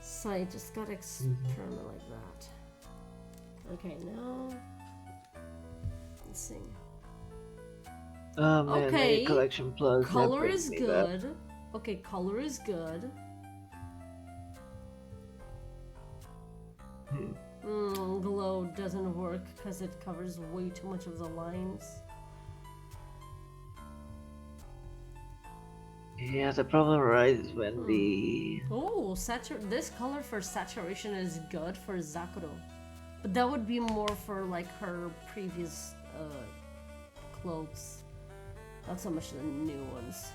So I just gotta experiment like that. Okay, now let's see. Oh man, Okay, Mega Collection Plus. that Color brings is me back. good. Okay, color is good. Glow doesn't work because it covers way too much of the lines. Yeah, the problem arises when the Oh, this color for saturation is good for Zakuro. But that would be more for like her previous clothes. Not so much the new ones.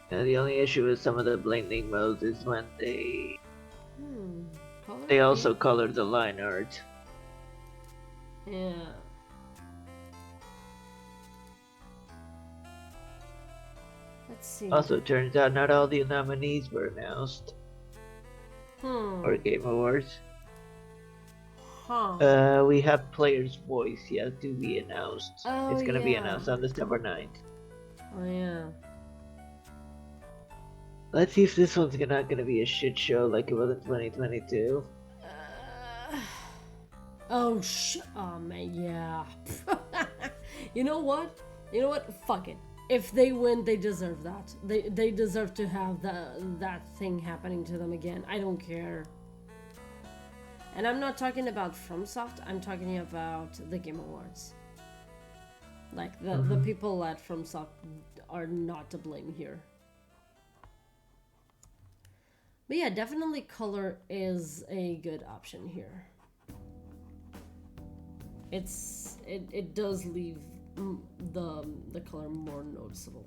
the only issue with some of the blending modes is when they Color? also color the line art. Yeah. Let's see. Also, turns out not all the nominees were announced for Game Awards. Huh. We have Player's Voice yet to be announced. Oh, It's gonna be yeah. announced on December 9th. Oh yeah. Let's see if this one's not gonna be a shit show like it was in 2022. Oh man, yeah. You know what? You know what? Fuck it. If they win, they deserve that. They deserve to have that thing happening to them again. I don't care. And I'm not talking about FromSoft. I'm talking about the Game Awards. Like the people at FromSoft are not to blame here. But yeah, definitely color is a good option here. It does leave the color more noticeable.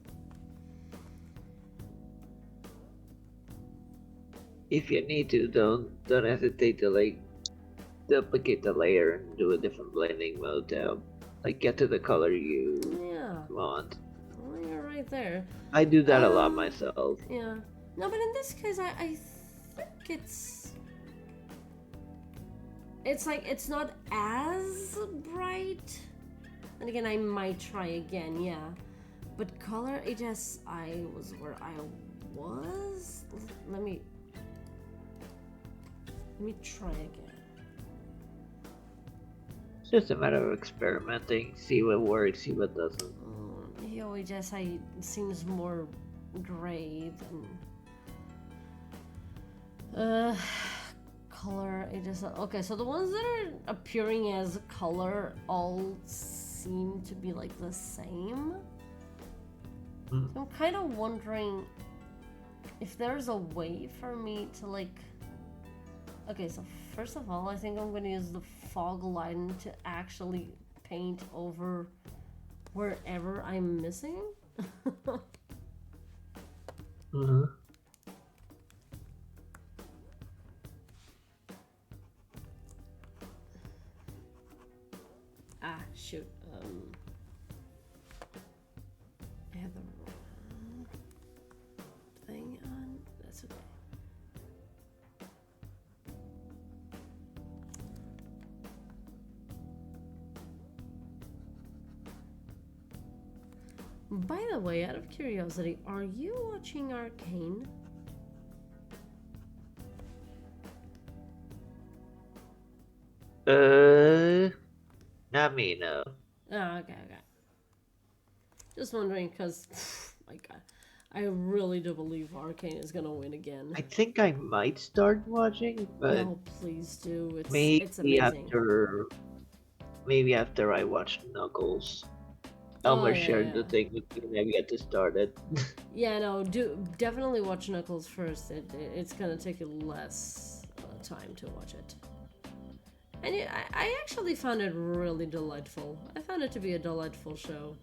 If you need to, don't hesitate to like duplicate the layer and do a different blending mode to like get to the color you want. Well, you're right there. I do that a lot myself. Yeah. No, but in this case, I think it's like it's not as bright. And again, I might try again, yeah. But color HSI was where I was. Let me try again. It's just a matter of experimenting, see what works, see what doesn't. Here HSI seems more gray than color HSI. Okay, so the ones that are appearing as color all seem to be like the same. So I'm kind of wondering if there's a way for me to like. Okay, so first of all, I think I'm gonna use the fog line to actually paint over wherever I'm missing. Ah, shoot. I have the wrong thing on. That's okay. By the way, out of curiosity, are you watching Arcane? Not me, no. Oh, okay. Just wondering, because, my god, I really do believe Arcane is gonna win again. I think I might start watching, but No, please do. It's maybe amazing. maybe after I watch Knuckles. Elmer shared the yeah. thing with me, maybe get to start it. Yeah, no, definitely watch Knuckles first. It's gonna take you less time to watch it. And yeah, I actually found it really delightful. I found it to be a delightful show.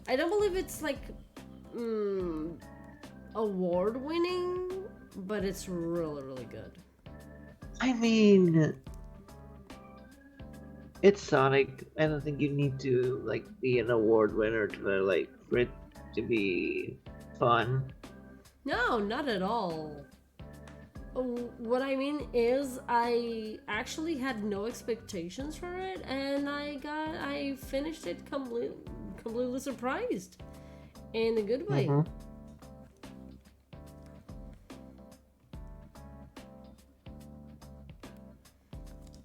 I don't believe it's like award winning, but it's really, really good. I mean, it's Sonic. I don't think you need to like be an award winner to like for it to be fun. No, not at all. What I mean is, I actually had no expectations for it, and I finished it completely surprised, in a good way.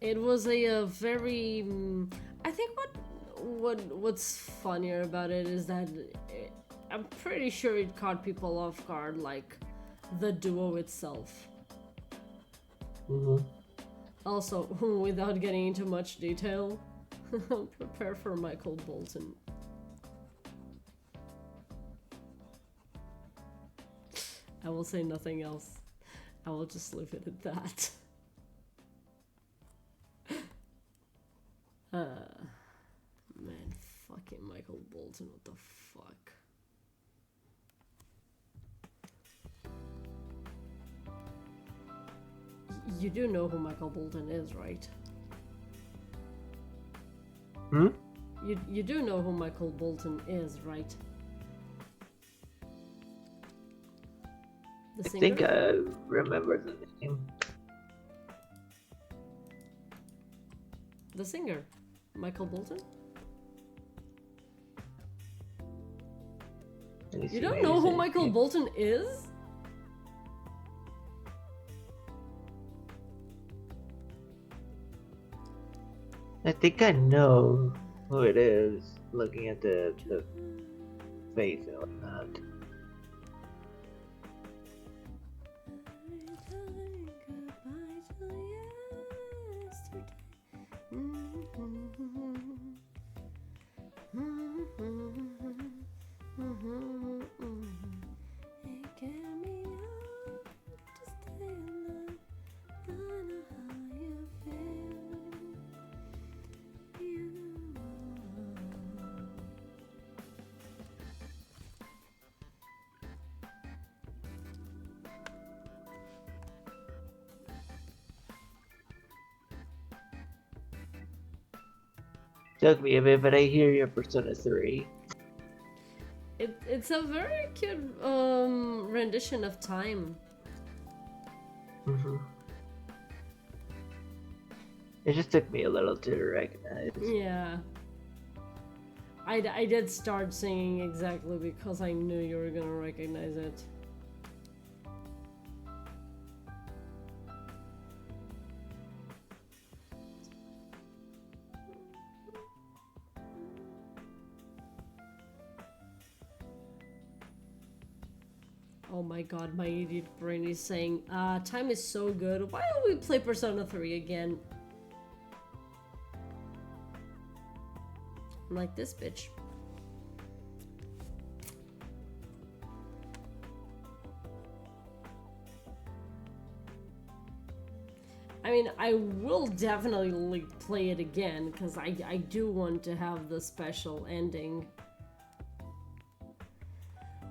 It was a very. I think what's funnier about it is that I'm pretty sure it caught people off guard, like the duo itself. Mm-hmm. Also, without getting into much detail, prepare for Michael Bolton. I will say nothing else. I will just leave it at that. Man, fucking Michael Bolton, what the fuck? You do know who Michael Bolton is, right? Hmm? You do know who Michael Bolton is, right? The I singer? think I remember the name. The singer. Michael Bolton? Let me see, You don't maybe know it's who a- Michael Bolton is? I think I know who it is, looking at the face and whatnot. Took me a bit, but I hear your Persona 3. It's a very cute rendition of Time. Mm-hmm. It just took me a little to recognize. Yeah. I did start singing exactly because I knew you were gonna recognize it. Oh my god, my idiot brain is saying, time is so good. Why don't we play Persona 3 again? I'm like this bitch. I mean, I will definitely play it again because I do want to have the special ending.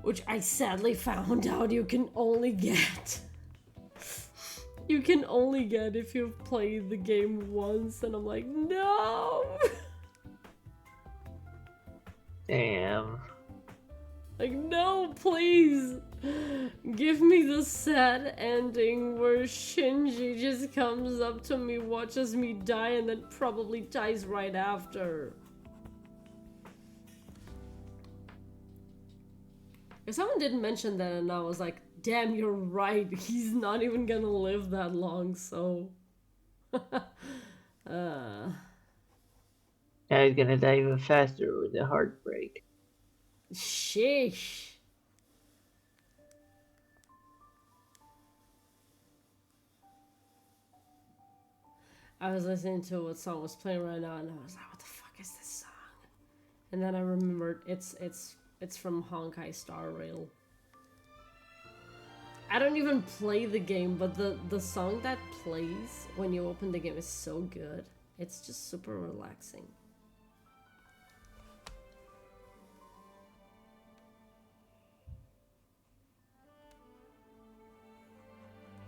Which I sadly found out you can only get. You can only get if you've played the game once, and I'm like, no! Damn. Like, no, please! Give me the sad ending where Shinji just comes up to me, watches me die, and then probably dies right after. If someone didn't mention that, and I was like, damn, you're right, he's not even gonna live that long, so... Now he's gonna die even faster with the heartbreak. Sheesh. I was listening to what song was playing right now, and I was like, what the fuck is this song? And then I remembered it's from Honkai Star Rail. I don't even play the game, but the song that plays when you open the game is so good. It's just super relaxing.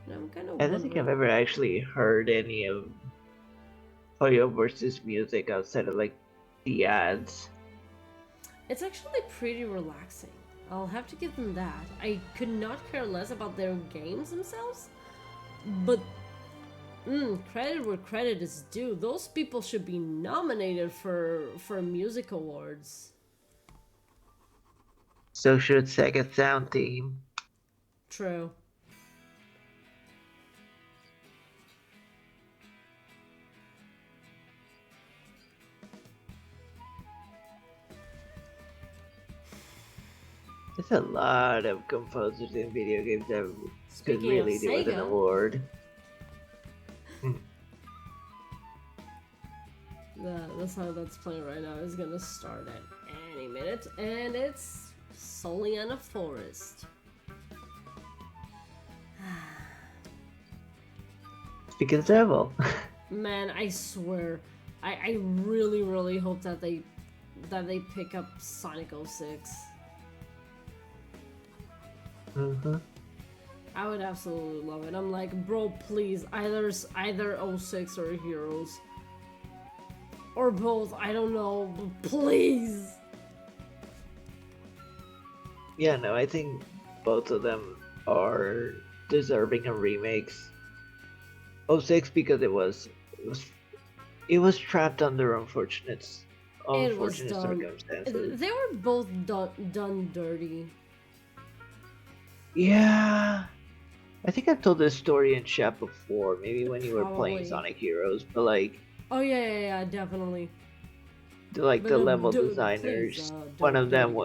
And I'm kind of I don't think I've ever actually heard any of Hoyo versus music outside of like the ads. It's actually pretty relaxing. I'll have to give them that. I could not care less about their games themselves, but credit where credit is due. Those people should be nominated for music awards. So should Sega Sound Team. True. There's a lot of composers in video games that could Speaking of really do with an Sega, award. the song that's playing right now is gonna start at any minute, and it's Soliana Forest. Speaking of devil. Man, I swear, I really, really hope that they pick up Sonic 06. Mm-hmm. I would absolutely love it. I'm like, bro, please, either 06 or Heroes. Or both, I don't know, but please! Yeah, no, I think both of them are deserving of remakes. '06 because it was trapped under It was unfortunate done. circumstances. They were both done dirty. Yeah, I think I've told this story in chat before, maybe when you were playing Probably. Sonic Heroes, but like Oh yeah, definitely. But the no, level dude, designers, please, one don't of do it them again.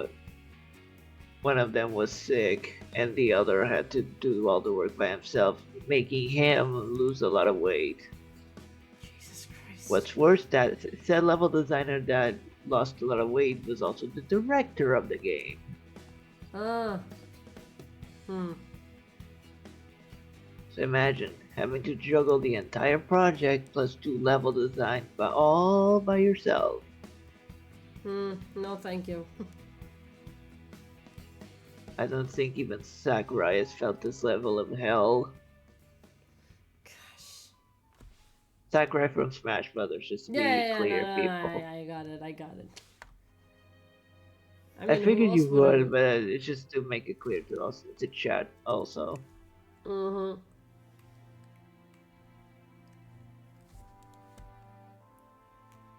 was sick, and the other had to do all the work by himself, making him lose a lot of weight. Jesus Christ. What's worse, that said level designer that lost a lot of weight was also the director of the game. Ah. So imagine having to juggle the entire project plus do level design all by yourself. No thank you. I don't think even Sakurai has felt this level of hell. Gosh. Sakurai from Smash Brothers, just to be clear, No, people. I got it. I I mean, who figured else you would would, have... but it's just to make it clear to us, to chat also. Mm-hmm.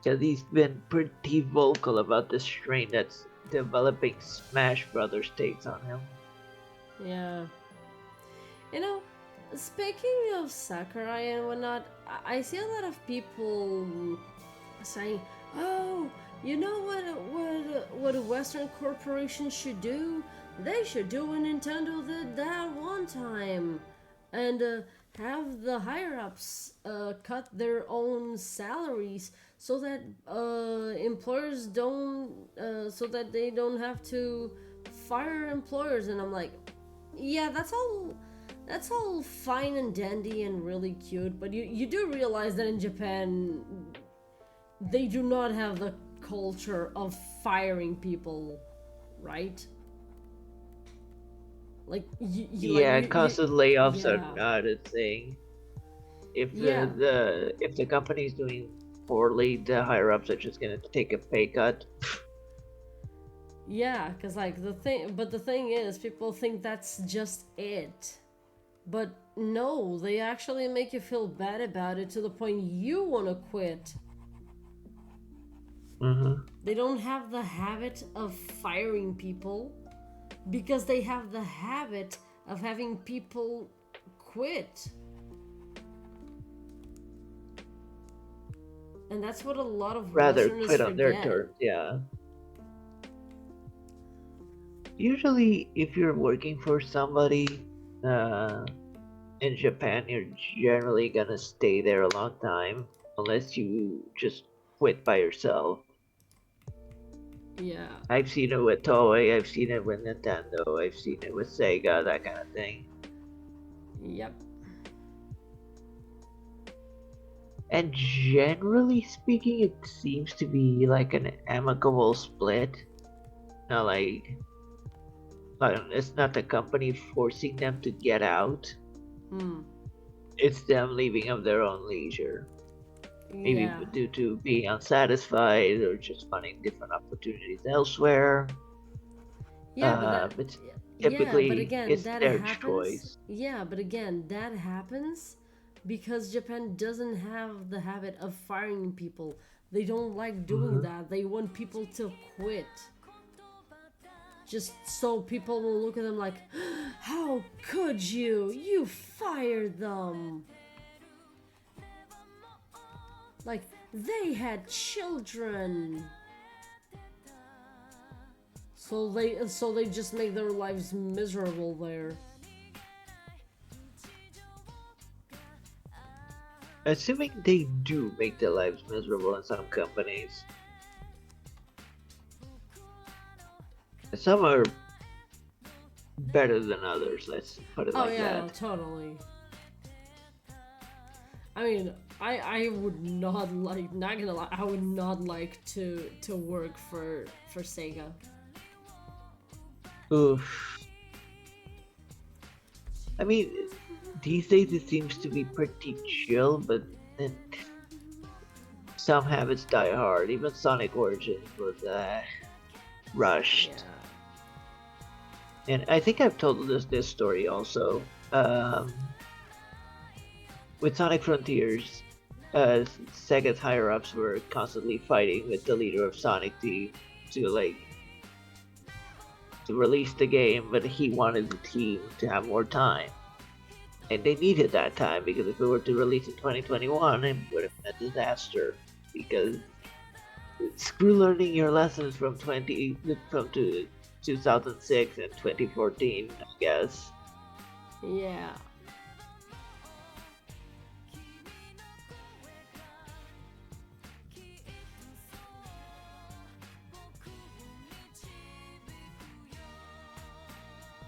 Because he's been pretty vocal about the strain that's developing Smash Brothers takes on him. Yeah. You know, speaking of Sakurai and whatnot, I see a lot of people saying, "Oh, you know what a Western corporation should do? They should do what Nintendo did that one time, and have the higher ups cut their own salaries so that employers don't, so that they don't have to fire employers." And I'm like, yeah, that's all fine and dandy and really cute, but you do realize that in Japan they do not have the culture of firing people, right? Like Yeah, constant layoffs are yeah. not a thing. If Yeah. if the company's doing poorly, the higher ups are just gonna take a pay cut. Yeah, because like the thing is, people think that's just it. But no, they actually make you feel bad about it to the point you want to quit. Mm-hmm. They don't have the habit of firing people because they have the habit of having people quit. And that's what a lot of Rather Westerners quit on their forget. terms, yeah. Usually, if you're working for somebody in Japan, you're generally gonna stay there a long time, unless you just quit by yourself. Yeah. I've seen it with Toei, I've seen it with Nintendo, I've seen it with Sega, that kind of thing. Yep. And generally speaking, it seems to be like an amicable split. Not like it's not the company forcing them to get out. It's them leaving of their own leisure. Maybe Yeah. due to being unsatisfied or just finding different opportunities elsewhere. Yeah, But yeah, typically but again, it's that their happens. choice. Yeah, but again, that happens because Japan doesn't have the habit of firing people. They don't like doing that. They want people to quit. Just so people will look at them like, how could you? You fired them. Like, they had children. So they just make their lives miserable there. Assuming they do make their lives miserable in some companies. Some are better than others, let's put it Oh like yeah, that. totally. I mean, I would not like, not gonna lie, I would not like to work for Sega. Oof. I mean, these days it seems to be pretty chill, but then some habits die hard. Even Sonic Origins was rushed. Yeah. And I think I've told this story also. With Sonic Frontiers, Sega's higher ups were constantly fighting with the leader of Sonic to release the game, but he wanted the team to have more time. And they needed that time because if it were to release in 2021, it would have been a disaster. Because screw learning your lessons from 2006 and 2014, I guess. Yeah.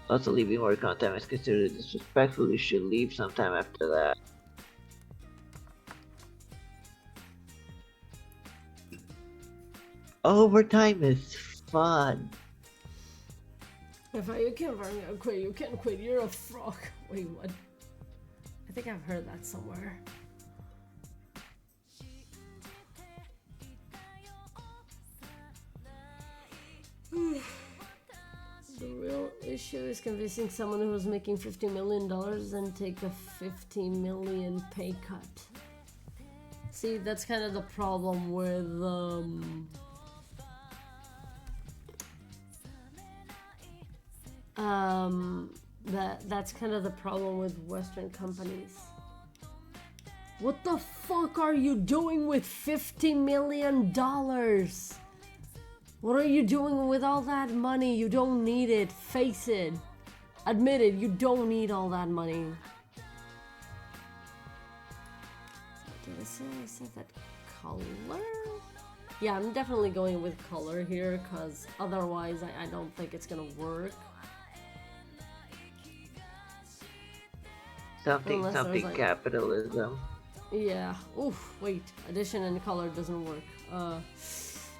Also, leaving work on time is considered disrespectful. You should leave sometime after that. Overtime is fun. If you can't quit, you can't quit. You're a frog. Wait, what? I think I've heard that somewhere. The real issue is convincing someone who is making $50 million and take a $50 million pay cut. See, that's kind of the problem with that's kind of the problem with Western companies. What the fuck are you doing with $50 million? What are you doing with all that money? You don't need it. Face it. Admit it, you don't need all that money. Did I said that color? Yeah, I'm definitely going with color here because otherwise I don't think it's gonna work. Something Unless there's, like- capitalism. Yeah. Oof, wait. Addition and color doesn't work.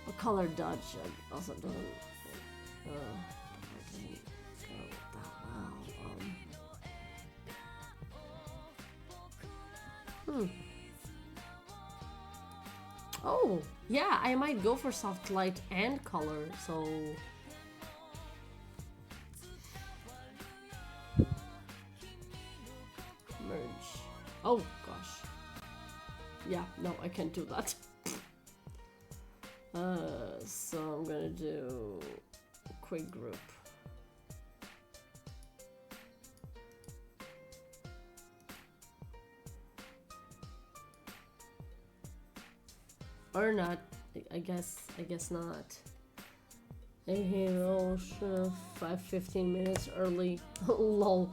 A color dodge also doesn't. It doesn't go that well. Oh, yeah. I might go for soft light and color. So. Merge. Oh gosh. Yeah, no, I can't do that. So I'm gonna do quick group. Or not. I guess not. Hero 15 minutes early. Lol.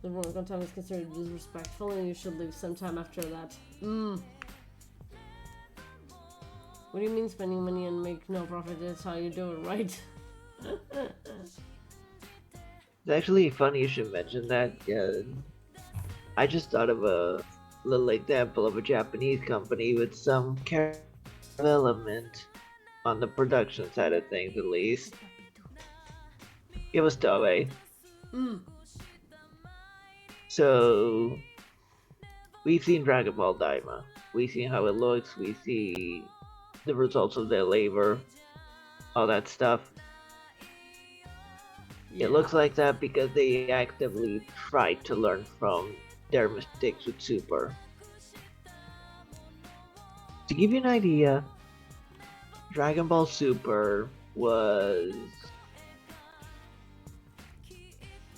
The work on time is considered disrespectful and you should leave sometime after that. What do you mean spending money and make no profit? That's how you do it, right? It's actually funny you should mention that. Yeah, I just thought of a little example of a Japanese company with some character development on the production side of things, at least. It was Toei. So we've seen Dragon Ball Daima. We've seen how it looks. We see the results of their labor, all that stuff. Yeah. It looks like that because they actively tried to learn from their mistakes with Super. To give you an idea, Dragon Ball Super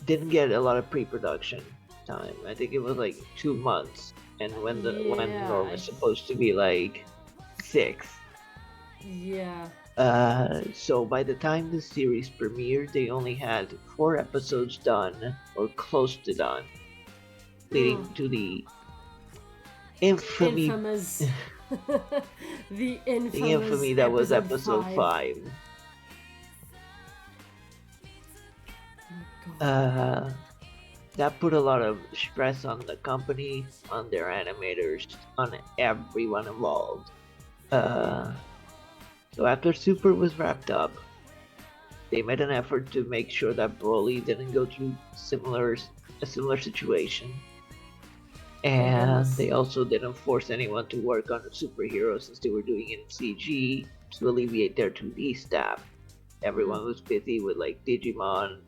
didn't get a lot of pre-production time. I think it was like 2 months, and when Norm was supposed to be like 6. Yeah. So by the time the series premiered, they only had 4 episodes done, or close to done, leading to the infamy, Infamous. The the infamous infamy that was episode episode 5. 5. Oh my God. That put a lot of stress on the company, on their animators, on everyone involved. So after Super was wrapped up, they made an effort to make sure that Broly didn't go through a similar situation. And goodness. they also didn't force anyone to work on a superhero since they were doing it in CG to alleviate their 2D staff. Everyone was busy with like Digimon,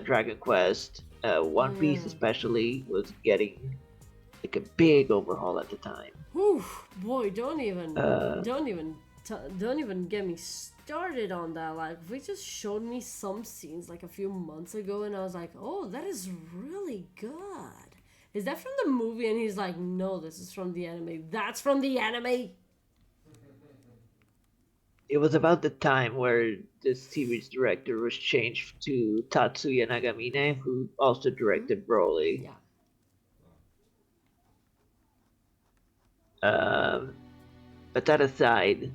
Dragon Quest, One Piece Yeah. especially was getting like a big overhaul at the time. Whew, boy, don't even Uh, get me started on that. Like, they just showed me some scenes like a few months ago, and I was like, "Oh, that is really good." Is that from the movie? And he's like, "No, this is from the anime." That's from the anime. It was about the time where the series director was changed to Tatsuya Nagamine, who also directed Broly. Yeah. But that aside,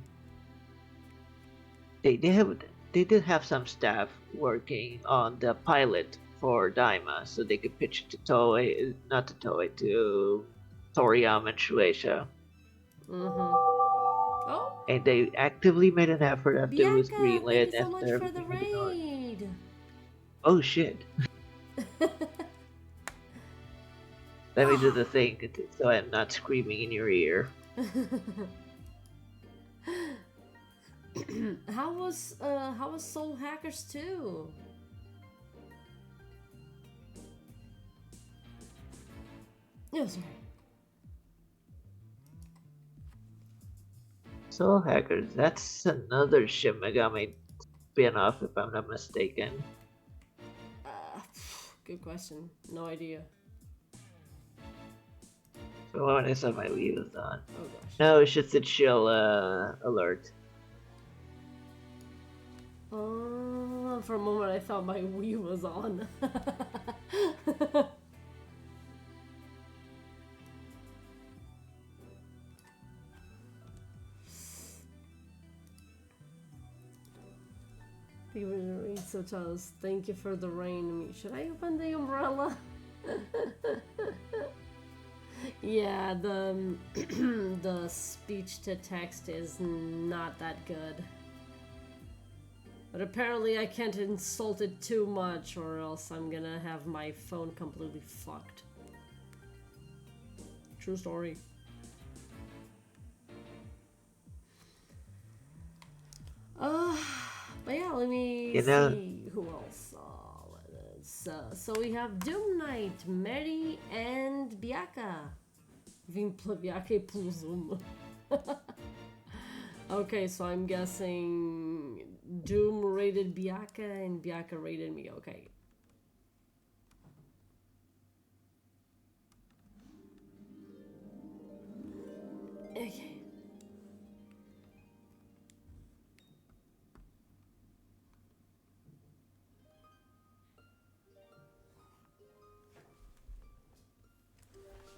they did have some staff working on the pilot for Daima, so they could pitch it to Toei, not to Toei, to Toriyama and Shueisha. Oh, And they actively made an effort after it was Bianca, greenlit. thank you so much after for the everything had gone. raid. Oh shit! Let me do the thing so I'm not screaming in your ear. How was Soul Hackers 2? No, sorry. Soul Hackers, that's another Shin Megami spin-off if I'm not mistaken. Good question. No idea. So when I saw my Wii was on. Oh gosh. No, it's just a chill alert. For a moment I thought my Wii was on. Thank you for the rain, so Charles. Thank you for the rain. Should I open the umbrella? Yeah, the the speech to text is not that good. But apparently I can't insult it too much or else I'm gonna have my phone completely fucked. True story. But yeah, let me see who else. So we have Doom Knight, Mary, and Biaka. Vim Biaka plus uma. Okay, so I'm guessing Doom rated Biaka and Biaka rated me. Okay. Okay.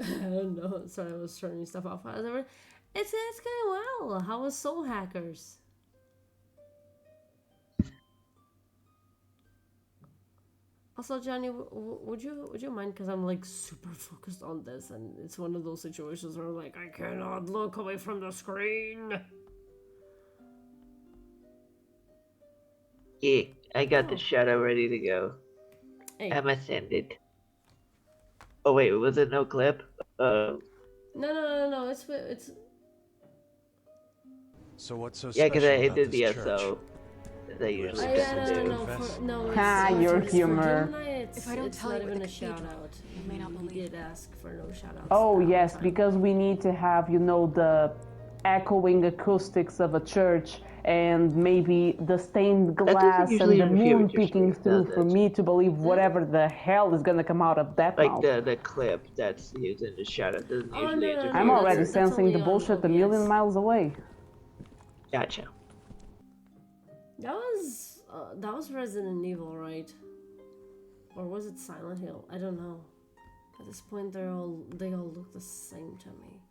I don't know. Sorry, I was turning stuff off. It's going well. How was Soul Hackers? Also, Johnny, would you mind? Because I'm like super focused on this, and it's one of those situations where like I cannot look away from the screen. Yeah, I got the shadow ready to go. Hey. I'm ascended. Oh wait, was it no clip? No. It's. So what's so Yeah, special because I about did this the church? SO. As I usually No. Your It's humor. For Doom Knight, If I don't it's tell not you even at a the shout cathedral, out. you may not He believe did ask for no shout outs. Oh yes, because we need to have, the echoing acoustics of a church and maybe the stained doesn't glass and usually the interfere moon with your peeking stream, through does for it? me to believe whatever the hell is gonna come out of that Like mouth. the clip that's used in the shadow doesn't usually interfere. I'm no, already that's sensing only the on bullshit a OBS. million miles away. Gotcha. That was Resident Evil, right? Or was it Silent Hill? I don't know. At this point, they all look the same to me.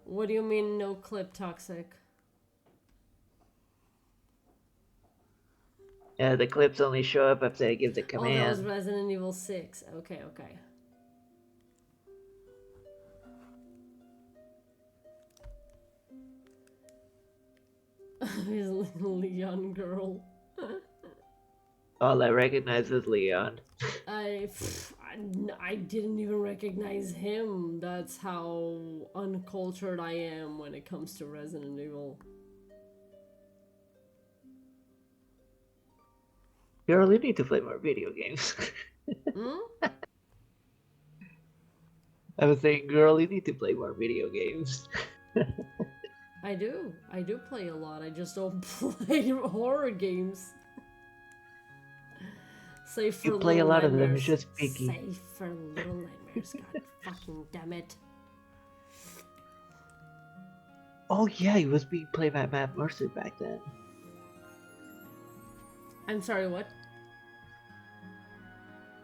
What do you mean no clip toxic? Yeah, the clips only show up after I give the Oh, that was command. Resident Evil 6. Okay, okay. His Leon girl. All I recognize is Leon. I didn't even recognize him. That's how uncultured I am when it comes to Resident Evil. Girl, you need to play more video games. Hmm? I was saying, girl, you need to play more video games. I do. I do play a lot. I just don't play horror games. Save for You play a Little lot of them, Nightmares. it's just picky. Save for Little Nightmares. God fucking damn it. Oh yeah, he was being played by Matt Mercer back then. I'm sorry, what?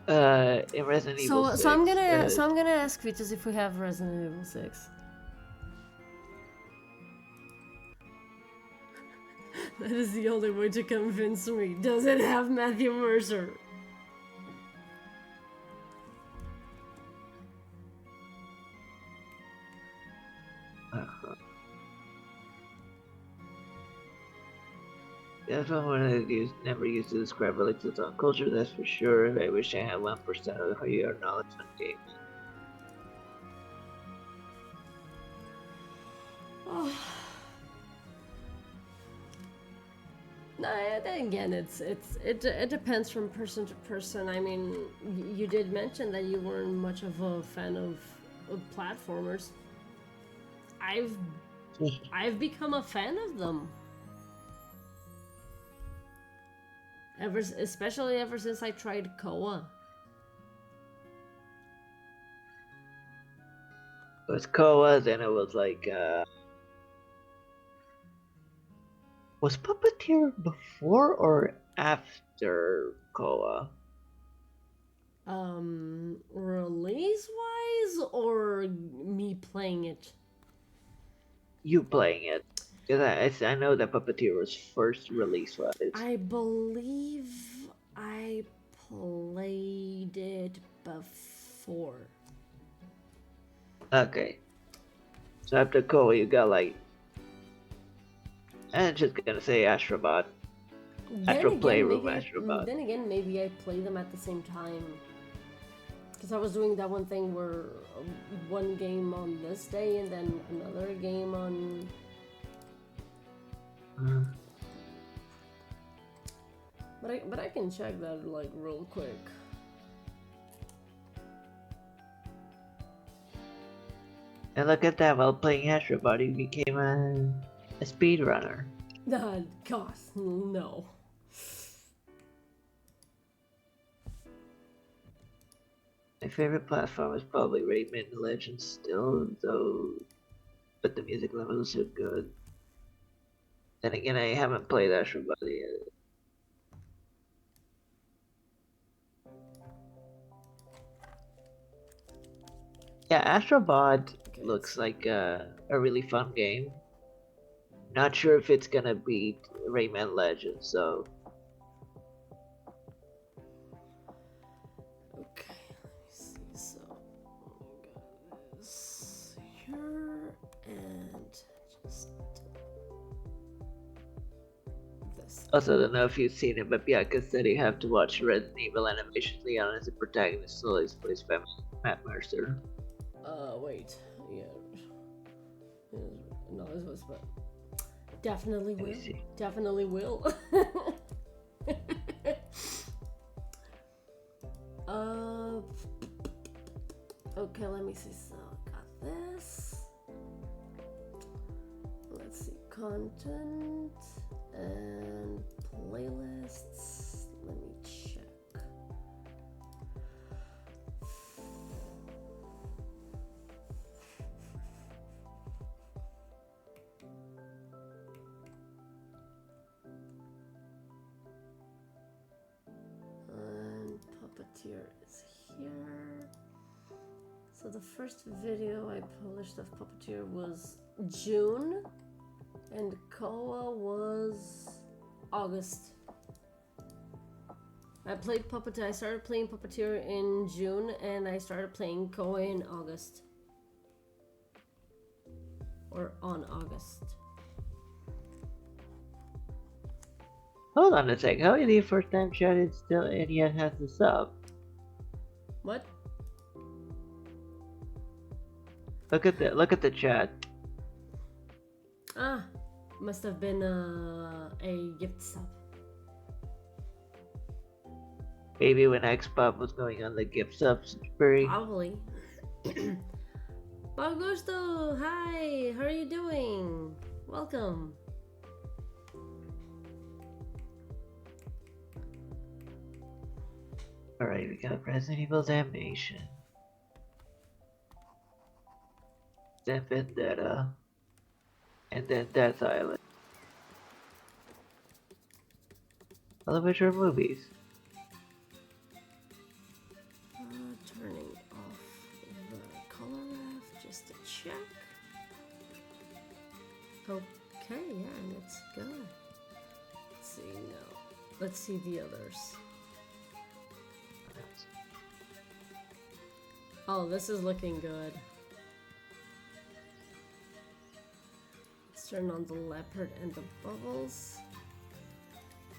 In Resident Evil 6. So I'm gonna ask Vitus if we have Resident Evil 6. That is the only way to convince me. Does it have Matthew Mercer? That's what one of these never used to describe religious on culture, that's for sure. I wish I had 1% of your knowledge on games. Oh. No, then again, it depends from person to person. I mean, you did mention that you weren't much of a fan of platformers. I've become a fan of them. Especially ever since I tried Koa. It was Koa, then it was like, was Puppeteer before or after Koa? Release-wise, or me playing it? You playing it. Because I know that Puppeteer was first released wise. I believe I played it before. Okay. So after Koa, you got like, I'm just gonna say Astrobot. Astro Playroom Astrobot. Then again, maybe I play them at the same time. Because I was doing that one thing where one game on this day and then another game on... But I can check that like real quick. And look at that, while playing Astrobot, he became a speedrunner. God, no. My favorite platform is probably Rayman Legends still, though, but the music level is so good. Then again, I haven't played Astrobot yet. Yeah, Astrobot looks like a really fun game. Not sure if it's gonna beat Rayman Legends, so... Okay, let me see. So, we got this here and just this. Also, I don't know if you've seen it, but Bianca said you have to watch Resident Evil Animation. Leon is the protagonist, so he's played by Matt Mercer. Wait. Yeah. No, this was, but definitely will. Definitely will. Okay, let me see. So, got this. Let's see. Content and playlists. Let me check. puppeteer is here. So the first video I published of puppeteer was June, and Koa was August. I started playing puppeteer in June, and I started playing Koa in August. Or on August. Hold on a sec. How is the first time chatted still and yet has the sub? What? Look at the chat. Ah, must have been a gift sub. Maybe when Xpop was going on the gift subs spree. Probably. Augusto, hi, how are you doing? Welcome. Alright, we got Resident Evil Damnation. Then Vendetta. And then Death Island. All of which are movies. Turning off the color ref just to check. Okay, yeah, let's go. Let's see, no. Let's see the others. Oh, this is looking good. Let's turn on the leopard and the bubbles.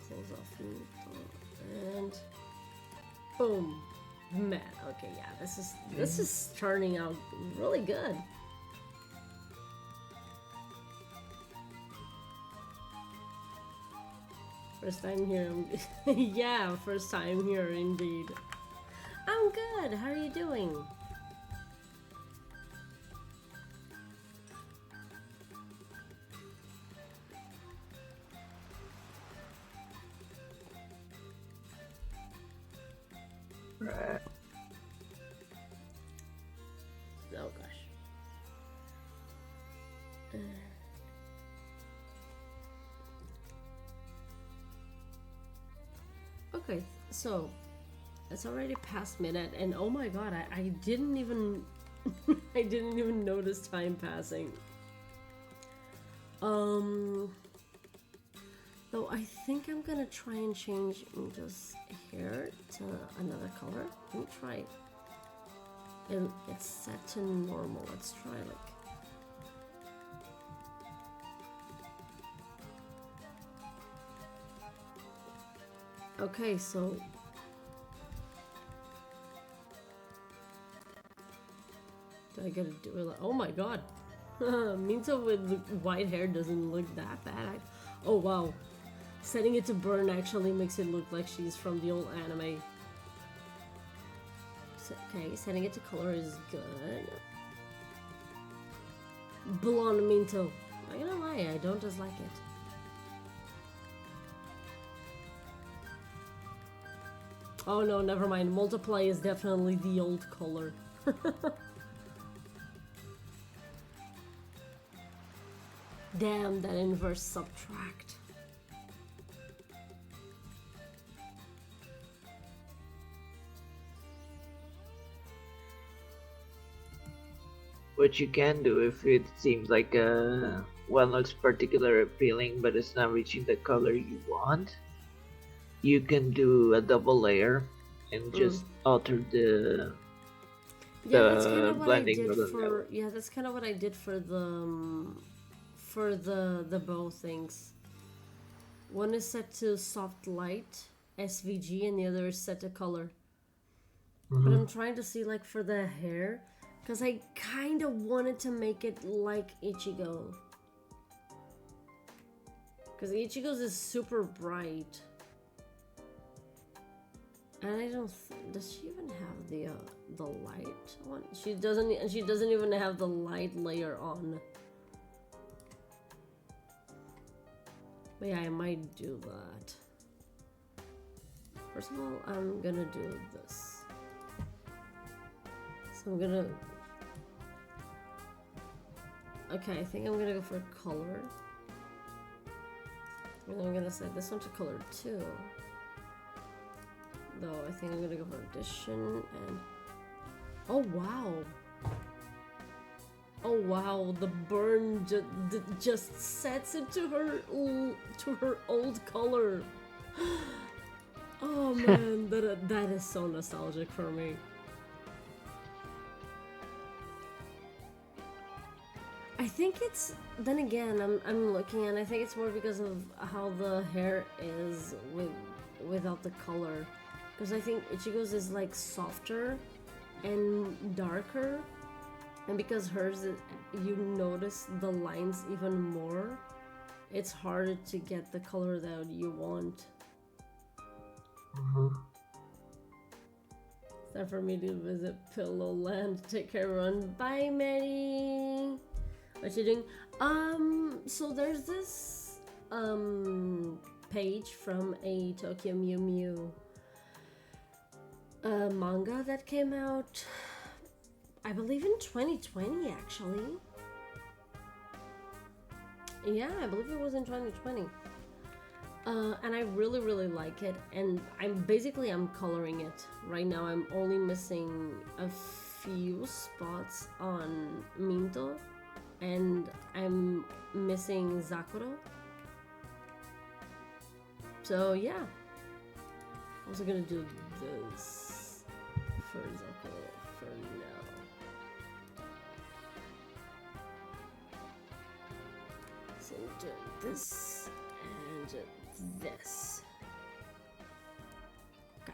Close off and boom. Man, okay, yeah, this is turning out really good. First time here. Yeah, first time here indeed. I'm good. How are you doing? Right. Oh gosh. Okay, so it's already past midnight, and oh my god, I didn't even I didn't even notice time passing. Though I think I'm gonna try and change Inta's hair to another color. Let me try. It's set to normal. Let's try like. Okay, so. Do I gotta do it like, oh my god. Minto with white hair doesn't look that bad. Oh wow. Setting it to burn actually makes it look like she's from the old anime. So, okay, setting it to color is good. Blonde Minto. I'm not gonna lie, I don't dislike it. Oh no, never mind. Multiply is definitely the old color. Damn, that inverse subtract. What you can do if it seems like one looks particularly appealing but it's not reaching the color you want, you can do a double layer and just alter the that's kind of what I blending did of the for that's kind of what I did for the bow things. One is set to soft light SVG and the other is set to color. But I'm trying to see like for the hair, because I kind of wanted to make it like Ichigo. Because Ichigo's is super bright. And I don't does she even have the light one? She doesn't, and she doesn't even have the light layer on. But yeah, I might do that. First of all, I'm gonna do this. So I'm gonna... Okay, I think I'm gonna go for color. And I'm gonna set this one to color 2. though. I think I'm gonna go for edition and. Oh wow! Oh wow! The burn just sets it to her old color. Oh man, that is so nostalgic for me. I think it's, then again, I'm looking and I think it's more because of how the hair is without the color, because I think Ichigo's is like softer and darker, and because hers you notice the lines even more. It's harder to get the color that you want. It's time for me to visit Pillow Land. Take care, everyone. Bye, Mary. What you doing? So there's this page from a Tokyo Mew Mew manga that came out, I believe in 2020 actually. Yeah, I believe it was in 2020. And I really like it, and I'm coloring it right now. I'm only missing a few spots on Minto, and I'm missing Zakuro. So yeah, I'm also gonna do this for Zakuro for now. So do this and this. Okay.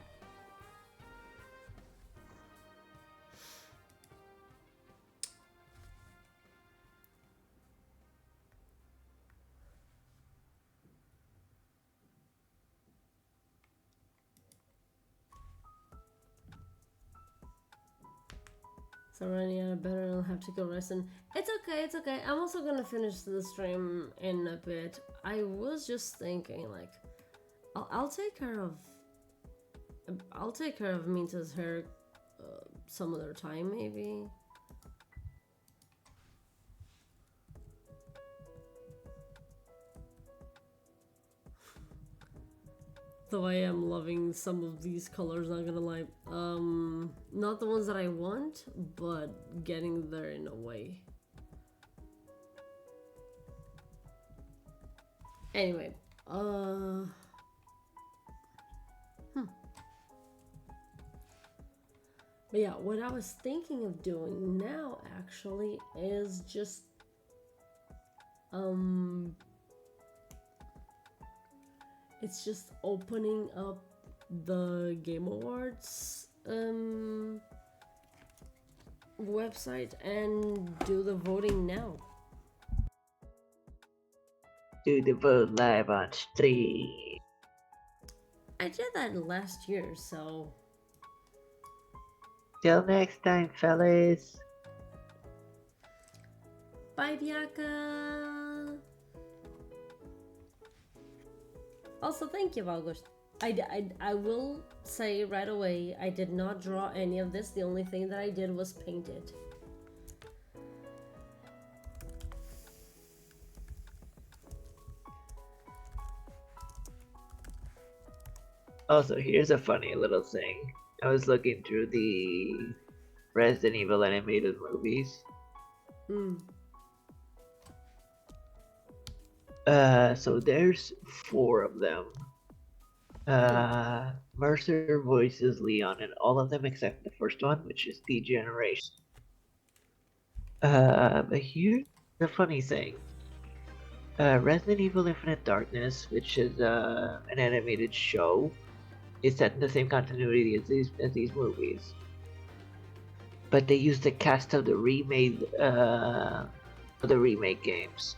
So running out of better, I'll have to go rest. And it's okay, it's okay. I'm also gonna finish the stream in a bit. I was just thinking, like, I'll take care of Minta's hair some other time, maybe. Though I am loving some of these colors, not gonna lie. Not the ones that I want, but getting there in a way. Anyway, But yeah, what I was thinking of doing now actually is just it's just opening up the Game Awards website and do the voting now. Do the vote live on stream. I did that last year, so Till next time, fellas. bye, Bianca. Also, thank you, August. I will say right away, I did not draw any of this. The only thing that I did was paint it. Also, here's a funny little thing. I was looking through the Resident Evil animated movies. So there's 4 of them. Mercer voices Leon in all of them except the first one, which is Degeneration. But here's the funny thing. Resident Evil Infinite Darkness, which is an animated show, is set in the same continuity as these movies. But they use the cast of the remake games.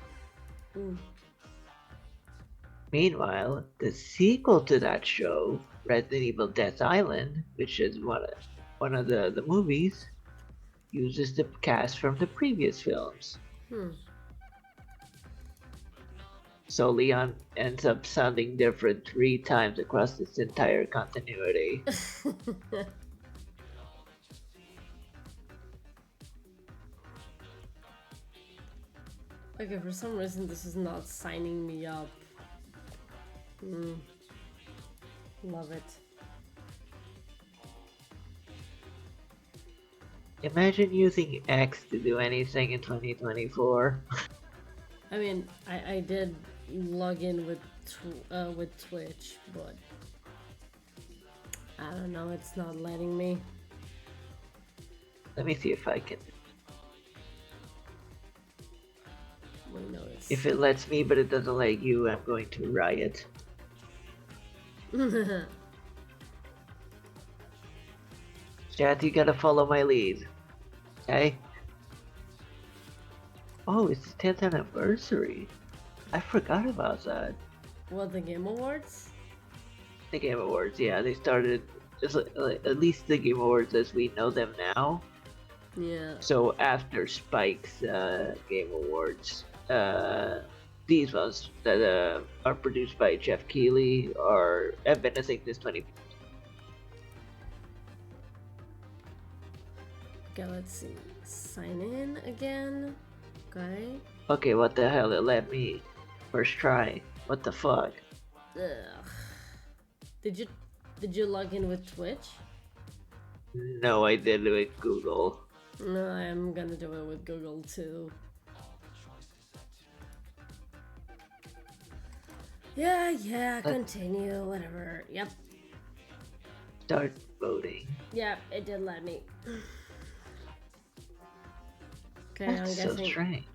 Meanwhile, the sequel to that show, Resident Evil Death Island, which is one of the movies, uses the cast from the previous films. So Leon ends up sounding different 3 times across this entire continuity. Okay, for some reason this is not signing me up. Love it. Imagine using X to do anything in 2024. I mean, I did log in with Twitch, but I don't know, it's not letting me. Let me see if I can. Wait, no, it's... If it lets me, but it doesn't let you, I'm going to riot. Chat, you gotta follow my lead. Okay? Oh, it's the 10th anniversary. I forgot about that. What, the Game Awards? The Game Awards, yeah, they started, at least the Game Awards as we know them now. Yeah. So after Spike's Game Awards, these ones that are produced by Jeff Keighley have been, I think, this 20. Okay, let's see. Sign in again. Okay. Okay, what the hell? It let me. First try. What the fuck? Ugh. Did you log in with Twitch? No, I did it with Google. No, I'm gonna do it with Google too. Yeah, continue, whatever. Yep. Start voting. Yep, it did let me. Okay, That's I'm so guessing. strange.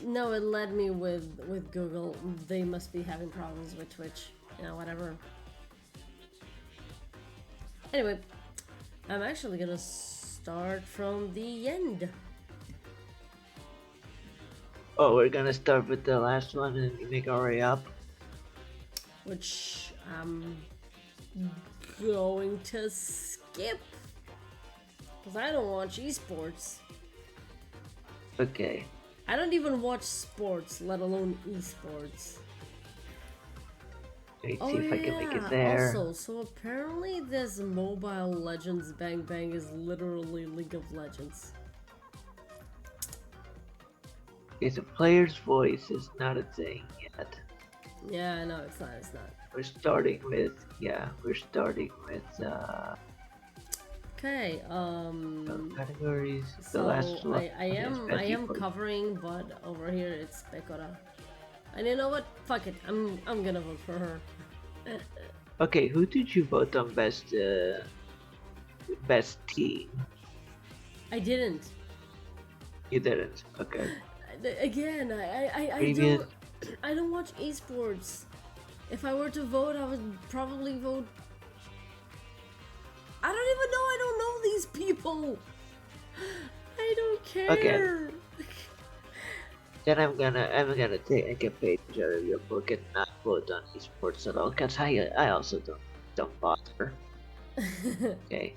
No, it led me with Google. They must be having problems with Twitch. Whatever. Anyway, I'm actually gonna start from the end. Oh, we're gonna start with the last one and make our way up. Which I'm going to skip. Because I don't watch esports. Okay. I don't even watch sports, let alone esports. Let me see if I can make it there. Also, so apparently this Mobile Legends Bang Bang is literally League of Legends. Okay, so player's voice is not a thing yet. Yeah, no, it's not. We're starting with, Okay, categories. so The last one. I am covering, but over here it's Pecora. And you know what? Fuck it. I'm gonna vote for her. Okay, who did you vote on best team? I didn't. You didn't. Okay. Again, Previous. I don't watch esports. If I were to vote, I would probably vote. I don't even know. I don't know these people. I don't care. Okay. Then I'm gonna take a page out of your book and not vote on esports at all, cause I also don't bother. Okay.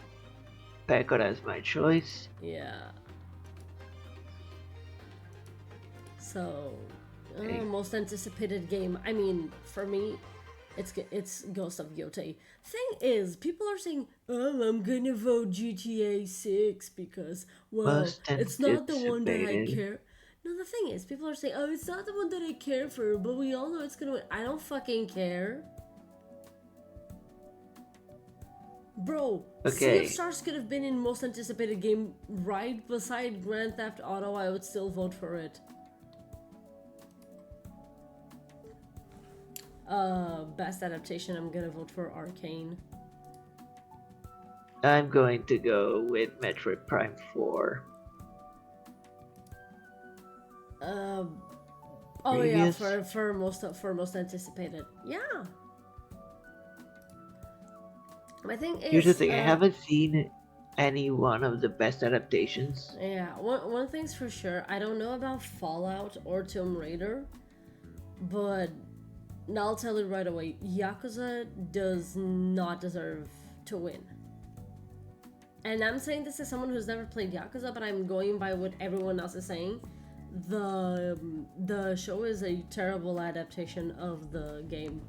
Pecora is my choice. Yeah. So, Okay. most anticipated game. I mean, for me, it's Ghost of Yotei. Thing is, people are saying, "Oh, I'm gonna vote GTA 6 because, well, Most it's not the one that I anticipated. care." No, the thing is, people are saying, "Oh, it's not the one that I care for," but we all know it's gonna win. I don't fucking care. Bro, Sea Okay. of Stars could have been in most anticipated game right beside Grand Theft Auto. I would still vote for it. Best adaptation, I'm gonna vote for Arcane. I'm going to go with Metroid Prime 4. Oh Previous? yeah, for most anticipated. Yeah. My thing is, Here's the thing, I haven't seen any one of the best adaptations. Yeah, one thing's for sure. I don't know about Fallout or Tomb Raider, but now I'll tell you right away. Yakuza does not deserve to win. And I'm saying this as someone who's never played Yakuza, but I'm going by what everyone else is saying. The show is a terrible adaptation of the game.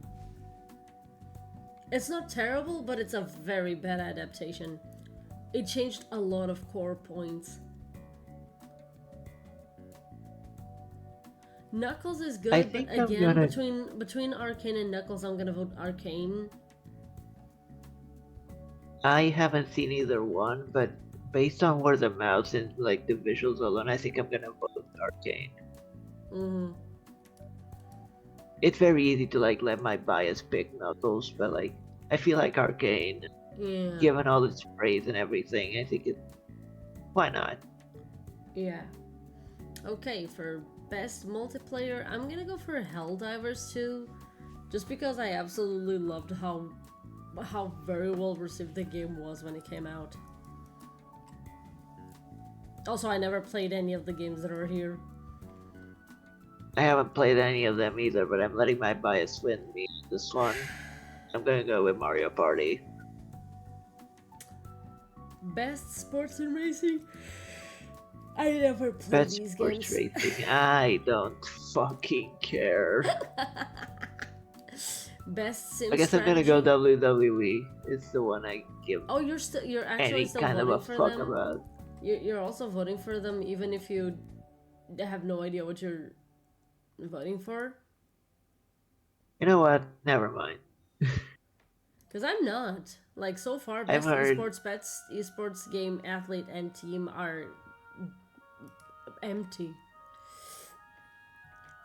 It's not terrible, but it's a very bad adaptation. It changed a lot of core points. Knuckles is good, I but think I'm again, gonna- between Arcane and Knuckles, I'm gonna vote Arcane. I haven't seen either one, but based on word of mouth and like the visuals alone, I think I'm gonna vote Arcane. Mm-hmm. It's very easy to like let my bias pick Knuckles, but like I feel like Arcane, Yeah. given all its praise and everything, I think it. Why not? Yeah. Okay, for best multiplayer, I'm gonna go for Helldivers 2, just because I absolutely loved how very well received the game was when it came out. Also, I never played any of the games that are here. I haven't played any of them either, but I'm letting my bias win me on this one. I'm gonna go with Mario Party. Best sports and racing? I never played Best these sports games. racing. I don't fucking care. Best sim I guess I'm strategy? gonna go WWE. It's the one I give Oh, you're actually any still kind of voting a for fuck them? about. You're also voting for them even if you have no idea what you're voting for? You know what? Never mind. Because I'm not. Like, so far, I've best heard. esports game, athlete, and team are empty.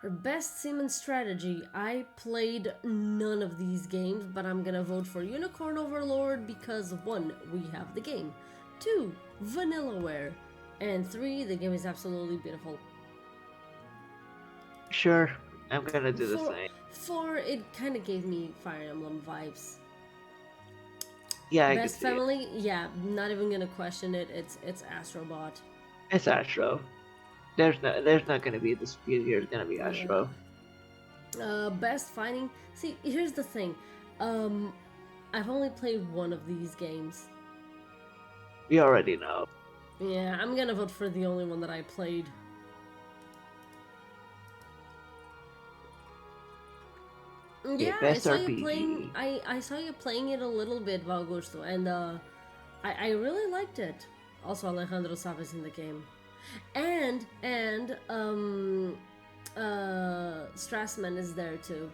For best sim and strategy, I played none of these games, but I'm gonna vote for Unicorn Overlord because 1, we have the game, 2, Vanillaware, and 3, the game is absolutely beautiful. Sure, I'm gonna do the 4, same. 4, it kind of gave me Fire Emblem vibes. Yeah, I Best can see it. family, yeah, not even gonna question it. It's Astrobot. It's Astro. There's not gonna be a dispute here. It's gonna be Astro. Best fighting. See, here's the thing. I've only played one of these games. We already know. Yeah, I'm gonna vote for the only one that I played. Yeah, I best saw you RPG. playing. I saw you playing it a little bit, Valgusto, and I really liked it. Also, Alejandro Sav in the game, and Strassman is there too.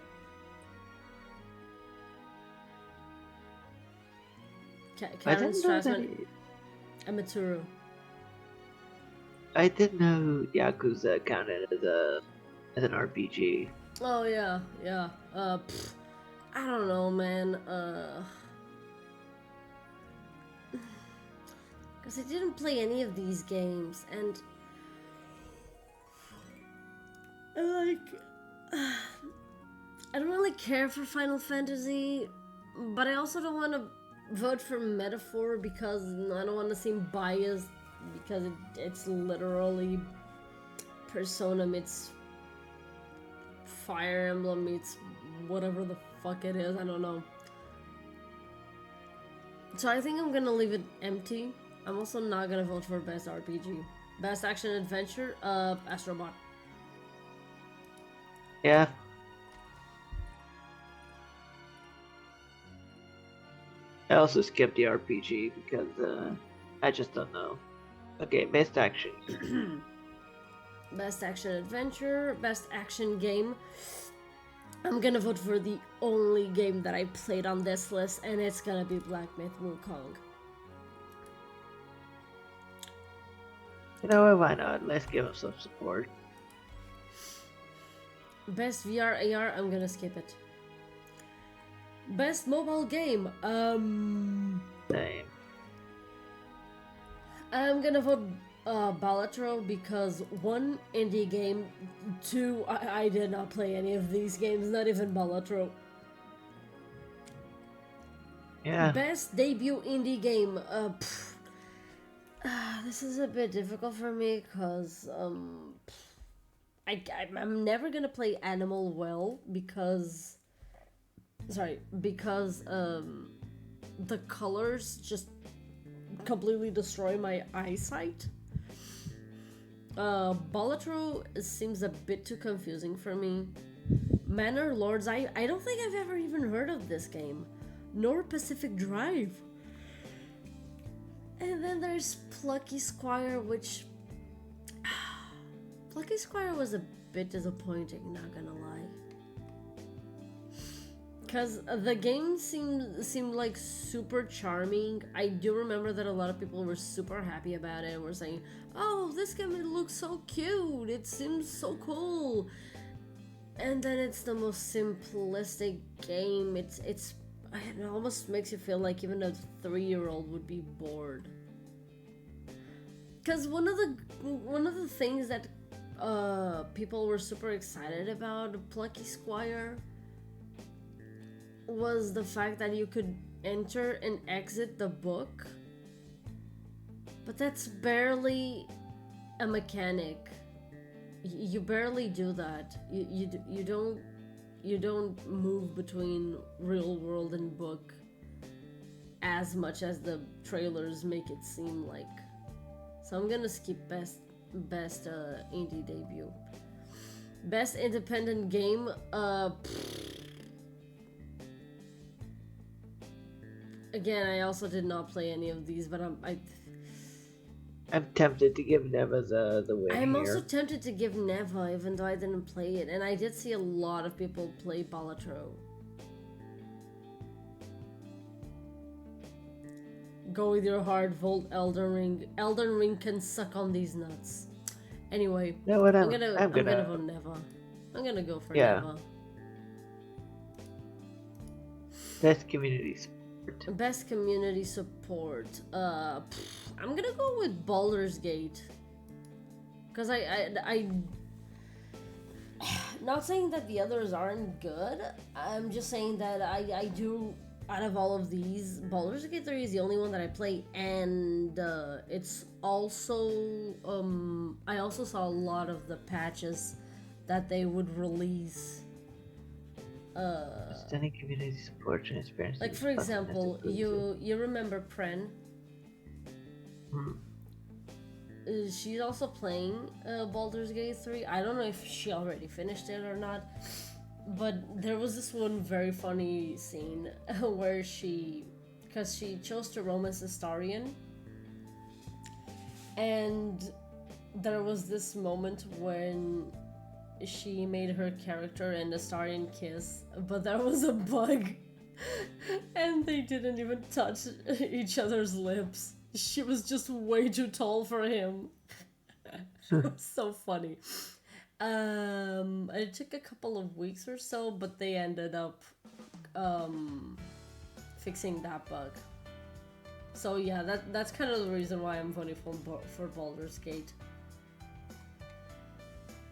I Karen didn't know that. Strassman and Mitsuru. I didn't know Yakuza counted as an RPG. Oh yeah, yeah. I don't know, man. Because I didn't play any of these games, and I don't really care for Final Fantasy, but I also don't want to vote for Metaphor because I don't want to seem biased because it's literally Persona meets Fire Emblem meets whatever the fuck it is. I don't know. So I think I'm gonna leave it empty. I'm also not gonna vote for best RPG. Best action adventure, Astrobot. Yeah. I also skipped the RPG because I just don't know. Okay, best action. Best action adventure, best action game. I'm gonna vote for the only game that I played on this list, and it's gonna be Black Myth Wukong. You know what? Why not? Let's give him some support. Best VR AR, I'm gonna skip it. Best mobile game, Same. I'm gonna vote Balatro because 1, indie game, 2, I did not play any of these games, not even Balatro. Yeah. Best debut indie game, this is a bit difficult for me because I'm never gonna play Animal well because the colors just completely destroy my eyesight. Balatro seems a bit too confusing for me. Manor Lords, I don't think I've ever even heard of this game, nor Pacific Drive. And then there's Plucky Squire, which Plucky Squire was a bit disappointing, not gonna lie. Cause the game seemed like super charming. I do remember that a lot of people were super happy about it and were saying, "Oh, this game looks so cute. It seems so cool." And then it's the most simplistic game. It almost makes you feel like even a 3-year-old would be bored. Cause one of the things that people were super excited about Plucky Squire was the fact that you could enter and exit the book, but that's barely a mechanic. You barely do that. You don't move between real world and book as much as the trailers make it seem like. So I'm gonna skip best indie debut. Best independent game. Again, I also did not play any of these, but I'm tempted to give Neva the win I'm here. also tempted to give Neva, even though I didn't play it, and I did see a lot of people play Balatro. Go with your heart, Volt Elden Ring. Elden Ring can suck on these nuts. Anyway, No, what I'm gonna vote Neva. I'm gonna go for Neva. Best community support. Best community support. I'm gonna go with Baldur's Gate. Cause I not saying that the others aren't good. I'm just saying that I do, out of all of these, Baldur's Gate 3 is the only one that I play, and it's also I also saw a lot of the patches that they would release. Stunning community support, transparency. Like for example, you remember Pren? She's also playing Baldur's Gate 3. I don't know if she already finished it or not, but there was this one very funny scene where because she chose to romance Astarion, and there was this moment when she made her character and Astarion kiss, but there was a bug and they didn't even touch each other's lips. She was just way too tall for him. It was so funny. It took a couple of weeks or so, but they ended up fixing that bug. So yeah, that's kind of the reason why I'm voting for Baldur's Gate.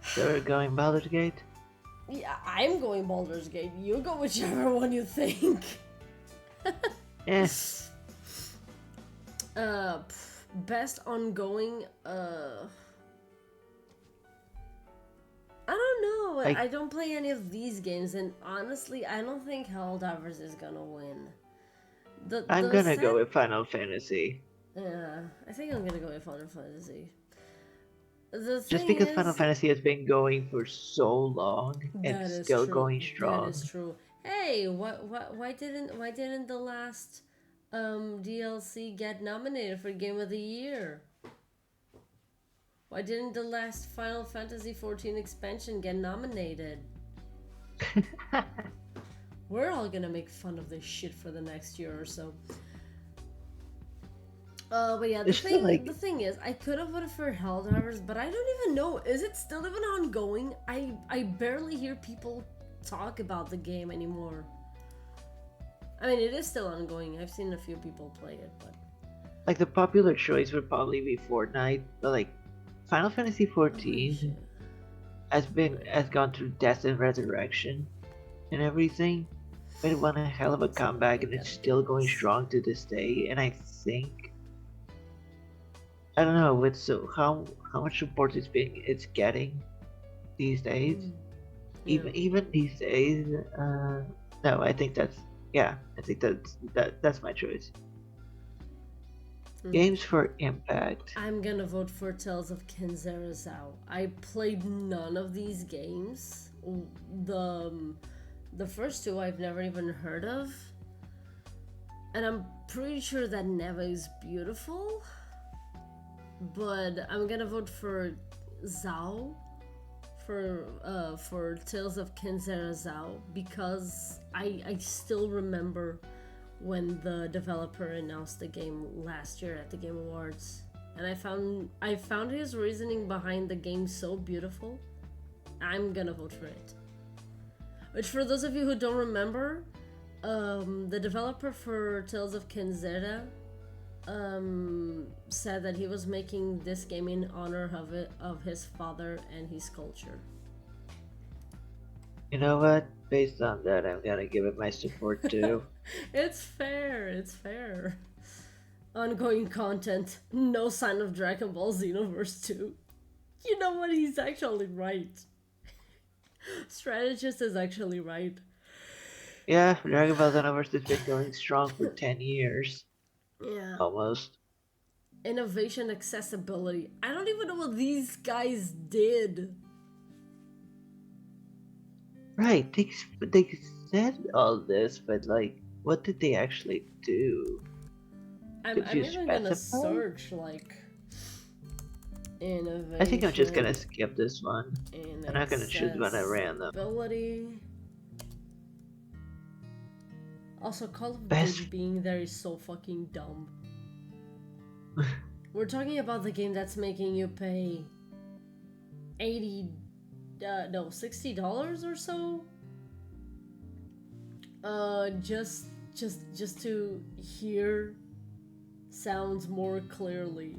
So we're going Baldur's Gate? Yeah, I'm going Baldur's Gate. You go whichever one you think. Yes. Best ongoing. I don't know. I don't play any of these games, and honestly, I don't think Helldivers is gonna win. I'm gonna go with Final Fantasy. Yeah, I think I'm gonna go with Final Fantasy. Just because Final Fantasy has been going for so long and still going strong. That is true. Hey, why didn't the last DLC get nominated for Game of the Year? Why didn't the last Final Fantasy 14 expansion get nominated? We're all gonna make fun of this shit for the next year or so. But yeah, the thing is, I could have voted for Helldivers, but I don't even know. Is it still even ongoing? I barely hear people talk about the game anymore. I mean, it is still ongoing. I've seen a few people play it, but like the popular choice would probably be Fortnite, but like Final Fantasy 14 has gone through death and resurrection and everything. It won a hell of a comeback, and it's still going strong to this day. And I think, I don't know, with how much support it's getting these days. Even these days, no, I think that's my choice. Games for Impact. I'm gonna vote for Tales of Kinzera-Zao. I played none of these games. The first two I've never even heard of, and I'm pretty sure that Neva is beautiful. But I'm gonna vote for Zao for Tales of Kinzera because I still remember when the developer announced the game last year at the Game Awards, and I found his reasoning behind the game so beautiful. I'm gonna vote for it. Which, for those of you who don't remember, the developer for Tales of Kinzera said that he was making this game in honor of his father and his culture. You know what? Based on that, I'm gonna give it my support too. It's fair, it's fair. Ongoing content, no sign of Dragon Ball Xenoverse 2. You know what? He's actually right. Strategist is actually right. Yeah, Dragon Ball Xenoverse has been going strong for 10 years. Yeah. Almost. Innovation, accessibility. I don't even know what these guys did. Right, they said all this, but like, what did they actually do? I'm Could you even gonna specify? search like innovation. I think I'm just gonna skip this one. I'm not gonna choose one at random. Accessibility. Also, Call of Best- Duty being there is so fucking dumb. We're talking about the game that's making you pay $60 or so. Just to hear sounds more clearly.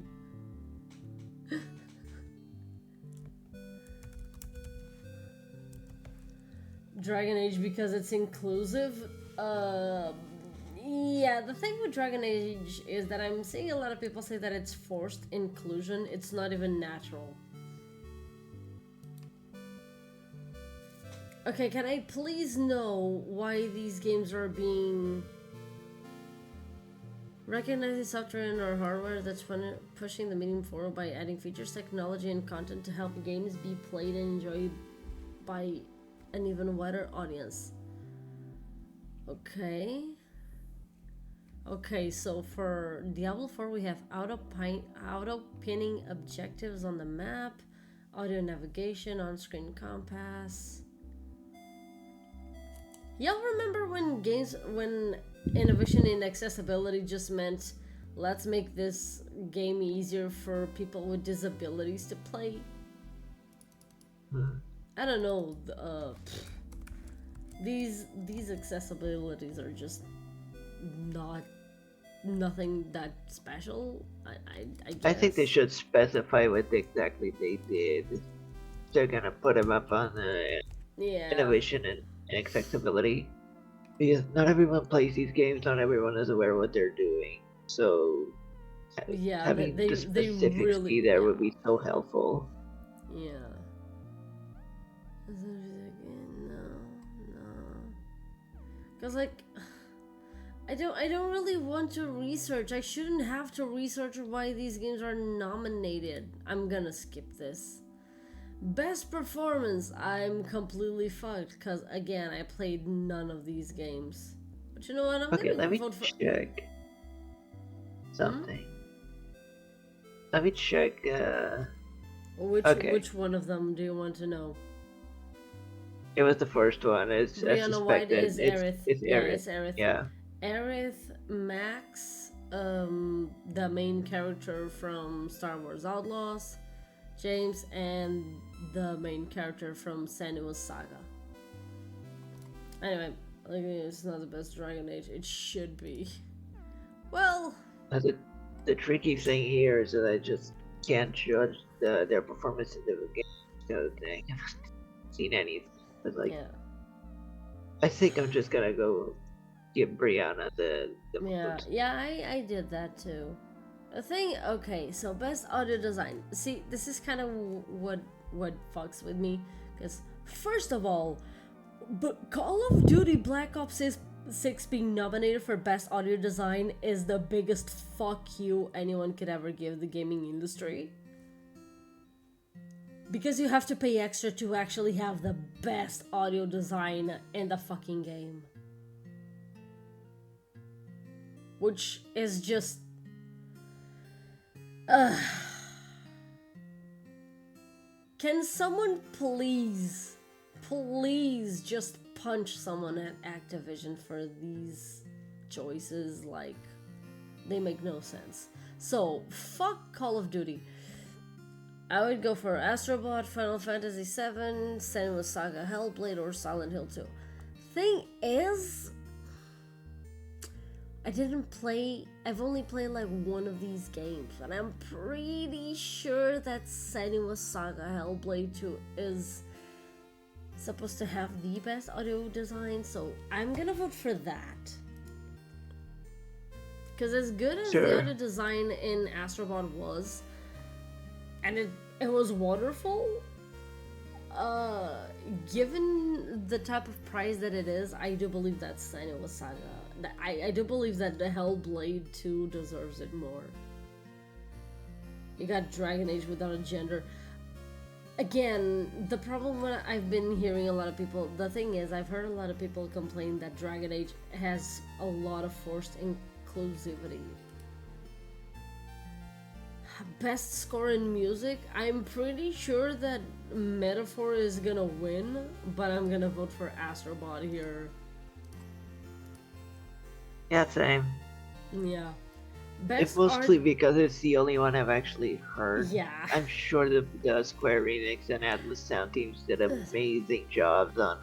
Dragon Age because it's inclusive. Yeah, the thing with Dragon Age is that I'm seeing a lot of people say that it's forced inclusion. It's not even natural. Okay, can I please know why these games are being recognizing software and or hardware that's pushing the medium forward by adding features, technology, and content to help games be played and enjoyed by an even wider audience? Okay. Okay, so for Diablo 4 we have auto-pinning objectives on the map, audio navigation, on-screen compass. Y'all remember when innovation in accessibility just meant let's make this game easier for people with disabilities to play? I don't know. These accessibilities are just nothing that special. I guess. I think they should specify what exactly they did. They're gonna put them up on the innovation and accessibility. Because not everyone plays these games, not everyone is aware of what they're doing. So having the specifics really, be there would be so helpful. Yeah. No. Cause like I don't really want to research. I shouldn't have to research why these games are nominated. I'm gonna skip this. Best performance, I'm completely fucked because again I played none of these games. But you know what? I'm gonna let me vote for check something. Let me check. Which one of them do you want to know? It was the first one. It's I Brianna White suspect is it's Aerith. it's Yeah, Aerith. it's Aerith. Yeah. Aerith, Max, the main character from Star Wars Outlaws, James, and the main character from Senua's Saga. Anyway, like, it's not the best Dragon Age. It should be. Well, The tricky thing here is that I just can't judge their performance in the game kind of thing. I haven't seen anything, but like, yeah. I think I'm just gonna go give Brianna the Yeah, vote. yeah, I did that too. The thing, okay, so best audio design. See, this is kind of what fucks with me, because first of all, but Call of Duty Black Ops 6 being nominated for best audio design is the biggest fuck you anyone could ever give the gaming industry. Because you have to pay extra to actually have the best audio design in the fucking game. Which is just... Can Can someone please just punch someone at Activision for these choices? Like, they make no sense. So, fuck Call of Duty. I would go for Astrobot, Final Fantasy VII, Senua Saga Hellblade, or Silent Hill 2. Thing is, I've only played like one of these games, and I'm pretty sure that Senua Saga Hellblade 2 is supposed to have the best audio design, so I'm gonna vote for that. Because as good as the audio design in Astrobot was, and it was wonderful, given the type of prize that it is, I do believe that Senua Saga, I do believe that the Hellblade 2 deserves it more. You got Dragon Age without a gender. Again, the problem when I've been hearing a lot of people, the thing is, I've heard a lot of people complain that Dragon Age has a lot of forced inclusivity. Best score in music, I'm pretty sure that Metaphor is gonna win, but I'm gonna vote for Astrobot here. Yeah, same. Yeah. It's mostly because it's the only one I've actually heard. Yeah. I'm sure the Square Remix and Atlas Sound teams did amazing jobs on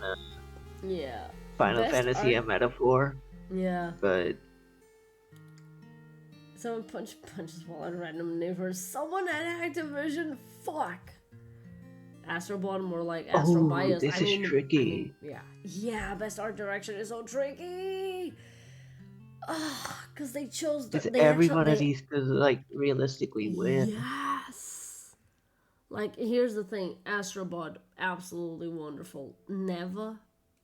Yeah. Final Best Fantasy and Metaphor. Yeah. But Someone punches while on random neighbors. Someone at Activision. Fuck. Astrobot, more like Astro Bias. This is tricky. Yeah. Best art direction is so tricky. Because they chose. Every one of these could like realistically win. Yes. Like, here's the thing. Astrobot, absolutely wonderful. Neva,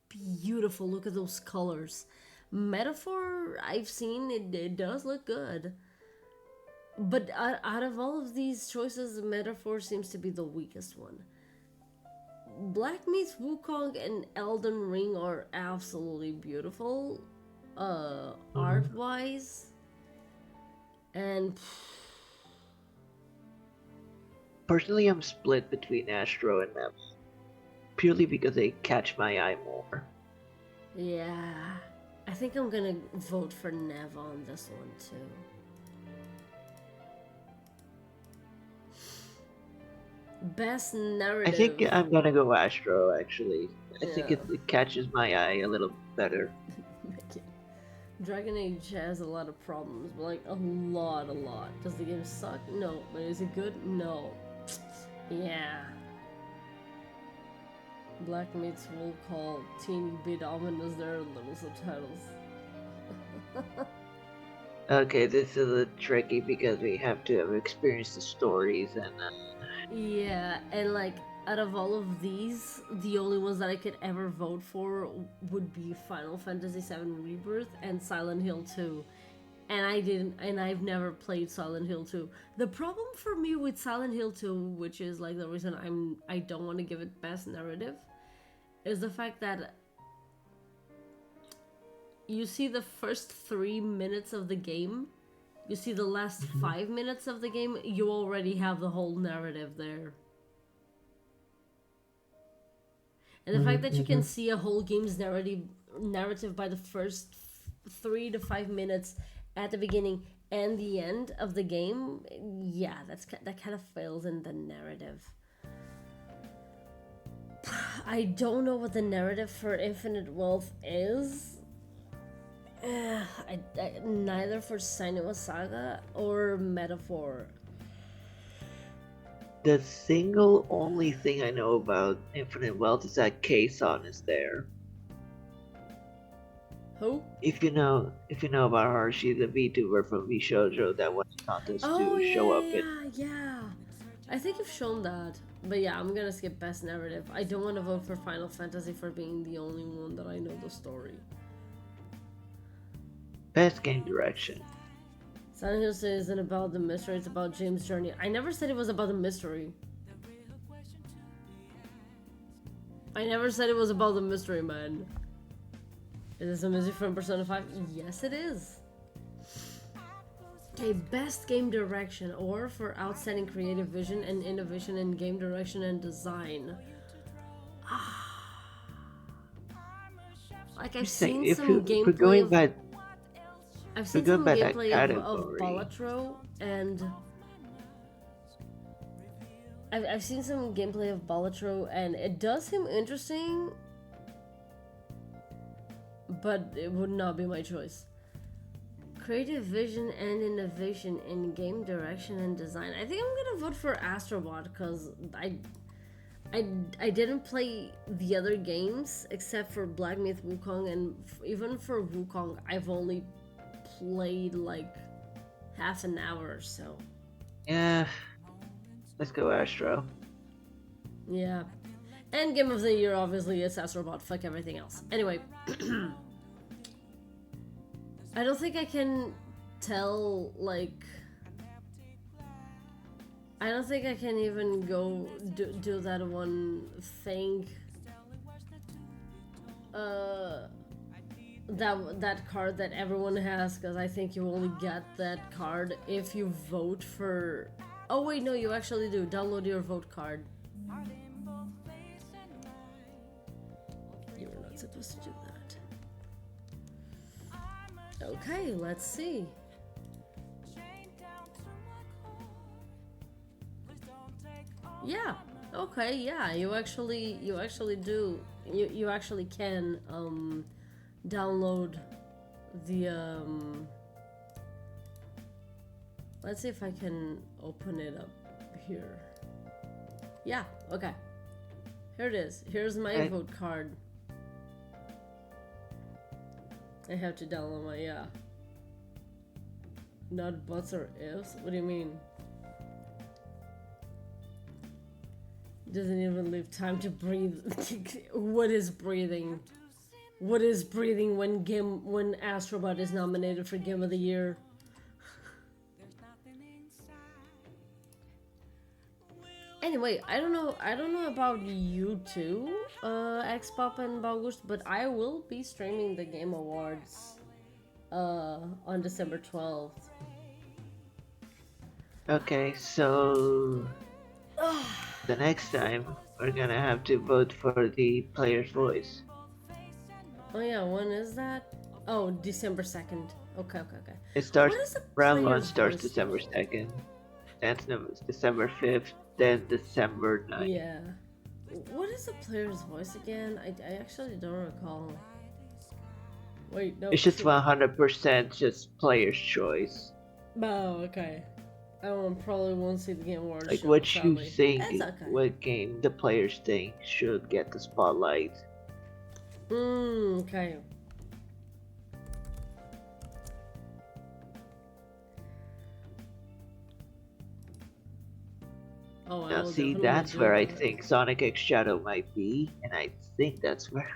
beautiful. Look at those colors. Metaphor, I've seen it does look good. But out of all of these choices, Metaphor seems to be the weakest one. Black meets Wukong and Elden Ring are absolutely beautiful, art-wise. And personally, I'm split between Astro and Neva, purely because they catch my eye more. yeah, I think I'm gonna vote for Neva on this one too. Best narrative. I think I'm gonna go Astro, actually. I think it catches my eye a little better. Dragon Age has a lot of problems, but like a lot. Does the game suck? No. But is it good? No. Yeah. Black Meets will call Teeny Bit Ominous their little subtitles. Okay, this is a tricky because we have to have experienced the stories and yeah, and like out of all of these, the only ones that I could ever vote for would be Final Fantasy VII Rebirth and Silent Hill 2. And I've never played Silent Hill 2. The problem for me with Silent Hill 2, which is like the reason I don't want to give it best narrative, is the fact that you see the first 3 minutes of the game, you see the last 5 minutes of the game, you already have the whole narrative there. And the fact that you can see a whole game's narrative by the first 3 to 5 minutes at the beginning and the end of the game, yeah, that kind of fails in the narrative. I don't know what the narrative for Infinite Wealth is. Neither for Senua Saga or Metaphor. the single only thing I know about Infinite Wealth is that K-Son is there. Who? If you know about her, she's a VTuber from VShojo that won the contest to show up in. Yeah. I think you've shown that. But yeah, I'm gonna skip Best Narrative. I don't want to vote for Final Fantasy for being the only one that I know the story. Best game direction. Silent Hill isn't about the mystery, it's about James' journey. I never said it was about the mystery. I never said it was about the mystery, man. Is this a mystery from Persona 5? Yes, it is. Okay, best game direction or for outstanding creative vision and innovation in game direction and design. Like I've Just saying, seen if some we're gameplay going of by I've we're seen going some by that gameplay of category. Balatro and I've seen some gameplay of Balatro and it does seem interesting, but it would not be my choice. Creative vision and innovation in game direction and design. I think I'm gonna vote for Astrobot because I didn't play the other games except for Black Myth Wukong, and even for Wukong I've only played like half an hour or so. Yeah. Let's go Astro. Yeah. And Game of the Year obviously is Astrobot, fuck everything else. Anyway. I don't think I can tell, like... I don't think I can even go do that one thing. That card that everyone has, because I think you only get that card if you vote for... Oh wait, no, you actually do. Download your vote card. You were not supposed to do that. Okay, let's see. Yeah. Okay. Yeah. You actually do. You actually can download the Let's see if I can open it up here. Yeah. Okay. Here it is. Here's my vote card. I have to download my not buts or ifs. What do you mean? Doesn't even leave time to breathe. What is breathing? What is breathing when Astrobot is nominated for Game of the Year? Anyway, I don't know about you two, Xpop and Baugust, but I will be streaming the Game Awards on December 12th. Okay, so the next time we're gonna have to vote for the player's voice. Oh yeah, when is that? Oh, December 2nd. Okay. It starts, What is the round 1 player's starts voice? December 2nd, then December 5th, then December 9th. Yeah. What is the player's voice again? I actually don't recall. Wait, no. It's just 100% just player's choice. Oh, okay. I probably won't see the Game Awards Like show, what sadly. you think, That's okay. what game the players think should get the spotlight. Okay. Oh, I Now will see, definitely that's do where I that. think Sonic X Shadow might be, and I think that's where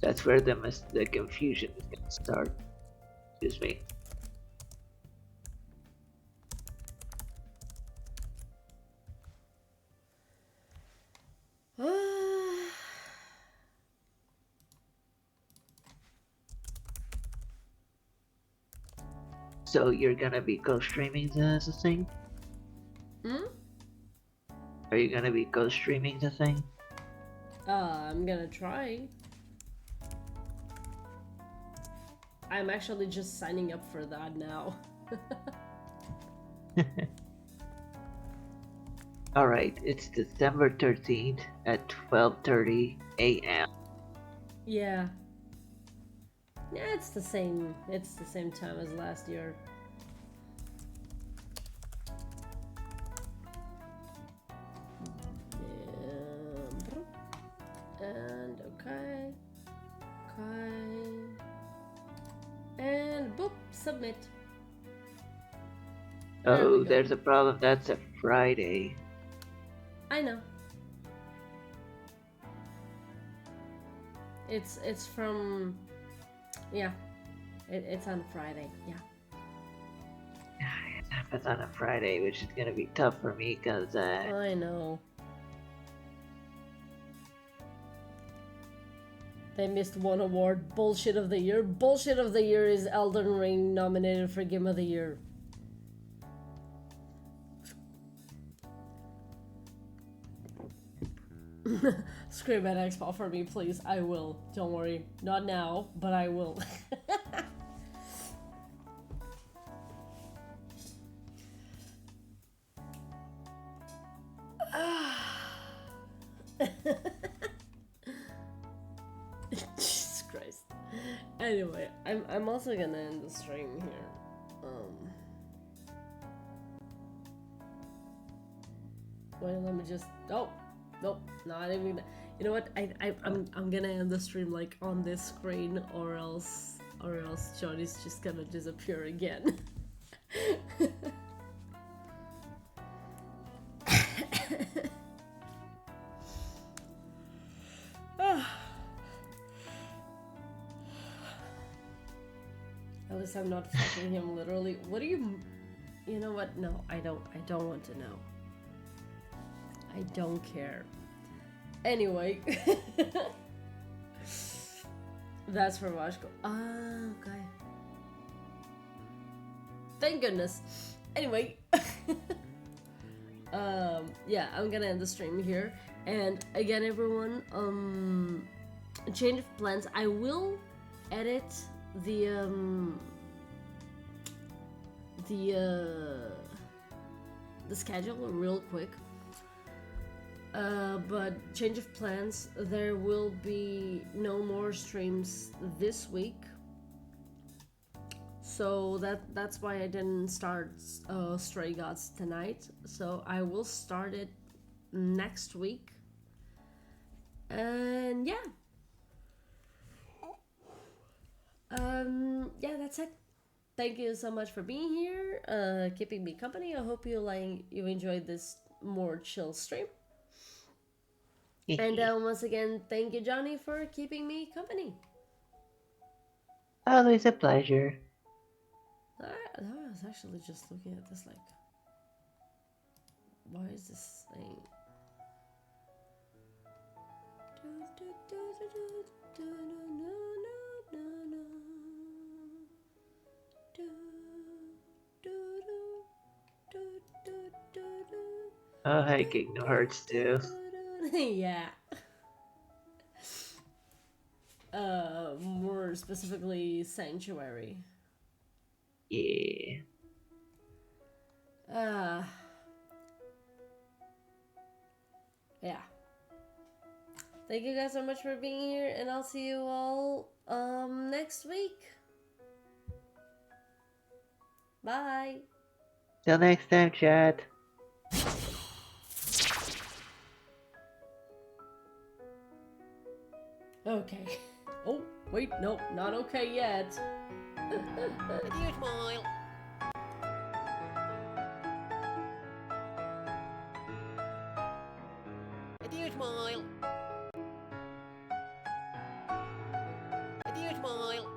the confusion is gonna start. Excuse me. So you're gonna be co-streaming the thing? Hmm? Are you gonna be co-streaming the thing? I'm gonna try. I'm actually just signing up for that now. Alright, it's December 13th at 12:30 a.m. Yeah. Yeah, it's the same time as last year. And okay. And boop, submit. There we Oh, go. there's a problem. That's a Friday. I know. It's from, yeah. It's on Friday. Yeah. It happens on a Friday, which is gonna be tough for me because I know. They missed one award. Bullshit of the year. Bullshit of the year is Elden Ring nominated for Game of the Year. Scream at Expo for me, please. I will. Don't worry. Not now, but I will. Jesus Christ. Anyway, I'm also gonna end the stream here. Wait, let me just. Oh, nope, not even. You know what? I'm gonna end the stream like on this screen, or else Johnny's just gonna disappear again. At least I'm not fucking him literally. What do you? You know what? No, I don't want to know. I don't care. Anyway. That's for Vashko. Ah, okay. Thank goodness. Anyway. Yeah, I'm gonna end the stream here. And again, everyone, change of plans. I will edit the schedule real quick. But change of plans. There will be no more streams this week. So that's why I didn't start Stray Gods tonight. So I will start it next week. And yeah. Yeah, that's it. Thank you so much for being here, keeping me company. I hope you enjoyed this more chill stream. And once again, thank you, Johnny, for keeping me company. Always a pleasure. I was actually just looking at this like, why is this thing? Oh, heck, Kingdom Hearts too. Yeah. More specifically, Sanctuary. Yeah. Yeah. Thank you guys so much for being here, and I'll see you all next week. Bye. Till next time, chat. Okay. Oh, wait, nope, not okay yet. Adieu, smile. Adieu, smile. Adieu, smile.